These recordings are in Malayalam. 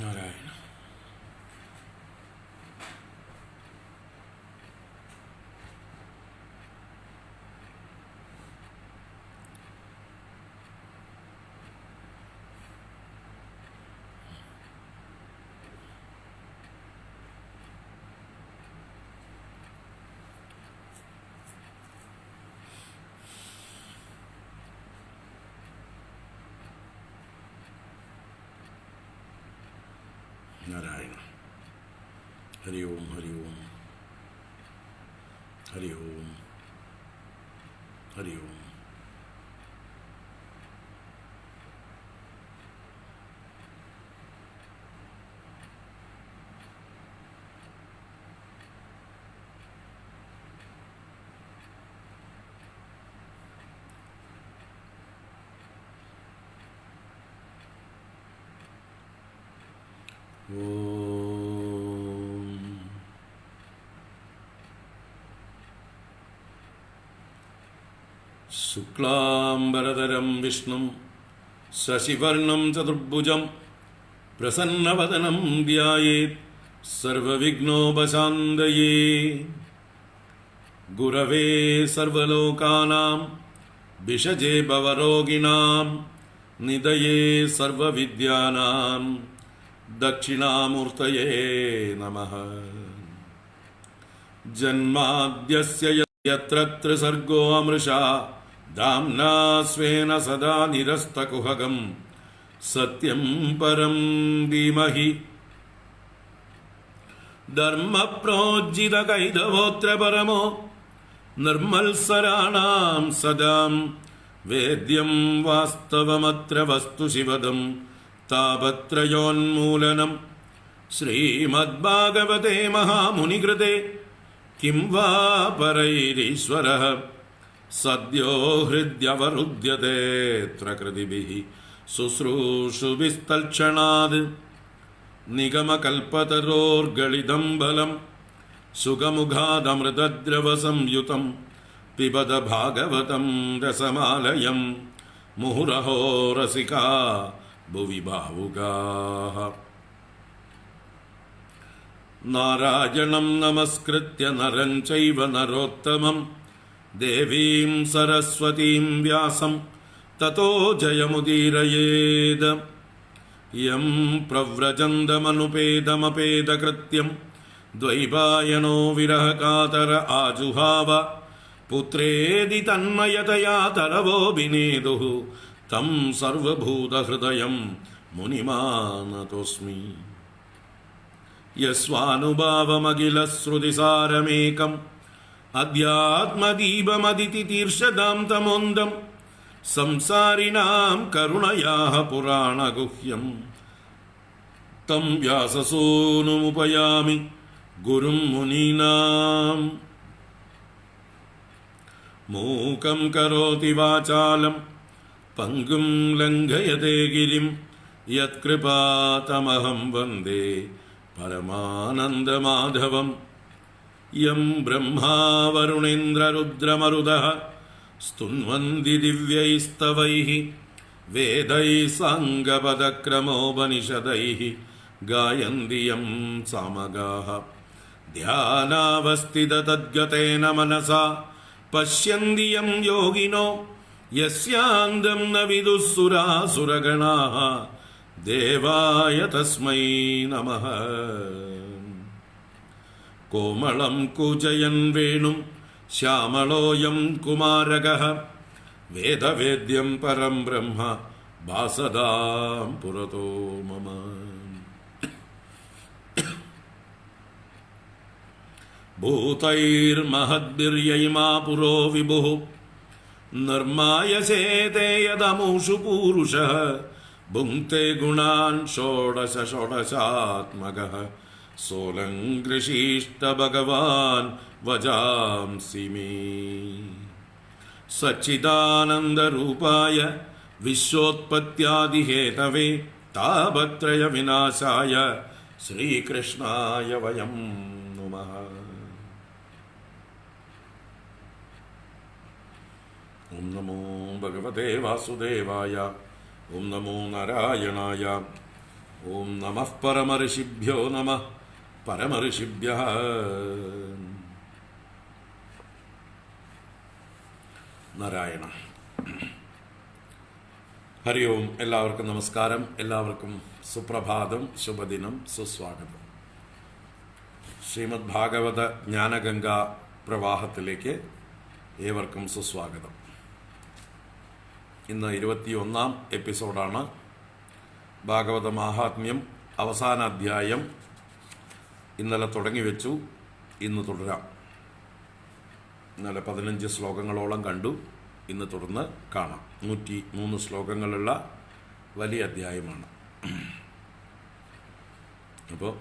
നാരായണ. നാരായണ. ഹരി ഓം ഹരി ഓം ഹരി ഓം ഹരി ഓം. ഓം ശുക്ലാംബരധരം വിഷ്ണും ശശിവർണം ചതുർഭുജം പ്രസന്നവദനം ധ്യായേത് സർവവിഘ്നോപശാന്തയേ. ഗുരവേ സർവലോകാനാം ഭിഷജേ ഭവരോഗിണാം നിധയേ സർവവിദ്യാനാം ദക്ഷിണാമൂർത്തയേ നമഃ. ജന്മാദ്യസ്യ യത്ര ത്രിസർഗോ അമൃഷാ ധാംനാ സ്വേന സദാ നിരസ്തകുഹകം സത്യം പരം ധീമഹി. ധർമ്മപ്രോജ്ജിതകൈതവോത്ര പരമോ നിർമ്മത്സരാണാം സദാം വേദ്യം വാസ്തവമത്ര വസ്തു ശിവദം താപത്രയോന്മൂലനം. ശ്രീമദ്ഭാഗവതേ മഹാമുനികൃതേ കിം വാ പരൈരീശ്വരഃ സദ്യോ ഹൃദ്യവരുദ്ധ്യതേത്ര കൃതിഭിഃ ശുശ്രൂഷുഭിസ്തൽക്ഷണാത്. നിഗമകൽപതരോർഗളിതം ബലം സുഖമുഖാദമൃതദ്രവസംയുതം പിബത ഭാഗവതം രസമാലയം മുഹുരഹോ രസികാ ഭുവി ഭാവുകാഃ. നാരായണം നമസ്കൃത്യ നരം ചൈവ നരോത്തമം ദേവീം സരസ്വതീം വ്യാസം തതോ ജയമുദീരയേത്. യം പ്രവ്രജന്തമനുപേതമപേതകൃത്യം ദ്വൈപായനോ വിരഹകാതര ആജുഹാവ. പുത്രേതി തന്മയതയാ തരവോഭിനേദുഃ തം സർവഭൂതഹൃദയം മുനിമാനതോസ്മി. യസ്വാനുഭാവമഖിലശ്രുതിസാരമേകം അധ്യാത്മദീപമദിതി തീർഷദാം തമോന്തം സംസാരിണാം കരുണയാഃ പുരാണഗുഹ്യം തം വ്യാസസൂനുമുപയാമി ഗുരും മുനീനാം. മൂകം കരോതി വാചാലം പങ്കും ലംഘയതേ ഗിരിം യത്കൃപാതമഹം വന്ദേ പരമാനന്ദമാധവം. യം ബ്രഹ്മാ വരുണേന്ദ്രരുദ്രമരുതഃ സ്തുന്വന്തി ദിവ്യൈസ്തവൈഃ വേദൈഃ സാംഗപദക്രമോപനിഷദൈഃ ഗായന്തി യം സാമഗാഃ. ധ്യാനാവസ്ഥിതതദ്ഗതേന മനസാ പശ്യന്തി യം യോഗിനോ യസ്യാന്തം ന വിദുഃ സുരാസുരഗണാഃ ദേവായ തസ്മൈ നമഃ. കോമളം കൂജയൻ വേണും ശ്യാമളോയം കുമാരകഃ വേദവേദ്യം പരം ബ്രഹ്മ ഭാസതാം പുരതോ മമ. ഭൂതൈർമഹദ്ഭിര്യൈമാ പുരോ വിഭുഃ നിർമായസേതേ യദമൂഷു പൂരുഷഃ ഭുങ്ക്തേ ഗുണാൻ ഷോഡശ ഷോഡശാത്മകഃ സോലങ്കൃഷീഷ്ട ഭഗവാൻ വജാംസി മേ. സച്ചിദാനന്ദരൂപായ വിശ്വോത്പത്യാദിഹേതവേ താപത്രയ വിനാശായ ശ്രീകൃഷ്ണായ വയം നമഃ. ഓം നമോ ഭഗവതേ വാസുദേവായ. ഓം നമോ നാരായണായ. ഓം നമഃ പരമഋഷിഭ്യോ നമഃ പരമഋഷിഭ്യഃ. നാരായണ. ഹരി ഓം. എല്ലാവർക്കും നമസ്കാരം. എല്ലാവർക്കും സുപ്രഭാതം, ശുഭദിനം, സുസ്വാഗതം. ശ്രീമദ് ഭാഗവത ജ്ഞാനഗംഗ പ്രവാഹത്തിലേക്ക് ഏവർക്കും സുസ്വാഗതം. ഇന്ന് 21-ാം എപ്പിസോഡാണ്. ഭാഗവത മാഹാത്മ്യം അവസാന അധ്യായം ഇന്നലെ തുടങ്ങിവെച്ചു. ഇന്ന് തുടരാം. ഇന്നലെ 15 ശ്ലോകങ്ങളോളം കണ്ടു. ഇന്ന് തുടർന്ന് കാണാം. 103 ശ്ലോകങ്ങളുള്ള വലിയ അധ്യായമാണ്. അപ്പോൾ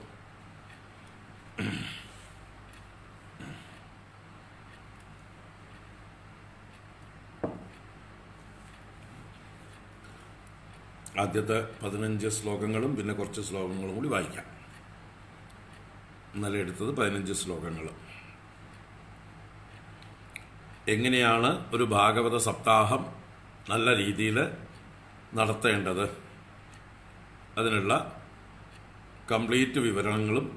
ആദ്യത്തെ 15 ശ്ലോകങ്ങളും പിന്നെ കുറച്ച് ശ്ലോകങ്ങളും കൂടി വായിക്കാം. ഇന്നലെ എടുത്തത് 15 ശ്ലോകങ്ങൾ. എങ്ങനെയാണ് ഒരു ഭാഗവത സപ്താഹം നല്ല രീതിയിൽ നടത്തേണ്ടത്, അതിനുള്ള കംപ്ലീറ്റ് വിവരണങ്ങളും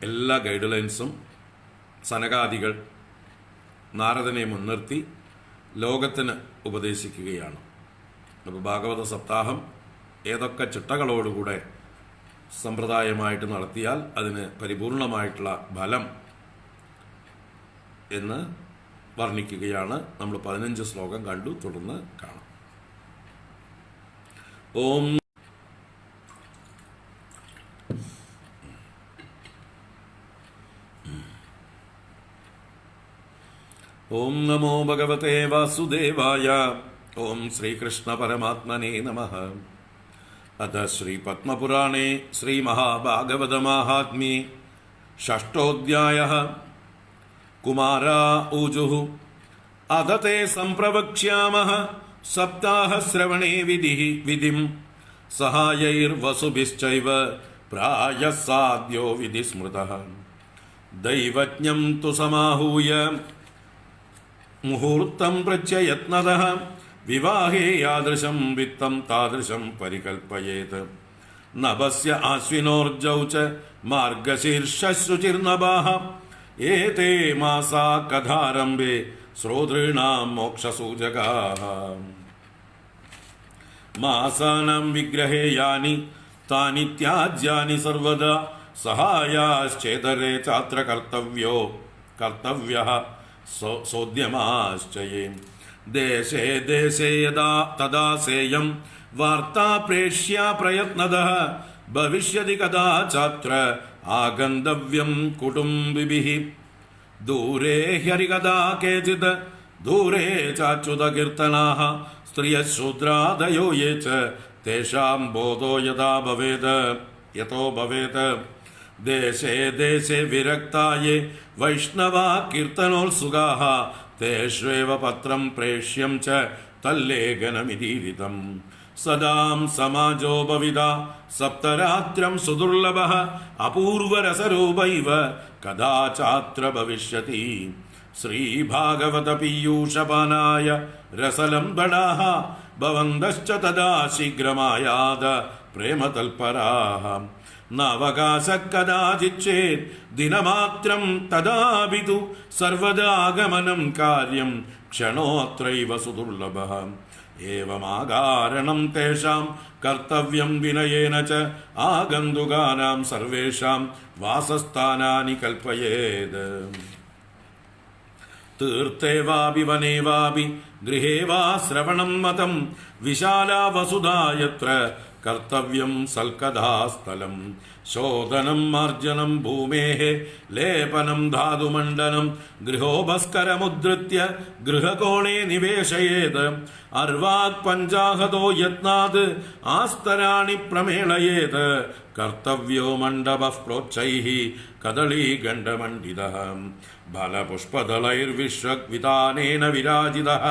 എല്ലാ ഗൈഡ് ലൈൻസും സനകാദികൾ നാരദനെ മുൻനിർത്തി ലോകത്തിന് ഉപദേശിക്കുകയാണ്. അപ്പോൾ ഭാഗവത സപ്താഹം ഏതൊക്കെ ചിട്ടകളോടുകൂടെ സമ്പ്രദായമായിട്ട് നടത്തിയാൽ അതിന് പരിപൂർണമായിട്ടുള്ള ഫലം എന്ന് വർണ്ണിക്കുകയാണ്. നമ്മൾ 15 ശ്ലോകം കണ്ടു. തുടർന്ന് കാണാം. ഓം ഓം നമോ ഭഗവതേ വാസുദേവായ. ഓം ശ്രീകൃഷ്ണ പരമാത്മനേ നമഃ. അഥ ശ്രീ പത്മപുരാണേ ശ്രീ മഹാഭാഗവത മാഹാത്മ്യേ ഷഷ്ടോധ്യായഃ. കുമാരാ ഊജുഃ അഥ തേ സംപ്രവക്ഷ്യാമഃ സപ്താഹശ്രവണേ വിധിം സഹായൈർവസുഭിശ്ചൈവ പ്രായഃ സാദ്യോ വിധി സ്മൃതഃ. ദൈവജ്ഞം തു സമാഹൂയ മുഹൂർത്തം പ്രത്യയത്നതഃ വിവാഹേ യാദൃശം വിത്തം താദൃശം പരികൽപ്പയേത്. നഭസ്യ ആശ്വിനോർജൗ ച മാർഗശീർഷശുചിർനഭാഃ ഏതേ മാസാ കഥാരംഭേ ശ്രോതॄണാം മോക്ഷസൂചകാഃ. മാസാനാം വിഗ്രഹേ യാനി താനി ത്യാജ്യാനി സർവദാ സഹായാശ്ചേതരേ ചാത്ര കർത്തവ്യഃ സോദ്യമാശ്ചയേ. ദേശേ ദേശേ യഥാ തഥാ സേയം വാർത്താ പ്രേഷ്യ പ്രയത്നതഃ ഭവിഷ്യതി കഥാചാത്ര ആഗന്തവ്യം കുടുംബിഭിഃ. ദൂരേ ഹ്യരികഥാ കേചിത് ദൂരേ ചാച്യുത കീർത്തനാഃ സ്ത്രിയഃ ശൂദ്രാദയോ യേ ച തേഷാം ബോധോ യതോ ഭവേത്. ദേശേ ദേശേ വിരക്തായേ വൈഷ്ണവാ കീർത്തനോത്സുകാഃ തേഷ്വേവ പത്രം പ്രേഷ്യം ച തല്ലേഖനമിതീരിതം. സദാം സമാജോപവിദാ സപ്തരാത്രം സുദുർലഭഃ അപൂർവരസരൂപൈവ കഥാചാത്ര ഭവിഷ്യതി. ശ്രീഭാഗവത പീയൂഷപാനായ രസലംബണാഃ ഭവന്തശ്ച തദാ ശീഘ്രമായാത പ്രേമതൽപരാഃ. നവകാശ കഥാചിച്ചേത് ദിനമാത്രം തദാപിതു സർവദാഗമനം കാര്യം ക്ഷണോത്രൈവ സുദുർലഭഃ. ഏവമാകാരണം തേഷാം കർത്തവ്യം വിനയേന ച ആഗന്തുകാനാം സർവേഷാം വാസസ്ഥാനാനി കൽപ്പയേത്. തീർത്ഥേ വാപി വനേ വാപി ഗൃഹേ വാ ശ്രവണം മതം വിശാലാ വസുധാ യത്ര കർത്തവ്യം സൽക്കഥാസ്ഥലം. ശോധനം മാർജനം ഭൂമേഃ ലേപനം ധാതുമണ്ഡനം ഗൃഹോപസ്കരമുദ്ധൃത്യ ഗൃഹകോണേ നിവേശയേത്. അർവാക് പഞ്ചാഹതോ യത്നാത് ആസ്തരാണി പ്രമേളയേത്. കർത്തവ്യോ മണ്ഡപഃ പ്രോച്ഛൈഃ കദളീഗണ്ഡമണ്ഡിതഃ ഫലപുഷ്പദളൈർവിശ്വഗ്വിതാനേന വിരാജിതഃ.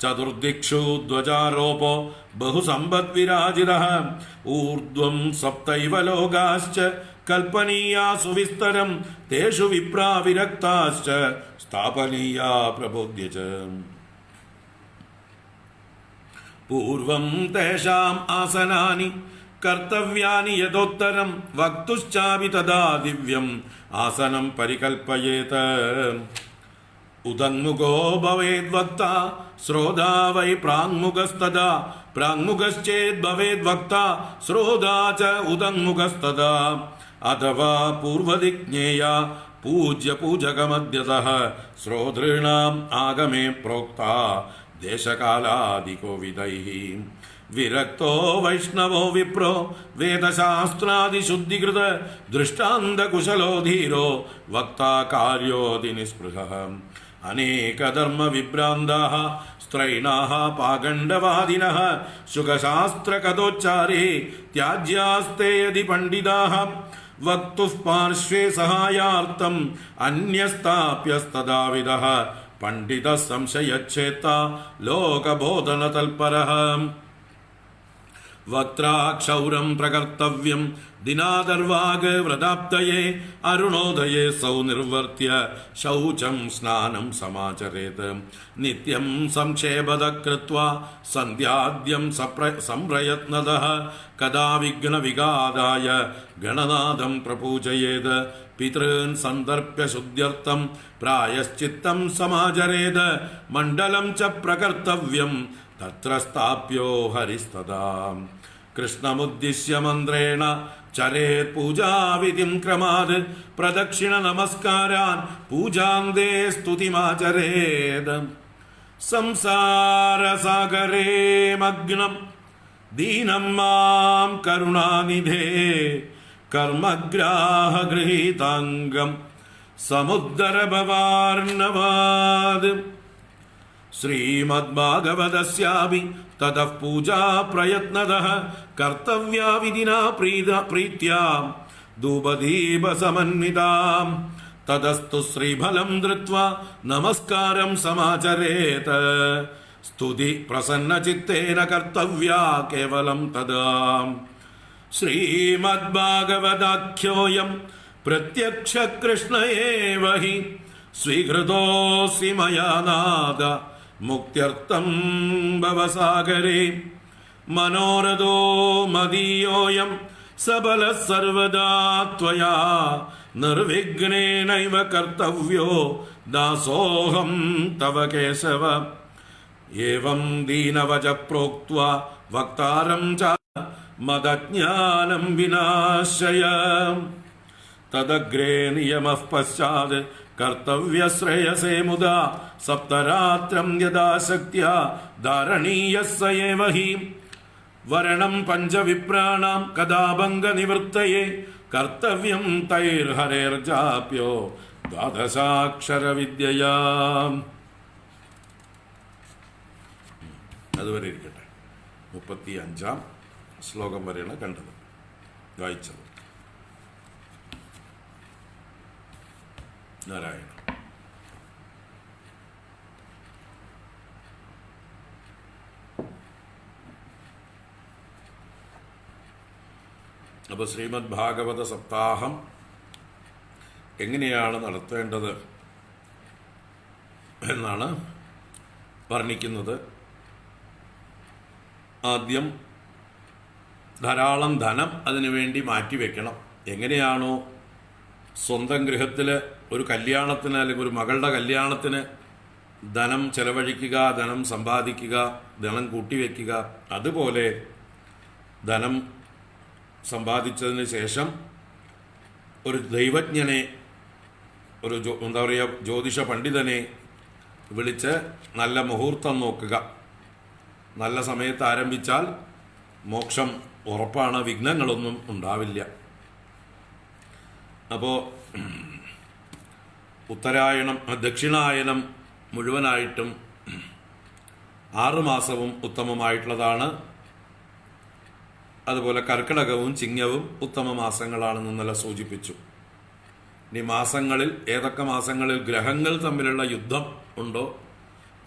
ചതുർദിക്ഷു ധ്വജാരോപോ ബഹുസമ്പദ്വിരാജിതഃ. ഊർധ്വം സപ്തൈവ ലോകാശ്ച കൽപ്പനീയാസു വിസ്തരം തേഷു വിപ്രാ വിരക്താശ്ച സ്ഥാപനീയാ പ്രബോധ്യ ച. പൂർവം തേഷാം ആസനാനി കർത്തവ്യാനി യഥോത്തരം വക്തുശ്ചാപി തഥാ ദിവ്യം ആസനം പരികൽപ്പയേത്. ഉദന്മുഖോ ഭവേദ് വക്ത ശ്രോതാ വൈ പ്രാങ്മുഖസ്തദാ പ്രാങ്മുഖശ്ചേത് ഭവേദ് വക്ത ശ്രോതാ ച ഉദന്മുഖസ്തദാ. അഥവാ പൂർവദിജ്ഞേയ പൂജ്യ പൂജകമദ്യതഃ ശ്രോതॄണാം ആഗമേ പ്രോക്ത ദേശകാലാദികോവിദൈഃ. വിരക്തോ വൈഷ്ണവോ വിപ്രോ വേദശാസ്ത്രാദിശുദ്ധികൃത ദൃഷ്ടാന്തകുശലോ ധീരോ വക്താ കാര്യോതി നിസ്പൃഹഃ. അനേകധർമ്മ വിഭ്രാന്താഃ സ്ത്രൈണാഃ പാഖണ്ഡവാദിനഃ ശുഖശാസ്ത്രകഥോച്ചാരേ ത്യാജ്യാസ്തേ യദി പണ്ഡിതാഃ. വക്തുഃ പാർശ്വേ സഹായാർത്ഥം അന്യസ്ഥാപ്യസ്തദാവിദഃ. പണ്ഡിതഃ സംശയച്ഛേത്താ ലോകബോധനതൽപരഃ. വക്ത്രാക്ഷൗരം പ്രകർത്തവ്യം ദിനാദർവാഗ് വ്രതാപ്തയേ. അരുണോദയേ സൗ നിർവർത്തിയ ശൗചം സ്നാനം സമാചരേത്. നിത്യം സംക്ഷേപത കൃത്വാ സന്ധ്യാദ്യം സംപ്രയത്നതഃ. കഥാ വിഘ്നവിഘാതായ ഗണനാഥം പ്രപൂജയേത്. പിതॄൻ സന്ദർഭ്യ ശുദ്ധ്യർത്ഥം പ്രായശ്ചിത്തം സമാചരേത്. മണ്ഡലം ച പ്രകർത്തവ്യം തത്ര സ്ഥാപ്യോ ഹരിസ്തദാ. കൃഷ്ണമുദ്ദിശ്യ മന്ത്രേണ ചരേത് പൂജാവിധിം ക്രമാത്. പ്രദക്ഷിണ നമസ്കാരാൻ പൂജാന്തേ സ്തുതിമാചരേത്. സംസാരസാഗരേ മഗ്നം ദീനം മാം കരുണാനിധേ. കർമ്മഗ്രാഹഗൃഹീതാംഗം സമുദ്ദരഭവാർണവാത്. ശ്രീമദ്ഭാഗവതസ്യാപി തതഃ പൂജാ പ്രയത്നതഃ കർത്തവ്യാ വിധിനാ പ്രീത്യാ ധൂപദീപസമന്വിതാം. തതസ്തു ശ്രീഫലം ധൃത്വാ നമസ്കാരം സമാചരേത്. സ്തുതി പ്രസന്നചിത്തേന കർത്തവ്യാ കേവലം തദാ. ശ്രീമദ്ഭാഗവതാഖ്യോയം പ്രത്യക്ഷ കൃഷ്ണ ഏവ ഹി. സ്വീകൃതോऽസി മയാ നാഥ മുക്ത്യർത്ഥം ഭവസാഗരേ. മനോരഥോ മദീയോയം സബലഃ സർവദാ ത്വയാ. നിർവിഘ്നേനൈവ കർത്തവ്യോ ദാസോഹം തവ കേശവ. ഏവം ദീനവച പ്രോക്ത്വാ വക്താരം ച മദജ്ഞാനം വിനാശയ. തദഗ്രേ നിയമഃ പശ്ചാത് കർത്തവ്യശ്രേയസേ മുദാ. സപ്തരാത്രം യഥാശക്ത്യാ ധാരണീയഃ സ ഏവ ഹി. വരണം പഞ്ചവിപ്രാണാം കഥാഭംഗനിവൃത്തയേ. കർത്തവ്യം തൈർഹരേർജാപ്യോ ദ്വാദശാക്ഷരവിദ്യയാ. അതുവരെ ഇരിക്കട്ടെ. 35-ാം ശ്ലോകം വരെയാണ് കണ്ടത്, വായിച്ചത്. നാരായണ. അപ്പോൾ ശ്രീമദ് ഭാഗവത സപ്താഹം എങ്ങനെയാണ് നടത്തേണ്ടത് എന്നാണ് വർണ്ണിക്കുന്നത്. ആദ്യം ധാരാളം ധനം അതിനുവേണ്ടി മാറ്റിവെക്കണം. എങ്ങനെയാണോ സ്വന്തം ഗൃഹത്തിൽ ഒരു കല്യാണത്തിന് അല്ലെങ്കിൽ ഒരു മകളുടെ കല്യാണത്തിന് ധനം ചെലവഴിക്കുക, ധനം സമ്പാദിക്കുക, ധനം കൂട്ടിവെക്കുക, അതുപോലെ ധനം സമ്പാദിച്ചതിന് ശേഷം ഒരു ദൈവജ്ഞനെ, ഒരു എന്താ പറയുക, ജ്യോതിഷ പണ്ഡിതനെ വിളിച്ച് നല്ല മുഹൂർത്തം നോക്കുക. നല്ല സമയത്ത് ആരംഭിച്ചാൽ മോക്ഷം ഉറപ്പാണ്, വിഘ്നങ്ങളൊന്നും ഉണ്ടാവില്ല. അപ്പോൾ ഉത്തരായണം, ദക്ഷിണായനം മുഴുവനായിട്ടും 6 മാസവും ഉത്തമമായിട്ടുള്ളതാണ്. അതുപോലെ കർക്കിടകവും ചിങ്ങവും ഉത്തമ മാസങ്ങളാണെന്ന് ഇന്നലെ സൂചിപ്പിച്ചു. ഇനി മാസങ്ങളിൽ ഏതൊക്കെ മാസങ്ങളിൽ ഗ്രഹങ്ങൾ തമ്മിലുള്ള യുദ്ധം ഉണ്ടോ,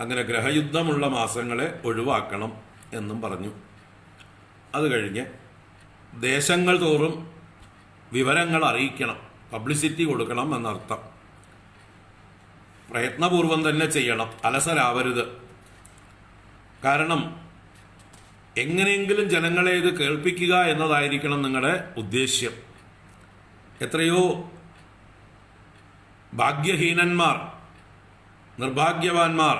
അങ്ങനെ ഗ്രഹയുദ്ധമുള്ള മാസങ്ങളെ ഒഴിവാക്കണം എന്നും പറഞ്ഞു. അത് കഴിഞ്ഞ് ദേശങ്ങൾ തോറും വിവരങ്ങൾ അറിയിക്കണം, പബ്ലിസിറ്റി കൊടുക്കണം എന്നർത്ഥം. പ്രയത്നപൂർവം തന്നെ ചെയ്യണം, അലസരാവരുത്. കാരണം എങ്ങനെയെങ്കിലും ജനങ്ങളെ ഇത് കേൾപ്പിക്കുക എന്നതായിരിക്കണം നിങ്ങളുടെ ഉദ്ദേശ്യം. എത്രയോ ഭാഗ്യഹീനന്മാർ, നിർഭാഗ്യവാന്മാർ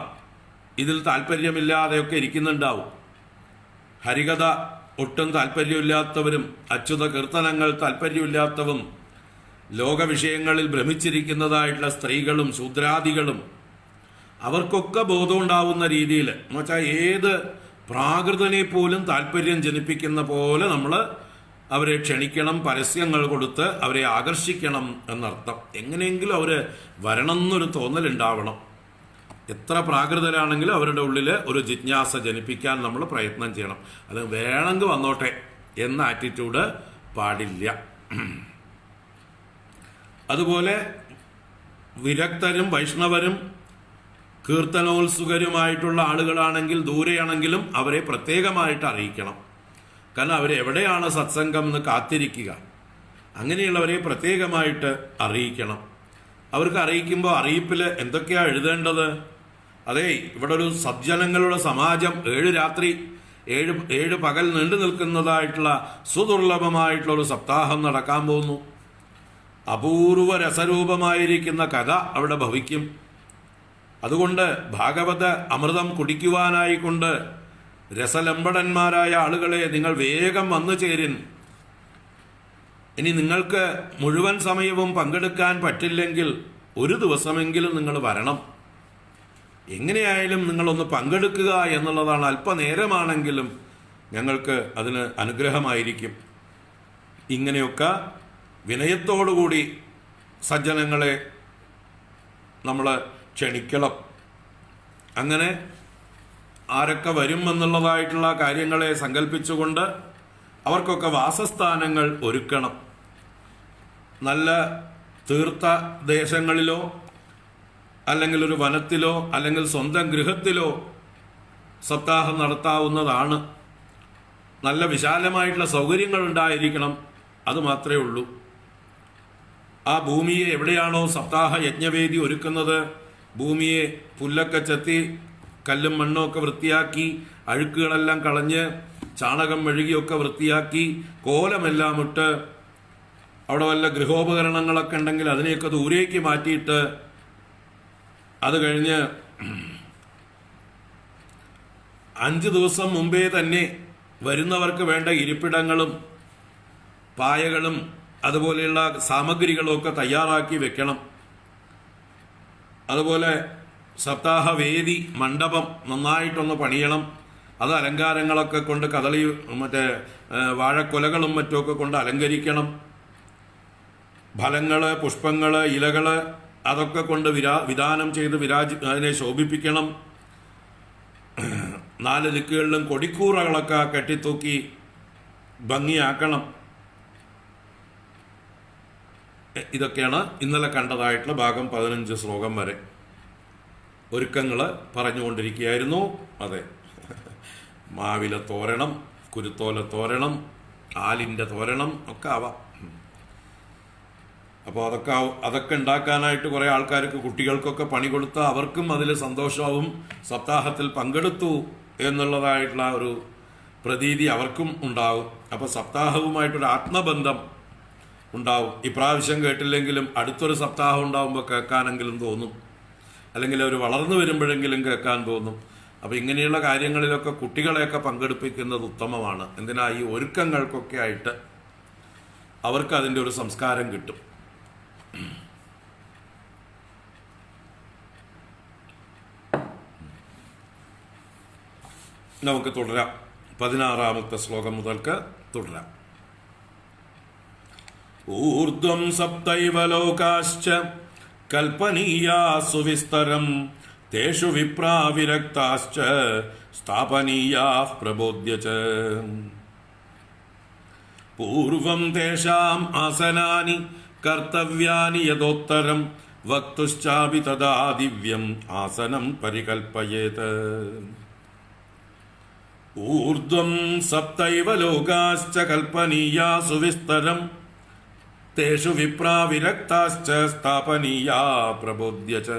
ഇതിൽ താല്പര്യമില്ലാതെയൊക്കെ ഇരിക്കുന്നുണ്ടാവും. ഹരികഥ ഒട്ടും താല്പര്യമില്ലാത്തവരും അച്യുത കീർത്തനങ്ങൾ താല്പര്യമില്ലാത്തവും ലോകവിഷയങ്ങളിൽ ഭ്രമിച്ചിരിക്കുന്നതായിട്ടുള്ള സ്ത്രീകളും ശൂദ്രാദികളും അവർക്കൊക്കെ ബോധമുണ്ടാവുന്ന രീതിയിൽ എന്ന് വെച്ചാൽ ഏത് പ്രാകൃതനെ പോലും താല്പര്യം ജനിപ്പിക്കുന്ന പോലെ നമ്മൾ അവരെ ക്ഷണിക്കണം, പരസ്യങ്ങൾ കൊടുത്ത് അവരെ ആകർഷിക്കണം എന്നർത്ഥം. എങ്ങനെയെങ്കിലും അവർ വരണം എന്നൊരു തോന്നലുണ്ടാവണം. എത്ര പ്രാകൃതരാണെങ്കിലും അവരുടെ ഉള്ളിൽ ഒരു ജിജ്ഞാസ ജനിപ്പിക്കാൻ നമ്മൾ പ്രയത്നം ചെയ്യണം. അത് വേണമെങ്കിൽ വന്നോട്ടെ എന്ന ആറ്റിറ്റ്യൂഡ് പാടില്ല. അതുപോലെ വിരക്തരും വൈഷ്ണവരും കീർത്തനോത്സുകരുമായിട്ടുള്ള ആളുകളാണെങ്കിൽ ദൂരെയാണെങ്കിലും അവരെ പ്രത്യേകമായിട്ട് അറിയിക്കണം. കാരണം അവരെവിടെയാണ് സത്സംഗം എന്ന് കാത്തിരിക്കുക. അങ്ങനെയുള്ളവരെ പ്രത്യേകമായിട്ട് അറിയിക്കണം. അവർക്ക് അറിയിക്കുമ്പോൾ അറിയിപ്പിൽ എന്തൊക്കെയാണ് എഴുതേണ്ടത്? അതേ, ഇവിടെ ഒരു സജ്ജനങ്ങളുടെ സമാജം 7 രാത്രി 7 പകൽ നീണ്ടു നിൽക്കുന്നതായിട്ടുള്ള സുദുർലഭമായിട്ടുള്ള ഒരു സപ്താഹം നടക്കാൻ പോകുന്നു. അപൂർവ രസരൂപമായിരിക്കുന്ന കഥ അവിടെ ഭവിക്കും. അതുകൊണ്ട് ഭാഗവത അമൃതം കുടിക്കുവാനായിക്കൊണ്ട് രസലമ്പടന്മാരായ ആളുകളെ നിങ്ങൾ വേഗം വന്നു ചേരിൻ. ഇനി നിങ്ങൾക്ക് മുഴുവൻ സമയവും പങ്കെടുക്കാൻ പറ്റില്ലെങ്കിൽ ഒരു ദിവസമെങ്കിലും നിങ്ങൾ വരണം. എങ്ങനെയായാലും നിങ്ങളൊന്ന് പങ്കെടുക്കുക എന്നുള്ളതാണ്. അല്പനേരമാണെങ്കിലും ഞങ്ങൾക്ക് അതിന് അനുഗ്രഹമായിരിക്കും. ഇങ്ങനെയൊക്കെ വിനയത്തോടുകൂടി സജ്ജനങ്ങളെ നമ്മൾ ക്ഷണിക്കണം. അങ്ങനെ ആരൊക്കെ വരും എന്നുള്ളതായിട്ടുള്ള കാര്യങ്ങളെ സങ്കല്പിച്ചുകൊണ്ട് അവർക്കൊക്കെ വാസസ്ഥാനങ്ങൾ ഒരുക്കണം. നല്ല തീർത്ഥ ദേശങ്ങളിലോ അല്ലെങ്കിൽ ഒരു വനത്തിലോ അല്ലെങ്കിൽ സ്വന്തം ഗൃഹത്തിലോ സപ്താഹം നടത്താവുന്നതാണ്. നല്ല വിശാലമായിട്ടുള്ള സൗകര്യങ്ങൾ ഉണ്ടായിരിക്കണം. അത് മാത്രമേ ഉള്ളൂ. ആ ഭൂമിയെ എവിടെയാണോ സപ്താഹ യജ്ഞവേദി ഒരുക്കുന്നത്, ഭൂമിയെ പുല്ലൊക്കെ ചെത്തി കല്ലും മണ്ണും ഒക്കെ വൃത്തിയാക്കി അഴുക്കുകളെല്ലാം കളഞ്ഞ് ചാണകം മെഴുകിയൊക്കെ വൃത്തിയാക്കി കോലമെല്ലാം ഇട്ട് അവിടെ വല്ല ഗൃഹോപകരണങ്ങളൊക്കെ ഉണ്ടെങ്കിൽ അതിനെയൊക്കെ ദൂരേക്ക് മാറ്റിയിട്ട് അത് കഴിഞ്ഞ് 5 ദിവസം മുമ്പേ തന്നെ വരുന്നവർക്ക് വേണ്ട ഇരിപ്പിടങ്ങളും പായകളും അതുപോലെയുള്ള സാമഗ്രികളും ഒക്കെ തയ്യാറാക്കി വെക്കണം. അതുപോലെ സപ്താഹവേദി മണ്ഡപം നന്നായിട്ടൊന്ന് പണിയണം. അത് അലങ്കാരങ്ങളൊക്കെ കൊണ്ട് കദളി മറ്റേ വാഴക്കൊലകളും മറ്റുമൊക്കെ കൊണ്ട് അലങ്കരിക്കണം. ഫലങ്ങള്, പുഷ്പങ്ങള്, ഇലകള് അതൊക്കെ കൊണ്ട് വിധാനം ചെയ്ത് അതിനെ ശോഭിപ്പിക്കണം. 4 ദിക്കുകളിലും കൊടിക്കൂറകളൊക്കെ കെട്ടിത്തൂക്കി ഭംഗിയാക്കണം. ഇതൊക്കെയാണ് ഇന്നലെ കണ്ടതായിട്ടുള്ള ഭാഗം 15 ശ്ലോകം വരെ ഒരുക്കങ്ങൾ പറഞ്ഞുകൊണ്ടിരിക്കുകയായിരുന്നു. അതെ, മാവില തോരണം, കുരുത്തോല തോരണം, ആലിൻ്റെ തോരണം ഒക്കെ ആവാം. അപ്പോൾ അതൊക്കെ ഉണ്ടാക്കാനായിട്ട് കുറേ ആൾക്കാർക്ക്, കുട്ടികൾക്കൊക്കെ പണി കൊടുത്താൽ അവർക്കും അതിൽ സന്തോഷവും സപ്താഹത്തിൽ പങ്കെടുത്തു എന്നുള്ളതായിട്ടുള്ള ഒരു പ്രതീതി അവർക്കും ഉണ്ടാവും. അപ്പോൾ സപ്താഹവുമായിട്ടൊരു ആത്മബന്ധം ഉണ്ടാവും. ഇപ്രാവശ്യം കേട്ടില്ലെങ്കിലും അടുത്തൊരു സപ്താഹം ഉണ്ടാവുമ്പോൾ കേൾക്കാനെങ്കിലും തോന്നും, അല്ലെങ്കിൽ അവർ വളർന്നു വരുമ്പോഴെങ്കിലും കേൾക്കാൻ തോന്നും. അപ്പോൾ ഇങ്ങനെയുള്ള കാര്യങ്ങളിലൊക്കെ കുട്ടികളെയൊക്കെ പങ്കെടുപ്പിക്കുന്നത് ഉത്തമമാണ്. എന്തിനാ, ഈ ഒരുക്കങ്ങൾക്കൊക്കെ ആയിട്ട് അവർക്ക് അതിൻ്റെ ഒരു സംസ്കാരം കിട്ടും. നമുക്ക് തുടരാം. 16ാമത്തെ ശ്ലോകം മുതൽക്ക് തുടരാം. ഊർധ്വം സപ്തൈവ ലോകാശ്ച കൽപ്പനീയാ സുവിസ്തരം തേഷു വിപ്രാ വിരക്താശ്ച സ്ഥാപനീയാ പ്രബോധ്യ ച പൂർവം തേഷാം ആസനാനി കർത്തവ്യാനി യഥോത്തരം വക്തുശ്ചാപി തദാ ദിവ്യം ആസനം പരികൽപ്പയേത്. ഊർധ്വം സപ്തൈവ ലോകാശ്ച കൽപ്പനീയാ സുവിസ്തരം തേഷു വിപ്രാ വിരക്താശ്ച സ്ഥാപനീയാ പ്രബോധ്യ ച.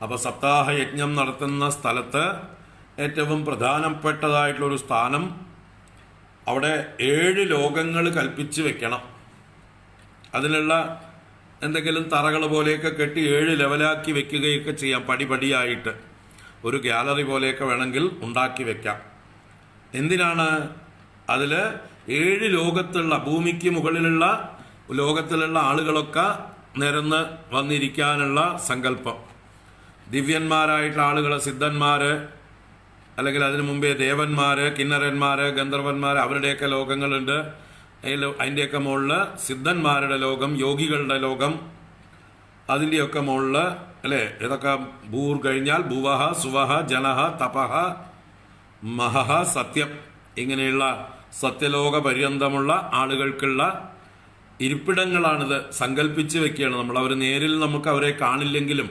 അപ്പൊ സപ്താഹ യജ്ഞം നടത്തുന്ന സ്ഥലത്ത് ഏറ്റവും പ്രധാനപ്പെട്ടതായിട്ടുള്ളൊരു സ്ഥാനം, അവിടെ 7 ലോകങ്ങൾ കൽപ്പിച്ച് വെക്കണം. അതിനുള്ള എന്തെങ്കിലും തറകൾ പോലെയൊക്കെ കെട്ടി 7 ലെവലാക്കി വെക്കുകയൊക്കെ ചെയ്യാം. പടിപടിയായിട്ട് ഒരു ഗ്യാലറി പോലെയൊക്കെ വേണമെങ്കിൽ ഉണ്ടാക്കി വെക്കാം. എന്തിനാണ്? അതിൽ 7 ലോകത്തുള്ള, ഭൂമിക്ക് മുകളിലുള്ള ലോകത്തിലുള്ള ആളുകളൊക്കെ നിരന്ന് വന്നിരിക്കാനുള്ള സങ്കല്പം. ദിവ്യന്മാരായിട്ടുള്ള ആളുകൾ, സിദ്ധന്മാര്, അല്ലെങ്കിൽ അതിനു മുമ്പേ ദേവന്മാര്, കിന്നരന്മാര്, ഗന്ധർവന്മാര്, അവരുടെയൊക്കെ ലോകങ്ങളുണ്ട്. അതിൻ്റെയൊക്കെ മുകളിൽ സിദ്ധന്മാരുടെ ലോകം, യോഗികളുടെ ലോകം, അതിൻ്റെയൊക്കെ മുകളിൽ അല്ലേ, ഇതൊക്കെ ഭൂർ കഴിഞ്ഞാൽ ഭുവഹ, സുവഹ, ജനഹ, തപഹ, മഹഹ, സത്യം, ഇങ്ങനെയുള്ള സത്യലോക പര്യന്തമുള്ള ആളുകൾക്കുള്ള ഇരിപ്പിടങ്ങളാണിത്. സങ്കല്പിച്ച് വെക്കുകയാണ് നമ്മൾ. അവർ നേരിൽ നമുക്ക് അവരെ കാണില്ലെങ്കിലും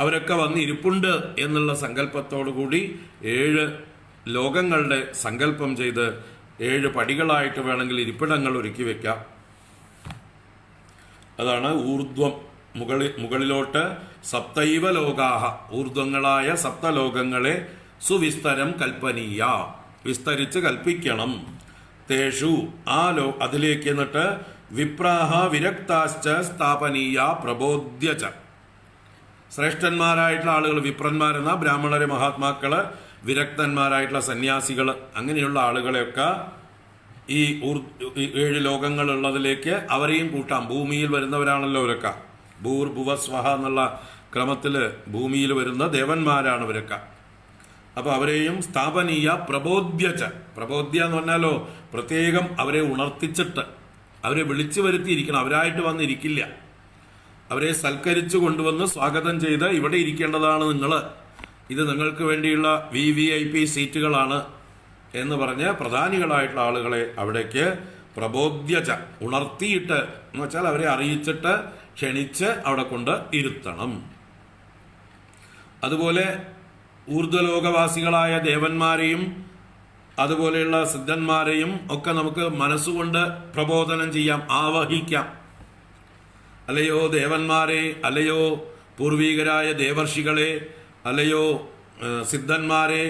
അവരൊക്കെ വന്ന് ഇരിപ്പുണ്ട് എന്നുള്ള സങ്കല്പത്തോടു കൂടി 7 ലോകങ്ങളുടെ സങ്കല്പം ചെയ്ത് 7 പടികളായിട്ട് വേണമെങ്കിൽ ഇരിപ്പിടങ്ങൾ ഒരുക്കി വെക്കാം. അതാണ് ഊർധ്വം, മുകളിലോട്ട്. സപ്തൈവ ലോകാഹ, ഊർധ്വങ്ങളായ സപ്തലോകങ്ങളെ സുവിസ്തരം കൽപ്പനീയ, വിസ്തരിച്ച് കൽപ്പിക്കണം. തേഷു, അതിലേക്ക് എന്നിട്ട് വിപ്രാഹ വിരക്താശ്ച സ്ഥാപനീയ പ്രബോധ്യച, ശ്രേഷ്ഠന്മാരായിട്ടുള്ള ആളുകൾ, വിപ്രന്മാരെന്ന ബ്രാഹ്മണരെ, മഹാത്മാക്കള്, വിരക്തന്മാരായിട്ടുള്ള സന്യാസികൾ, അങ്ങനെയുള്ള ആളുകളെയൊക്കെ ഈ 7 ലോകങ്ങളുള്ളതിലേക്ക് അവരെയും കൂട്ടാം. ഭൂമിയിൽ വരുന്നവരാണല്ലോ അവരൊക്കെ. ഭൂർ ഭുവ സ്വഹ എന്നുള്ള ക്രമത്തിൽ ഭൂമിയിൽ വരുന്ന ദേവന്മാരാണ് ഇവരൊക്കെ. അപ്പൊ അവരെയും സ്ഥാപനീയ പ്രബോധ്യച്ച, പ്രബോധ്യ എന്ന് പറഞ്ഞാലോ പ്രത്യേകം അവരെ ഉണർത്തിച്ചിട്ട് അവരെ വിളിച്ചു വരുത്തിയിരിക്കണം. അവരായിട്ട് വന്നിരിക്കില്ല. അവരെ സൽക്കരിച്ചു കൊണ്ടുവന്ന് സ്വാഗതം ചെയ്ത് ഇവിടെ ഇരിക്കേണ്ടതാണ് നിങ്ങൾ, ഇത് നിങ്ങൾക്ക് വേണ്ടിയുള്ള VIP സീറ്റുകളാണ് എന്ന് പറഞ്ഞ് പ്രധാനികളായിട്ടുള്ള ആളുകളെ അവിടേക്ക് പ്രബോധ്യച്ച, ഉണർത്തിയിട്ട് എന്ന് വെച്ചാൽ അവരെ അറിയിച്ചിട്ട് ക്ഷണിച്ച് അവിടെ കൊണ്ട് ഇരുത്തണം. അതുപോലെ ഊർധ്വലോകവാസികളായ ദേവന്മാരെയും അതുപോലെയുള്ള സിദ്ധന്മാരെയും ഒക്കെ നമുക്ക് മനസ്സുകൊണ്ട് പ്രബോധനം ചെയ്യാം, ആവഹിക്കാം. അല്ലയോ ദേവന്മാരെ, അല്ലയോ പൂർവീകരായ ദേവർഷികളെ, അല്ലയോ സിദ്ധന്മാരെ,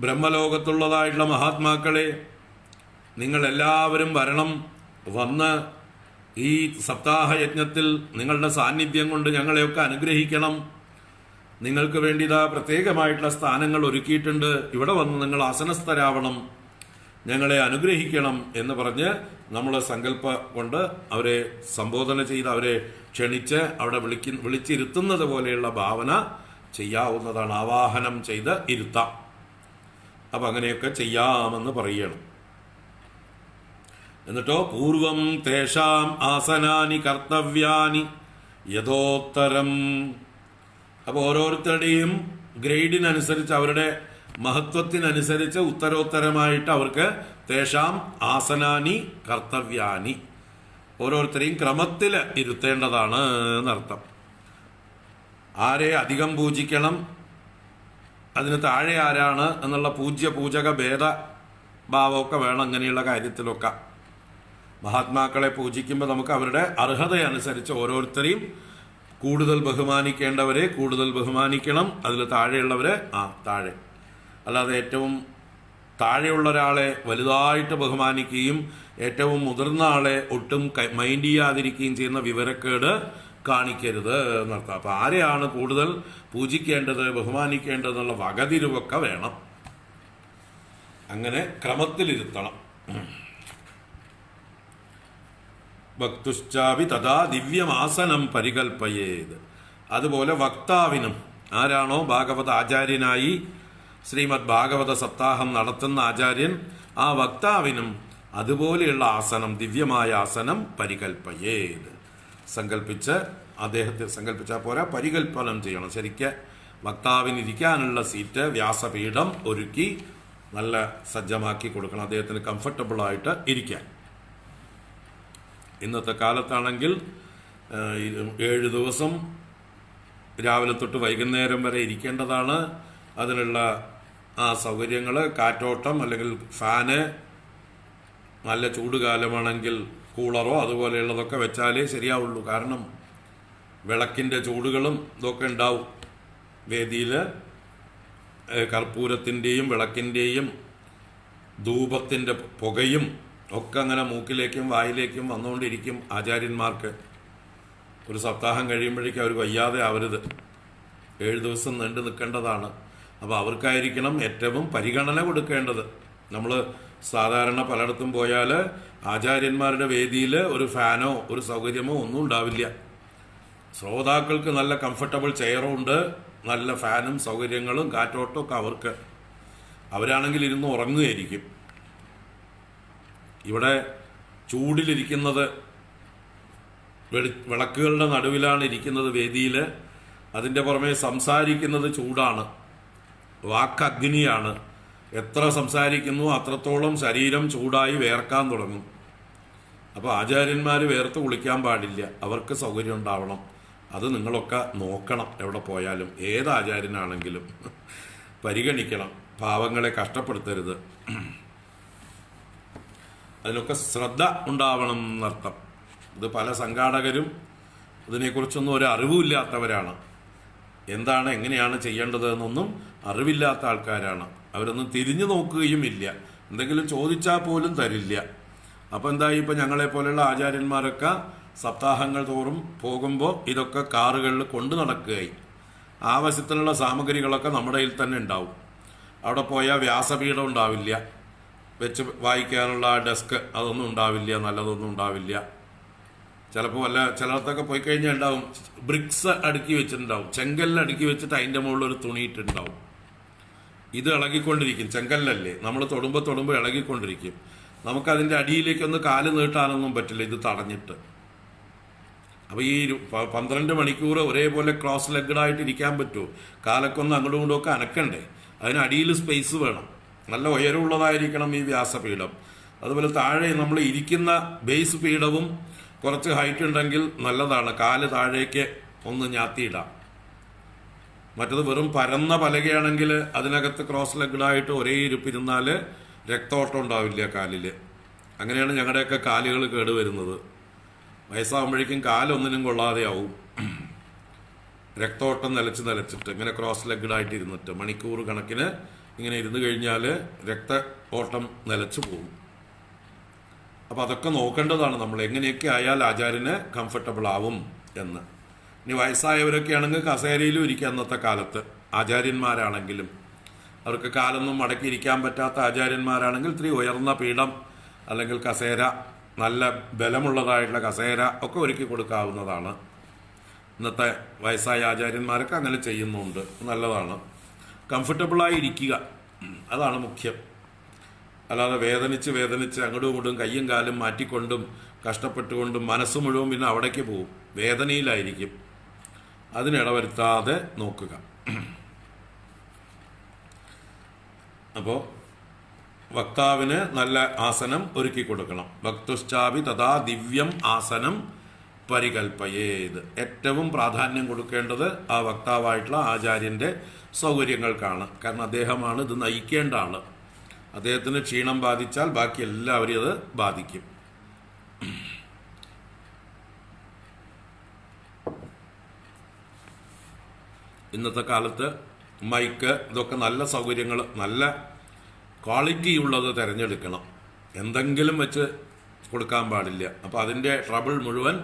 ബ്രഹ്മലോകത്തുള്ളതായിട്ടുള്ള മഹാത്മാക്കളെ, നിങ്ങളെല്ലാവരും വരണം. വന്ന് ഈ സപ്താഹയജ്ഞത്തിൽ നിങ്ങളുടെ സാന്നിധ്യം കൊണ്ട് ഞങ്ങളെയൊക്കെ അനുഗ്രഹിക്കണം. നിങ്ങൾക്ക് വേണ്ടി ഇതാ പ്രത്യേകമായിട്ടുള്ള സ്ഥാനങ്ങൾ ഒരുക്കിയിട്ടുണ്ട്. ഇവിടെ വന്ന് നിങ്ങൾ ആസനസ്ഥരാവണം, ഞങ്ങളെ അനുഗ്രഹിക്കണം എന്ന് പറഞ്ഞ് നമ്മളെ സങ്കല്പ കൊണ്ട് അവരെ സംബോധന ചെയ്ത് അവരെ ക്ഷണിച്ച് അവിടെ വിളിച്ചിരുത്തുന്നത് പോലെയുള്ള ഭാവന ചെയ്യാവുന്നതാണ്. ആവാഹനം ചെയ്ത് ഇരുത്താം. അപ്പൊ അങ്ങനെയൊക്കെ ചെയ്യാമെന്ന് പറയണം. എന്നിട്ടോ പൂർവം തേഷാം ആസനാനി കർത്തവ്യാനി യഥോത്തരം. അപ്പോൾ ഓരോരുത്തരുടെയും ഗ്രേഡിനനുസരിച്ച്, അവരുടെ മഹത്വത്തിനനുസരിച്ച് ഉത്തരോത്തരമായിട്ട് അവർക്ക് തേഷാം ആസനാനി കർത്തവ്യാനി, ഓരോരുത്തരെയും ക്രമത്തിൽ ഇരുത്തേണ്ടതാണ് എന്നർത്ഥം. ആരെ അധികം പൂജിക്കണം, അതിന് താഴെ ആരാണ് എന്നുള്ള പൂജക ഭേദഭാവമൊക്കെ വേണം. അങ്ങനെയുള്ള കാര്യത്തിലൊക്കെ മഹാത്മാക്കളെ പൂജിക്കുമ്പോൾ നമുക്ക് അവരുടെ അർഹതയനുസരിച്ച് ഓരോരുത്തരെയും കൂടുതൽ ബഹുമാനിക്കേണ്ടവരെ കൂടുതൽ ബഹുമാനിക്കണം, അതിൽ താഴെയുള്ളവരെ താഴെ. അല്ലാതെ ഏറ്റവും താഴെയുള്ള ഒരാളെ വലുതായിട്ട് ബഹുമാനിക്കുകയും ഏറ്റവും മുതിർന്ന ആളെ ഒട്ടും മൈൻഡ് ചെയ്യാതിരിക്കുകയും ചെയ്യുന്ന വിവരക്കേട് കാണിക്കരുത് എന്നർത്ഥം. അപ്പൊ ആരെയാണ് കൂടുതൽ പൂജിക്കേണ്ടത്, ബഹുമാനിക്കേണ്ടതെന്നുള്ള വകതിരിവൊക്കെ വേണം. അങ്ങനെ ക്രമത്തിലിരുത്തണം. വക്തുശ്ചാപി തഥാ ദിവ്യമാസനം പരികൽപ്പയേത്. അതുപോലെ വക്താവിനും, ആരാണോ ഭാഗവത ആചാര്യനായി ശ്രീമദ് ഭാഗവത സപ്താഹം നടത്തുന്ന ആചാര്യൻ, ആ വക്താവിനും അതുപോലെയുള്ള ആസനം, ദിവ്യമായ ആസനം പരികൽപ്പയേത്, സങ്കല്പിച്ച് അദ്ദേഹത്തെ സങ്കല്പിച്ചാൽ പോരാ, പരികൽപ്പനം ചെയ്യണം. ശരിക്ക് വക്താവിനിരിക്കാനുള്ള സീറ്റ്, വ്യാസപീഠം ഒരുക്കി നല്ല സജ്ജമാക്കി കൊടുക്കണം, അദ്ദേഹത്തിന് കംഫർട്ടബിളായിട്ട് ഇരിക്കാൻ. ഇന്നത്തെ കാലത്താണെങ്കിൽ 7 ദിവസം രാവിലെ തൊട്ട് വൈകുന്നേരം വരെ ഇരിക്കേണ്ടതാണ്. അതിനുള്ള സൗകര്യങ്ങൾ, കാറ്റോട്ടം അല്ലെങ്കിൽ ഫാന്, നല്ല ചൂടുകാലമാണെങ്കിൽ കൂളറോ അതുപോലെയുള്ളതൊക്കെ വെച്ചാലേ ശരിയാവുള്ളൂ. കാരണം വിളക്കിൻ്റെ ചൂടുകളും ഇതൊക്കെ ഉണ്ടാവും വേദിയിൽ. കർപ്പൂരത്തിൻ്റെയും വിളക്കിൻ്റെയും ധൂപത്തിൻ്റെ പുകയും ഒക്കെ അങ്ങനെ മൂക്കിലേക്കും വായിലേക്കും വന്നുകൊണ്ടിരിക്കും ആചാര്യന്മാർക്ക്. ഒരു സപ്താഹം കഴിയുമ്പോഴേക്കും അവർ വയ്യാതെ ആവരുത്, 7 ദിവസം നീണ്ടു നിൽക്കേണ്ടതാണ്. അപ്പോൾ അവർക്കായിരിക്കണം ഏറ്റവും പരിഗണന കൊടുക്കേണ്ടത്. നമ്മൾ സാധാരണ പലയിടത്തും പോയാൽ ആചാര്യന്മാരുടെ വേദിയിൽ ഒരു ഫാനോ ഒരു സൗകര്യമോ ഒന്നും ഉണ്ടാവില്ല. ശ്രോതാക്കൾക്ക് നല്ല കംഫർട്ടബിൾ ചെയറും ഉണ്ട്, നല്ല ഫാനും സൗകര്യങ്ങളും കാറ്റോട്ടവും ഒക്കെ അവർക്ക്. അവരാണെങ്കിൽ ഇരുന്ന് ഉറങ്ങുകയായിരിക്കും. ഇവിടെ ചൂടിലിരിക്കുന്നത്, വിളക്കുകളുടെ നടുവിലാണ് ഇരിക്കുന്നത് വേദിയിൽ. അതിൻ്റെ പുറമെ സംസാരിക്കുന്നത് ചൂടാണ്, വാക്കഗ്നിയാണ്. എത്ര സംസാരിക്കുന്നു അത്രത്തോളം ശരീരം ചൂടായി വേർക്കാൻ തുടങ്ങും. അപ്പോൾ ആചാര്യന്മാർ വേർത്ത് കുളിക്കാൻ പാടില്ല, അവർക്ക് സൗകര്യം ഉണ്ടാവണം. അത് നിങ്ങളൊക്കെ നോക്കണം. എവിടെ പോയാലും ഏത് ആചാര്യനാണെങ്കിലും പരിഗണിക്കണം, പാവങ്ങളെ കഷ്ടപ്പെടുത്തരുത്. അതിനൊക്കെ ശ്രദ്ധ ഉണ്ടാവണം എന്നർത്ഥം. ഇത് പല സംഘാടകരും ഇതിനെക്കുറിച്ചൊന്നും ഒരു അറിവുമില്ലാത്തവരാണ്. എന്താണ് എങ്ങനെയാണ് ചെയ്യേണ്ടത് എന്നൊന്നും അറിവില്ലാത്ത ആൾക്കാരാണ്. അവരൊന്നും തിരിഞ്ഞു നോക്കുകയും ഇല്ല, എന്തെങ്കിലും ചോദിച്ചാൽ പോലും തരില്ല. അപ്പോൾ എന്തായി, ഇപ്പം ഞങ്ങളെ പോലെയുള്ള ആചാര്യന്മാരൊക്കെ സപ്താഹങ്ങൾ തോറും പോകുമ്പോൾ ഇതൊക്കെ കാറുകളിൽ കൊണ്ടു നടക്കുകയായി. ആവശ്യത്തിനുള്ള സാമഗ്രികളൊക്കെ നമ്മുടെ കയ്യിൽ തന്നെ ഉണ്ടാവും. അവിടെ പോയാൽ വ്യാസപീഠം ഉണ്ടാവില്ല, വെച്ച് വായിക്കാനുള്ള ഡെസ്ക് അതൊന്നും ഉണ്ടാവില്ല, നല്ലതൊന്നും ഉണ്ടാവില്ല. ചിലപ്പോൾ ചിലർക്കൊക്കെ പോയി കഴിഞ്ഞാൽ ഉണ്ടാവും ബ്രിക്സ് അടുക്കി വെച്ചിട്ടുണ്ടാവും, ചെങ്കല്ല് അടുക്കി വെച്ചിട്ട് അതിൻ്റെ മുകളിൽ ഒരു തുണിയിട്ടുണ്ടാവും. ഇത് ഇളകിക്കൊണ്ടിരിക്കും, ചെങ്കല്ലല്ലേ, നമ്മൾ തൊടുമ്പോൾ ഇളകിക്കൊണ്ടിരിക്കും. നമുക്കതിൻ്റെ അടിയിലേക്കൊന്ന് കാല് നീട്ടാനൊന്നും പറ്റില്ല, ഇത് തടഞ്ഞിട്ട്. അപ്പോൾ ഈ 12 മണിക്കൂർ ഒരേപോലെ ക്രോസ് ലെഗ്ഡ് ആയിട്ട് ഇരിക്കാൻ പറ്റുമോ? കാലൊക്കെ ഒന്ന് അങ്ങോട്ടും ഇങ്ങോട്ടും ഒക്കെ അനക്കണ്ടേ? അതിന് അടിയിൽ സ്പേസ് വേണം, നല്ല ഉയരമുള്ളതായിരിക്കണം ഈ വ്യാസപീഠം. അതുപോലെ താഴെ നമ്മൾ ഇരിക്കുന്ന ബേസ് പീഠവും കുറച്ച് ഹൈറ്റ് ഉണ്ടെങ്കിൽ നല്ലതാണ്, കാല് താഴേക്ക് ഒന്ന് ഞാത്തിയിടാം. മറ്റത് വെറും പരന്ന പലകയാണെങ്കിൽ അതിനകത്ത് ക്രോസ് ലെഗ്ഡായിട്ട് ഒരേ ഇരിപ്പിരുന്നാൽ രക്തോട്ടം ഉണ്ടാവില്ല കാലിൽ. അങ്ങനെയാണ് ഞങ്ങളുടെയൊക്കെ കാലുകൾ കേടുവരുന്നത്. വയസ്സാകുമ്പോഴേക്കും കാലൊന്നിനും കൊള്ളാതെയാവും. രക്തോട്ടം നിലച്ചിട്ട് ഇങ്ങനെ ക്രോസ് ലെഗ്ഡായിട്ട് ഇരുന്നിട്ട് മണിക്കൂർ കണക്കിന് ഇങ്ങനെ ഇരുന്ന് കഴിഞ്ഞാൽ രക്ത ഓട്ടം നിലച്ചു പോകും. അപ്പം അതൊക്കെ നോക്കേണ്ടതാണ് നമ്മൾ, എങ്ങനെയൊക്കെ ആയാൽ ആചാര്യന് കംഫർട്ടബിൾ ആവും എന്ന്. ഇനി വയസ്സായവരൊക്കെ ആണെങ്കിൽ കസേരയിലും ഇരിക്കുക. അന്നത്തെ കാലത്ത് ആചാര്യന്മാരാണെങ്കിലും അവർക്ക് കാലൊന്നും മടക്കിയിരിക്കാൻ പറ്റാത്ത ആചാര്യന്മാരാണെങ്കിൽ ഇത്തിരി ഉയർന്ന പീഠം അല്ലെങ്കിൽ കസേര, നല്ല ബലമുള്ളതായിട്ടുള്ള കസേര ഒക്കെ ഒരുക്കി കൊടുക്കാവുന്നതാണ്. ഇന്നത്തെ വയസ്സായ ആചാര്യന്മാരൊക്കെ അങ്ങനെ ചെയ്യുന്നുണ്ട്, നല്ലതാണ്. കംഫർട്ടബിളായി ഇരിക്കുക, അതാണ് മുഖ്യം. അല്ലാതെ വേദനിച്ച് അങ്ങോട്ടും ഇങ്ങോട്ടും കയ്യും കാലും മാറ്റിക്കൊണ്ടും കഷ്ടപ്പെട്ടുകൊണ്ടും മനസ്സ് മുഴുവൻ പിന്നെ അവിടേക്ക് പോവും, വേദനയിലായിരിക്കും. അതിനിടവരുത്താതെ നോക്കുക. അപ്പോൾ വക്താവിന് നല്ല ആസനം ഒരുക്കി കൊടുക്കണം. വക്തുശ്ചാപി തഥാ ദിവ്യം ആസനം പരികൽപ്പയേത്. ഏറ്റവും പ്രാധാന്യം കൊടുക്കേണ്ടത് ആ വക്താവായിട്ടുള്ള ആചാര്യൻ്റെ സൗകര്യങ്ങൾക്കാണ്. കാരണം അദ്ദേഹമാണ് ഇത് നയിക്കേണ്ട ആള്. അദ്ദേഹത്തിന് ക്ഷീണം ബാധിച്ചാൽ ബാക്കി എല്ലാവരും അത് ബാധിക്കും. ഇന്നത്തെ കാലത്ത് മൈക്ക് ഇതൊക്കെ നല്ല സൗകര്യങ്ങൾ, നല്ല ക്വാളിറ്റി ഉള്ളത് തിരഞ്ഞെടുക്കണം. എന്തെങ്കിലും വെച്ച് കൊടുക്കാൻ പാടില്ല. അപ്പോൾ അതിൻ്റെ ട്രബിൾ മുഴുവൻ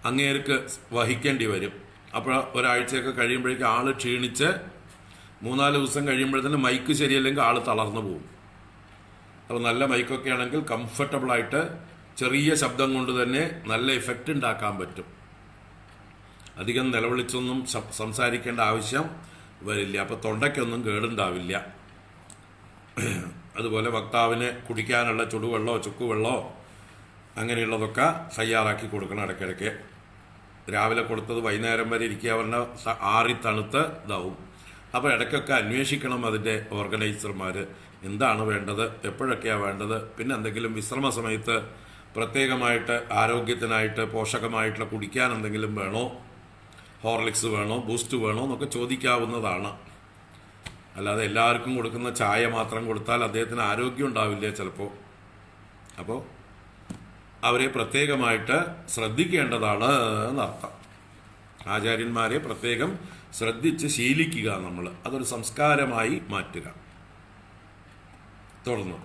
അങ്ങേർക്ക് വഹിക്കേണ്ടി വരും. അപ്പോൾ ഒരാഴ്ചയൊക്കെ കഴിയുമ്പോഴേക്കും ആൾ ക്ഷീണിച്ച് 3-4 ദിവസം കഴിയുമ്പോഴത്തേന് മൈക്ക് ശരിയല്ലെങ്കിൽ ആൾ തളർന്നു പോകും. അപ്പോൾ നല്ല മൈക്കൊക്കെ ആണെങ്കിൽ കംഫർട്ടബിളായിട്ട് ചെറിയ ശബ്ദം കൊണ്ട് തന്നെ നല്ല ഇഫക്റ്റ് ഉണ്ടാക്കാൻ പറ്റും. അധികം നിലവിളിച്ചൊന്നും സംസാരിക്കേണ്ട ആവശ്യം വരില്ല. അപ്പോൾ തൊണ്ടയ്ക്കൊന്നും കേടുണ്ടാവില്ല. അതുപോലെ വക്താവിന് കുടിക്കാനുള്ള ചുടുവെള്ളമോ ചുക്കുവെള്ളമോ അങ്ങനെയുള്ളതൊക്കെ തയ്യാറാക്കി കൊടുക്കണം ഇടയ്ക്കിടയ്ക്ക്. രാവിലെ കൊടുത്തത് വൈകുന്നേരം വരെ ഇരിക്കുക പറഞ്ഞാൽ ആറി തണുത്ത് ഇതാവും. അപ്പോൾ ഇടയ്ക്കൊക്കെ അന്വേഷിക്കണം അതിൻ്റെ ഓർഗനൈസർമാർ എന്താണ് വേണ്ടത്, എപ്പോഴൊക്കെയാണ് വേണ്ടത്. പിന്നെ എന്തെങ്കിലും വിശ്രമ സമയത്ത് പ്രത്യേകമായിട്ട് ആരോഗ്യത്തിനായിട്ട് പോഷകമായിട്ടുള്ള കുടിക്കാൻ എന്തെങ്കിലും വേണോ, ഹോർലിക്സ് വേണോ, ബൂസ്റ്റ് വേണോ എന്നൊക്കെ ചോദിക്കാവുന്നതാണ്. അല്ലാതെ എല്ലാവർക്കും കൊടുക്കുന്ന ചായ മാത്രം കൊടുത്താൽ അദ്ദേഹത്തിന് ആരോഗ്യം ഉണ്ടാവില്ല ചിലപ്പോൾ. അപ്പോൾ അവരെ പ്രത്യേകമായിട്ട് ശ്രദ്ധിക്കേണ്ടതാണ് എന്നർത്ഥം. ആചാര്യന്മാരെ പ്രത്യേകം ശ്രദ്ധിച്ച് ശീലിക്കുക. നമ്മൾ അതൊരു സംസ്കാരമായി മാറ്റുക. തുടർന്ന്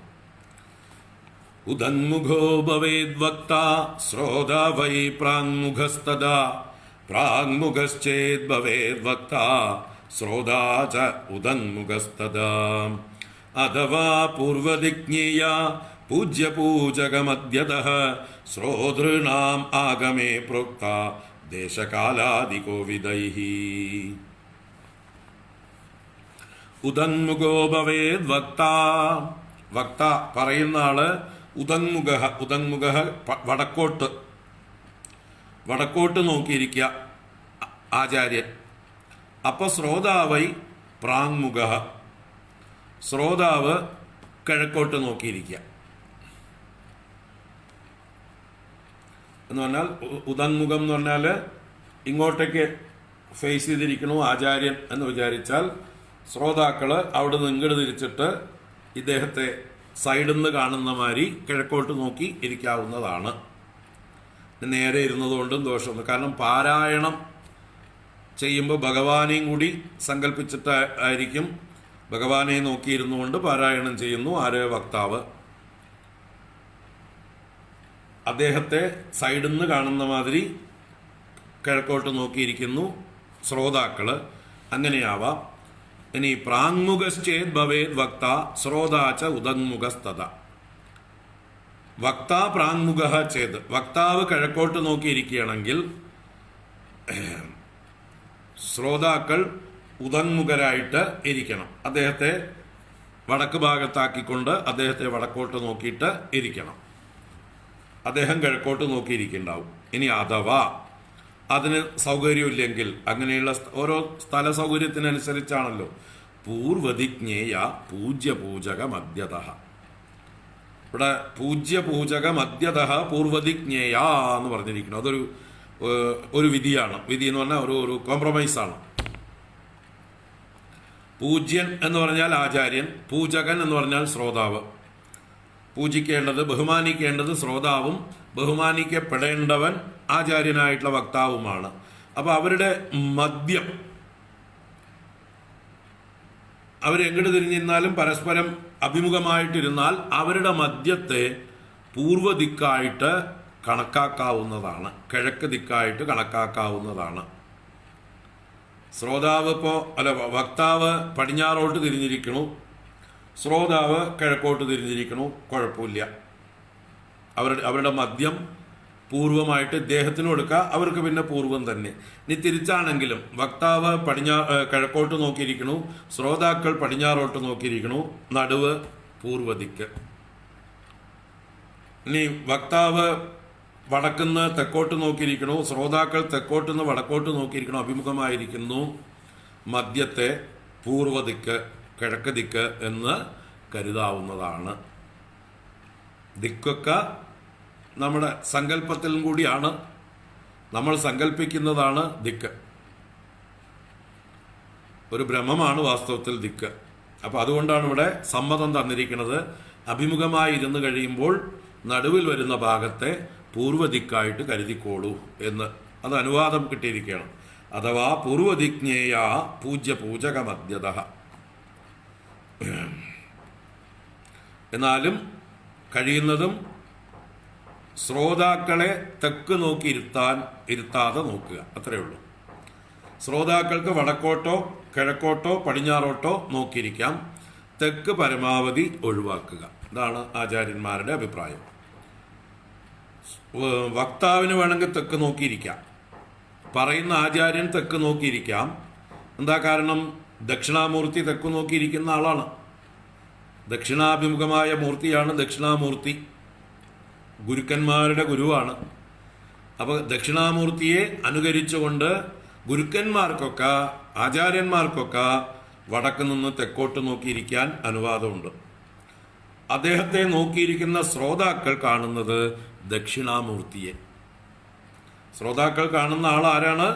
ഉദന്മുഖോ ഭവേദ്വക്ത ശ്രോതാ വൈ പ്രാങ്മുഖസ്തദാ പ്രാങ്മുഖശ്ചേത് ഭവേദ്വക്ത ശ്രോതാ ച ഉദന്മുഖസ്തദാ അഥവാ പൂർവദിജ്ഞേയ പൂജ്യപൂജകമദ്യതഃ ശ്രോതॄണാം ആഗമേ പ്രോക്ത ദേശകാലാദികോവിദൈഃ. ഉദന്മുഖോ ഭവേദ് വക്ത. വക്ത പറയുന്ന ആള് ഉദന്മുഖ. ഉദന്മുഖ വടക്കോട്ട് നോക്കിയിരിക്കുക ആചാര്യൻ. അപ്പൊ ശ്രോതാവൈ പ്രാങ്മുഖ, ശ്രോതാവ് കിഴക്കോട്ട് നോക്കിയിരിക്കുക എന്ന് പറഞ്ഞാൽ, ഉദന്മുഖം എന്ന് പറഞ്ഞാൽ ഇങ്ങോട്ടേക്ക് ഫേസ് ചെയ്തിരിക്കണു ആചാര്യൻ എന്ന് വിചാരിച്ചാൽ ശ്രോതാക്കള് അവിടെ നിന്ന് ഇങ്ങോട്ട് തിരിച്ചിട്ട് ഇദ്ദേഹത്തെ സൈഡിൽ നിന്ന് കാണുന്ന മാതിരി കിഴക്കോട്ട് നോക്കി ഇരിക്കാവുന്നതാണ്. നേരെ ഇരുന്നതുകൊണ്ടും ദോഷമൊന്നും. കാരണം പാരായണം ചെയ്യുമ്പോൾ ഭഗവാനെയും കൂടി സങ്കല്പിച്ചിട്ട് ആയിരിക്കും. ഭഗവാനെ നോക്കിയിരുന്നുകൊണ്ട് പാരായണം ചെയ്യുന്നു ആര്? വക്താവ്. അദ്ദേഹത്തെ സൈഡിൽ നിന്ന് കാണുന്ന മാതിരി കിഴക്കോട്ട് നോക്കിയിരിക്കുന്നു ശ്രോതാക്കള്. അങ്ങനെയാവാം. ഇനി പ്രാങ്മുഖശ്ചേത് ഭവേദ് വക്ത ശ്രോതാച്ച ഉദന്മുഖസ്തത. വക്ത പ്രാങ്മുഖ ചേത്, വക്താവ് കിഴക്കോട്ട് നോക്കിയിരിക്കുകയാണെങ്കിൽ ശ്രോതാക്കൾ ഉദന്മുഖരായിട്ട് ഇരിക്കണം. അദ്ദേഹത്തെ വടക്ക് ഭാഗത്താക്കിക്കൊണ്ട് അദ്ദേഹത്തെ വടക്കോട്ട് നോക്കിയിട്ട് ഇരിക്കണം. അദ്ദേഹം കിഴക്കോട്ട് നോക്കിയിരിക്കുന്നുണ്ടാവും. ഇനി അഥവാ അതിന് സൗകര്യമില്ലെങ്കിൽ, അങ്ങനെയുള്ള ഓരോ സ്ഥല സൗകര്യത്തിനനുസരിച്ചാണല്ലോ. പൂർവദിജ്ഞേയ പൂജ്യപൂജക മധ്യത. ഇവിടെ പൂജ്യപൂജക മധ്യത പൂർവദിജ്ഞേയ എന്ന് പറഞ്ഞിരിക്കണം. അതൊരു വിധിയാണ്. വിധി എന്ന് പറഞ്ഞാൽ ഒരു കോംപ്രമൈസാണ്. പൂജ്യൻ എന്ന് പറഞ്ഞാൽ ആചാര്യൻ, പൂജകൻ എന്ന് പറഞ്ഞാൽ ശ്രോതാവ്. പൂജിക്കേണ്ടത്, ബഹുമാനിക്കേണ്ടത് ശ്രോതാവും ബഹുമാനിക്കപ്പെടേണ്ടവൻ ആചാര്യനായിട്ടുള്ള വക്താവുമാണ്. അപ്പൊ അവരുടെ മദ്യം, അവരെങ്ങോട്ട് തിരിഞ്ഞിരുന്നാലും പരസ്പരം അഭിമുഖമായിട്ടിരുന്നാൽ അവരുടെ മദ്യത്തെ പൂർവ്വദിക്കായിട്ട് കണക്കാക്കാവുന്നതാണ്, കിഴക്ക് ദിക്കായിട്ട് കണക്കാക്കാവുന്നതാണ്. ശ്രോതാവ് വക്താവ് പടിഞ്ഞാറോട്ട് തിരിഞ്ഞിരിക്കണു, ശ്രോതാവ് കിഴക്കോട്ട് തിരിഞ്ഞിരിക്കണു, കുഴപ്പമില്ല. അവരുടെ മദ്യം പൂർവമായിട്ട് ഇദ്ദേഹത്തിനും എടുക്കുക, അവർക്ക് പിന്നെ പൂർവം തന്നെ. ഇനി തിരിച്ചാണെങ്കിലും വക്താവ് കിഴക്കോട്ട് നോക്കിയിരിക്കണു, ശ്രോതാക്കൾ പടിഞ്ഞാറോട്ട് നോക്കിയിരിക്കണു, നടുവ് പൂർവദിക്ക്. ഇനി വക്താവ് വടക്കുന്ന് തെക്കോട്ട് നോക്കിയിരിക്കണു, ശ്രോതാക്കൾ തെക്കോട്ടുനിന്ന് വടക്കോട്ട് നോക്കിയിരിക്കണു, അഭിമുഖമായിരിക്കുന്നു. മദ്യത്തെ പൂർവദിക്ക്, കിഴക്ക് ദിക്ക് എന്ന് കരുതാവുന്നതാണ്. ദിക്കൊക്കെ നമ്മുടെ സങ്കല്പത്തിലും കൂടിയാണ്, നമ്മൾ സങ്കല്പിക്കുന്നതാണ് ദിക്ക്. ഒരു ഭ്രമമാണ് വാസ്തവത്തിൽ ദിക്ക്. അപ്പൊ അതുകൊണ്ടാണ് ഇവിടെ സമ്മതം തന്നിരിക്കുന്നത്. അഭിമുഖമായി ഇരുന്ന് കഴിയുമ്പോൾ നടുവിൽ വരുന്ന ഭാഗത്തെ പൂർവദിക്കായിട്ട് കരുതിക്കോളൂ എന്ന്. അത് അനുവാദം കിട്ടിയിരിക്കുകയാണ്. അഥവാ പൂർവദിജ്ഞേയ പൂജ്യപൂജക മധ്യത. എന്നാലും കഴിയുന്നതും ശ്രോതാക്കളെ തെക്ക് നോക്കി ഇരുത്താതെ നോക്കുക, അത്രയേ ഉള്ളൂ. ശ്രോതാക്കൾക്ക് വടക്കോട്ടോ കിഴക്കോട്ടോ പടിഞ്ഞാറോട്ടോ നോക്കിയിരിക്കാം, തെക്ക് പരമാവധി ഒഴിവാക്കുക. ഇതാണ് ആചാര്യന്മാരുടെ അഭിപ്രായം. വക്താവിന് വേണമെങ്കിൽ തെക്ക് നോക്കിയിരിക്കാം, പറയുന്ന ആചാര്യൻ തെക്ക് നോക്കിയിരിക്കാം. എന്താ കാരണം? ദക്ഷിണാമൂർത്തി തെക്ക് നോക്കിയിരിക്കുന്ന ആളാണ്. ദക്ഷിണാഭിമുഖമായ മൂർത്തിയാണ് ദക്ഷിണാമൂർത്തി, ഗുരുക്കന്മാരുടെ ഗുരുവാണ്. അപ്പോൾ ദക്ഷിണാമൂർത്തിയെ അനുകരിച്ചുകൊണ്ട് ഗുരുക്കന്മാർക്കൊക്കെ ആചാര്യന്മാർക്കൊക്കെ വടക്ക് നിന്ന് തെക്കോട്ട് നോക്കിയിരിക്കാൻ അനുവാദമുണ്ട്. അദ്ദേഹത്തെ നോക്കിയിരിക്കുന്ന ശ്രോതാക്കൾ കാണുന്നത് ദക്ഷിണാമൂർത്തിയെ. ശ്രോതാക്കൾ കാണുന്ന ആൾ ആരാണ്?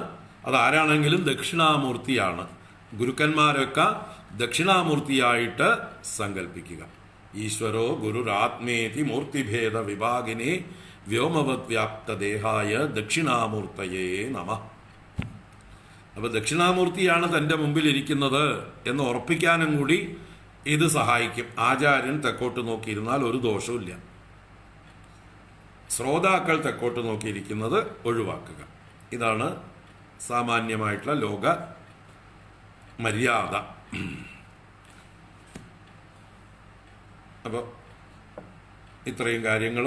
അതാരാണെങ്കിലും ദക്ഷിണാമൂർത്തിയാണ്. ഗുരുക്കന്മാരൊക്കെ ദക്ഷിണാമൂർത്തിയായിട്ട് സങ്കല്പിക്കുക. ഈശ്വരോ ഗുരുരാത്മേതി മൂർത്തിഭേദ വിഭാഗിനെ വ്യോമവത് വ്യാപ്ത ദേഹായ ദക്ഷിണാമൂർത്തയേ നമഃ. അപ്പോൾ ദക്ഷിണാമൂർത്തിയാണ് തൻ്റെ മുമ്പിൽ ഇരിക്കുന്നത് എന്ന് ഉറപ്പിക്കാനും കൂടി ഇത് സഹായിക്കും. ആചാര്യൻ തെക്കോട്ട് നോക്കിയിരുന്നാൽ ഒരു ദോഷവുമില്ല. ശ്രോതാക്കൾ തെക്കോട്ട് നോക്കിയിരിക്കുന്നത് ഒഴിവാക്കുക. ഇതാണ് സാമാന്യമായിട്ടുള്ള ലോക മര്യാദ. അപ്പോൾ ഇത്രയും കാര്യങ്ങൾ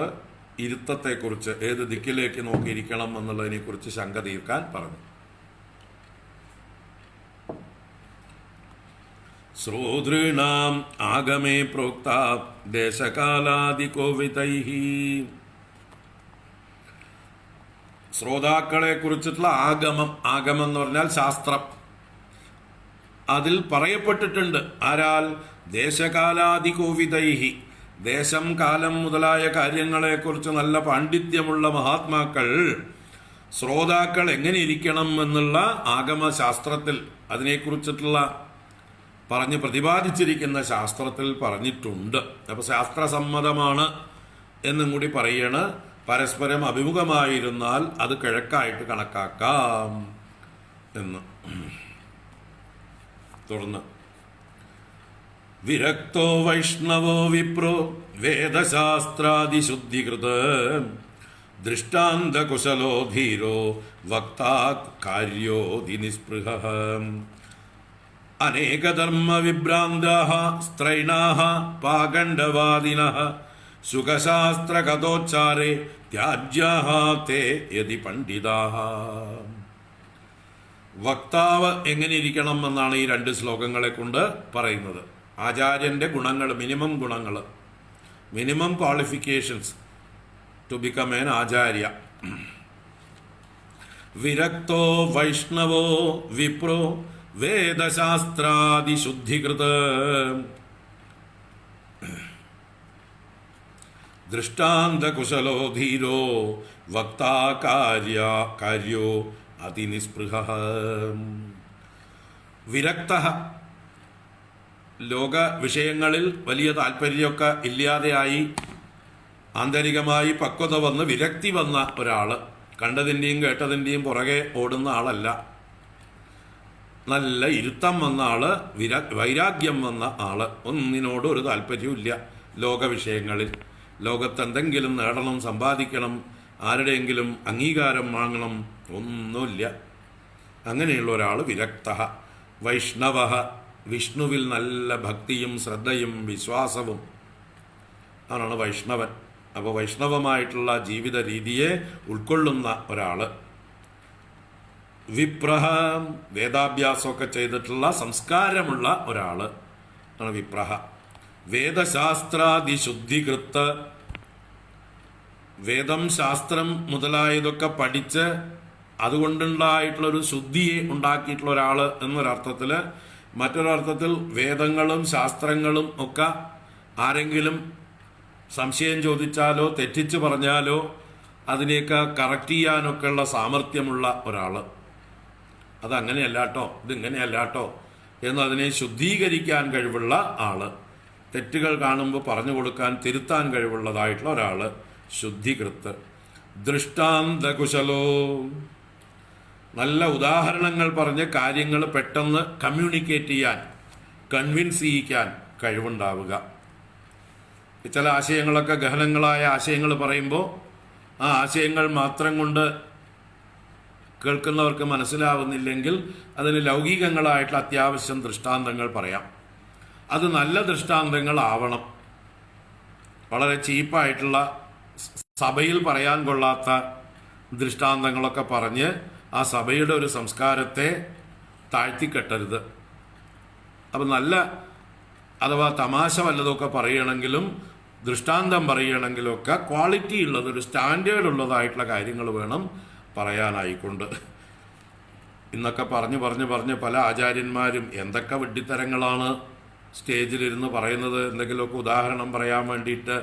ഇരുത്തത്തെക്കുറിച്ച്, ഏത് ദിക്കിലേക്ക് നോക്കിയിരിക്കണം എന്നുള്ളതിനെക്കുറിച്ച് ശങ്ക തീർക്കാൻ പറഞ്ഞു. ശ്രോതॄണാം ആഗമേ പ്രോക്ത ദേശകാലാദികോവിതൈഃ. ശ്രോതാക്കളെ കുറിച്ചിട്ടുള്ള ആഗമം, ആഗമം എന്ന് പറഞ്ഞാൽ ശാസ്ത്രം, അതിൽ പറയപ്പെട്ടിട്ടുണ്ട്. ആരാൽ? ദേശകാലാദികോവിതൈഃ. ദേശം, കാലം മുതലായ കാര്യങ്ങളെക്കുറിച്ച് നല്ല പാണ്ഡിത്യമുള്ള മഹാത്മാക്കൾ ശ്രോതാക്കൾ എങ്ങനെ ഇരിക്കണം എന്നുള്ള ആഗമശാസ്ത്രത്തിൽ, അതിനെക്കുറിച്ചിട്ടുള്ള പറഞ്ഞ് പ്രതിപാദിച്ചിരിക്കുന്ന ശാസ്ത്രത്തിൽ പറഞ്ഞിട്ടുണ്ട്. അപ്പോൾ ശാസ്ത്രസമ്മതമാണ് എന്നും കൂടി പറയണ്. പരസ്പരം അഭിമുഖമായിരുന്നാൽ അത് കിഴക്കായിട്ട് കണക്കാക്കാം എന്ന്. തുടർന്ന് വിരക്തോ വൈഷ്ണവോ വിപ്രോ വേദശാസ്ത്രാദിശുദ്ധികൃത ദൃഷ്ടാന്തകുശലോ ധീരോ വക്താ കാര്യോതി നിസ്പൃഹ അനേകധർമ്മവിഭ്രാന്താഃ സ്ത്രൈണാഃ പാഖണ്ഡവാദിനഃ സുഖശാസ്ത്രകഥോച്ചാരേ ത്യാജ്യാഃ തേ യതി പണ്ഡിതാഃ. വക്താവ് എങ്ങനെ ഇരിക്കണം എന്നാണ് ഈ രണ്ട് ശ്ലോകങ്ങളെ കൊണ്ട് പറയുന്നത്. ആചാര്യന്റെ ഗുണങ്ങൾ, മിനിമം ഗുണങ്ങൾ, minimum qualifications to become an acharya. വിരക്തോ വൈഷ്ണവോ വിപ്രോ വേദശാസ്ത്രാദിശുദ്ധികൃത ദൃഷ്ടാന്തകുശലോ ധീരോ വക്താ കാര്യോ അതിനിസ്പൃഹ. വിരക്തഃ, ലോക വിഷയങ്ങളിൽ വലിയ താല്പര്യമൊക്കെ ഇല്ലാതെയായി ആന്തരികമായി പക്വത വന്ന് വിരക്തി വന്ന ഒരാള്, കണ്ടതിൻ്റെയും കേട്ടതിൻ്റെയും പുറകെ ഓടുന്ന ആളല്ല. നല്ല ഇരുത്തം വന്ന ആള്, വൈരാഗ്യം വന്ന ആള്, ഒന്നിനോടും ഒരു താല്പര്യവും ഇല്ല. ലോക വിഷയങ്ങളിൽ ലോകത്തെന്തെങ്കിലും നേടണം, സമ്പാദിക്കണം, ആരുടെയെങ്കിലും അംഗീകാരം വാങ്ങണം, ഒന്നുമില്ല. അങ്ങനെയുള്ള ഒരാൾ വിരക്ത. വൈഷ്ണവ, വിഷ്ണുവിൽ നല്ല ഭക്തിയും ശ്രദ്ധയും വിശ്വാസവും, അവനാണ് വൈഷ്ണവൻ. അപ്പോൾ വൈഷ്ണവമായിട്ടുള്ള ജീവിത രീതിയെ ഉൾക്കൊള്ളുന്ന ഒരാള്. വിപ്രഹ, വേദാഭ്യാസമൊക്കെ ചെയ്തിട്ടുള്ള സംസ്കാരമുള്ള ഒരാള് ആണ് വിപ്രഹ. വേദശാസ്ത്രാദിശുദ്ധികൃത്ത്, വേദം, ശാസ്ത്രം മുതലായതൊക്കെ പഠിച്ച് അതുകൊണ്ടുണ്ടായിട്ടുള്ളൊരു ശുദ്ധിയെ ഉണ്ടാക്കിയിട്ടുള്ള ഒരാള് എന്നൊരർത്ഥത്തിൽ. മറ്റൊരർത്ഥത്തിൽ വേദങ്ങളും ശാസ്ത്രങ്ങളും ഒക്കെ ആരെങ്കിലും സംശയം ചോദിച്ചാലോ തെറ്റിച്ച് പറഞ്ഞാലോ അതിനെയൊക്കെ കറക്റ്റ് ചെയ്യാനൊക്കെയുള്ള സാമർഥ്യമുള്ള ഒരാൾ. അതങ്ങനെയല്ലാട്ടോ, ഇതിങ്ങനെയല്ലാട്ടോ എന്നതിനെ ശുദ്ധീകരിക്കാൻ കഴിവുള്ള ആള്. തെറ്റുകൾ കാണുമ്പോൾ പറഞ്ഞു കൊടുക്കാൻ, തിരുത്താൻ കഴിവുള്ളതായിട്ടുള്ള ഒരാള് ശുദ്ധികൃത്ത്. ദൃഷ്ടാന്തകുശലോ, നല്ല ഉദാഹരണങ്ങൾ പറഞ്ഞ് കാര്യങ്ങൾ പെട്ടെന്ന് കമ്മ്യൂണിക്കേറ്റ് ചെയ്യാൻ, കൺവിൻസ് ചെയ്യിക്കാൻ കഴിവുണ്ടാവുക. ചില ആശയങ്ങളൊക്കെ ഗഹനങ്ങളായ ആശയങ്ങൾ പറയുമ്പോൾ ആ ആശയങ്ങൾ മാത്രം കൊണ്ട് കേൾക്കുന്നവർക്ക് മനസ്സിലാവുന്നില്ലെങ്കിൽ അതിന് ലൗകികങ്ങളായിട്ടുള്ള അത്യാവശ്യം ദൃഷ്ടാന്തങ്ങൾ പറയാം. അത് നല്ല ദൃഷ്ടാന്തങ്ങളാവണം. വളരെ ചീപ്പായിട്ടുള്ള സഭയിൽ പറയാൻ കൊള്ളാത്ത ദൃഷ്ടാന്തങ്ങളൊക്കെ പറഞ്ഞ് ആ സഭയുടെ ഒരു സംസ്കാരത്തെ താഴ്ത്തിക്കെട്ടരുത്. അപ്പം നല്ല അഥവാ തമാശ വല്ലതൊക്കെ പറയണമെങ്കിലും ദൃഷ്ടാന്തം പറയണമെങ്കിലൊക്കെ ക്വാളിറ്റി ഉള്ളത്, ഒരു സ്റ്റാൻഡേർഡ് ഉള്ളതായിട്ടുള്ള കാര്യങ്ങൾ വേണം പറയാനായിക്കൊണ്ട്. ഇന്നൊക്കെ പറഞ്ഞു പല ആചാര്യന്മാരും എന്തൊക്കെ വിഡ്ഢിത്തരങ്ങളാണ് സ്റ്റേജിലിരുന്ന് പറയുന്നത്. എന്തെങ്കിലുമൊക്കെ ഉദാഹരണം പറയാൻ വേണ്ടിയിട്ട്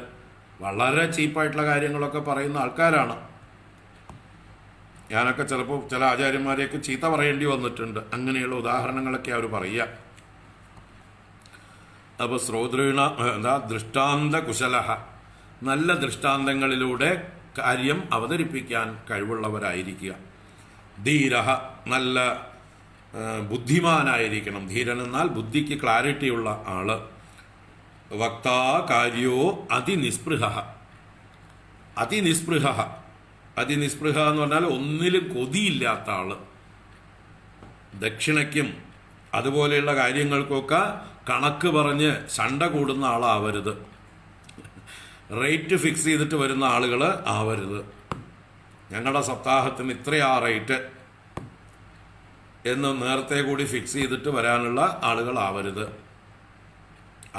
വളരെ ചീപ്പായിട്ടുള്ള കാര്യങ്ങളൊക്കെ പറയുന്ന ആൾക്കാരാണ്. ഞാനൊക്കെ ചിലപ്പോൾ ചില ആചാര്യന്മാരെയൊക്കെ ചീത്ത പറയേണ്ടി വന്നിട്ടുണ്ട്. അങ്ങനെയുള്ള ഉദാഹരണങ്ങളൊക്കെ അവർ പറയുക. അപ്പോൾ ശ്രോതൃണ ദൃഷ്ടാന്ത കുശലഹ, നല്ല ദൃഷ്ടാന്തങ്ങളിലൂടെ കാര്യം അവതരിപ്പിക്കാൻ കഴിവുള്ളവരായിരിക്കുക. ധീരഹ, നല്ല ബുദ്ധിമാനായിരിക്കണം. ധീരൻ എന്നാൽ ബുദ്ധിക്ക് ക്ലാരിറ്റിയുള്ള ആള്. വക്താ കാര്യോ അതിനിസ്പൃഹ. അതിനിസ്പൃഹ അതിനിസ്പൃഹ എന്ന് പറഞ്ഞാൽ ഒന്നിലും കൊതിയില്ലാത്ത ആള്. ദക്ഷിണയ്ക്കും അതുപോലെയുള്ള കാര്യങ്ങൾക്കൊക്കെ കണക്ക് പറഞ്ഞ് ശണ്ട കൂടുന്ന ആളാവരുത്. റേറ്റ് ഫിക്സ് ചെയ്തിട്ട് വരുന്ന ആളുകൾ ആവരുത്. ഞങ്ങളുടെ സപ്താഹത്തിന് ഇത്രയാ റേറ്റ് എന്ന് നേരത്തെ കൂടി ഫിക്സ് ചെയ്തിട്ട് വരാനുള്ള ആളുകളാവരുത്.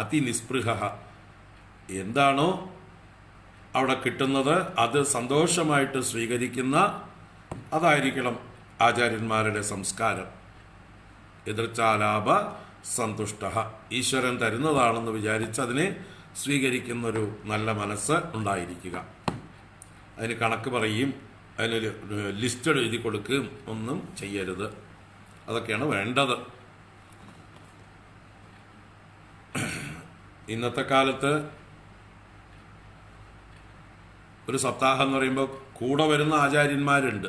അതിനിസ്പൃഹ. എന്താണോ അവിടെ കിട്ടുന്നത് അത് സന്തോഷമായിട്ട് സ്വീകരിക്കുന്ന അതായിരിക്കണം ആചാര്യന്മാരുടെ സംസ്കാരം. എതിർച്ചാലാപ സന്തുഷ്ട. ഈശ്വരൻ തരുന്നതാണെന്ന് വിചാരിച്ച് അതിനെ സ്വീകരിക്കുന്നൊരു നല്ല മനസ്സ് ഉണ്ടായിരിക്കുക. അതിന് കണക്ക് പറയും, അതിനൊരു ലിസ്റ്റ് എഴുതി കൊടുക്കുകയും ഒന്നും ചെയ്യരുത്. അതൊക്കെയാണ് വേണ്ടത്. ഇന്നത്തെ കാലത്ത് ഒരു സപ്താഹം എന്ന് പറയുമ്പോൾ കൂടെ വരുന്ന ആചാര്യന്മാരുണ്ട്.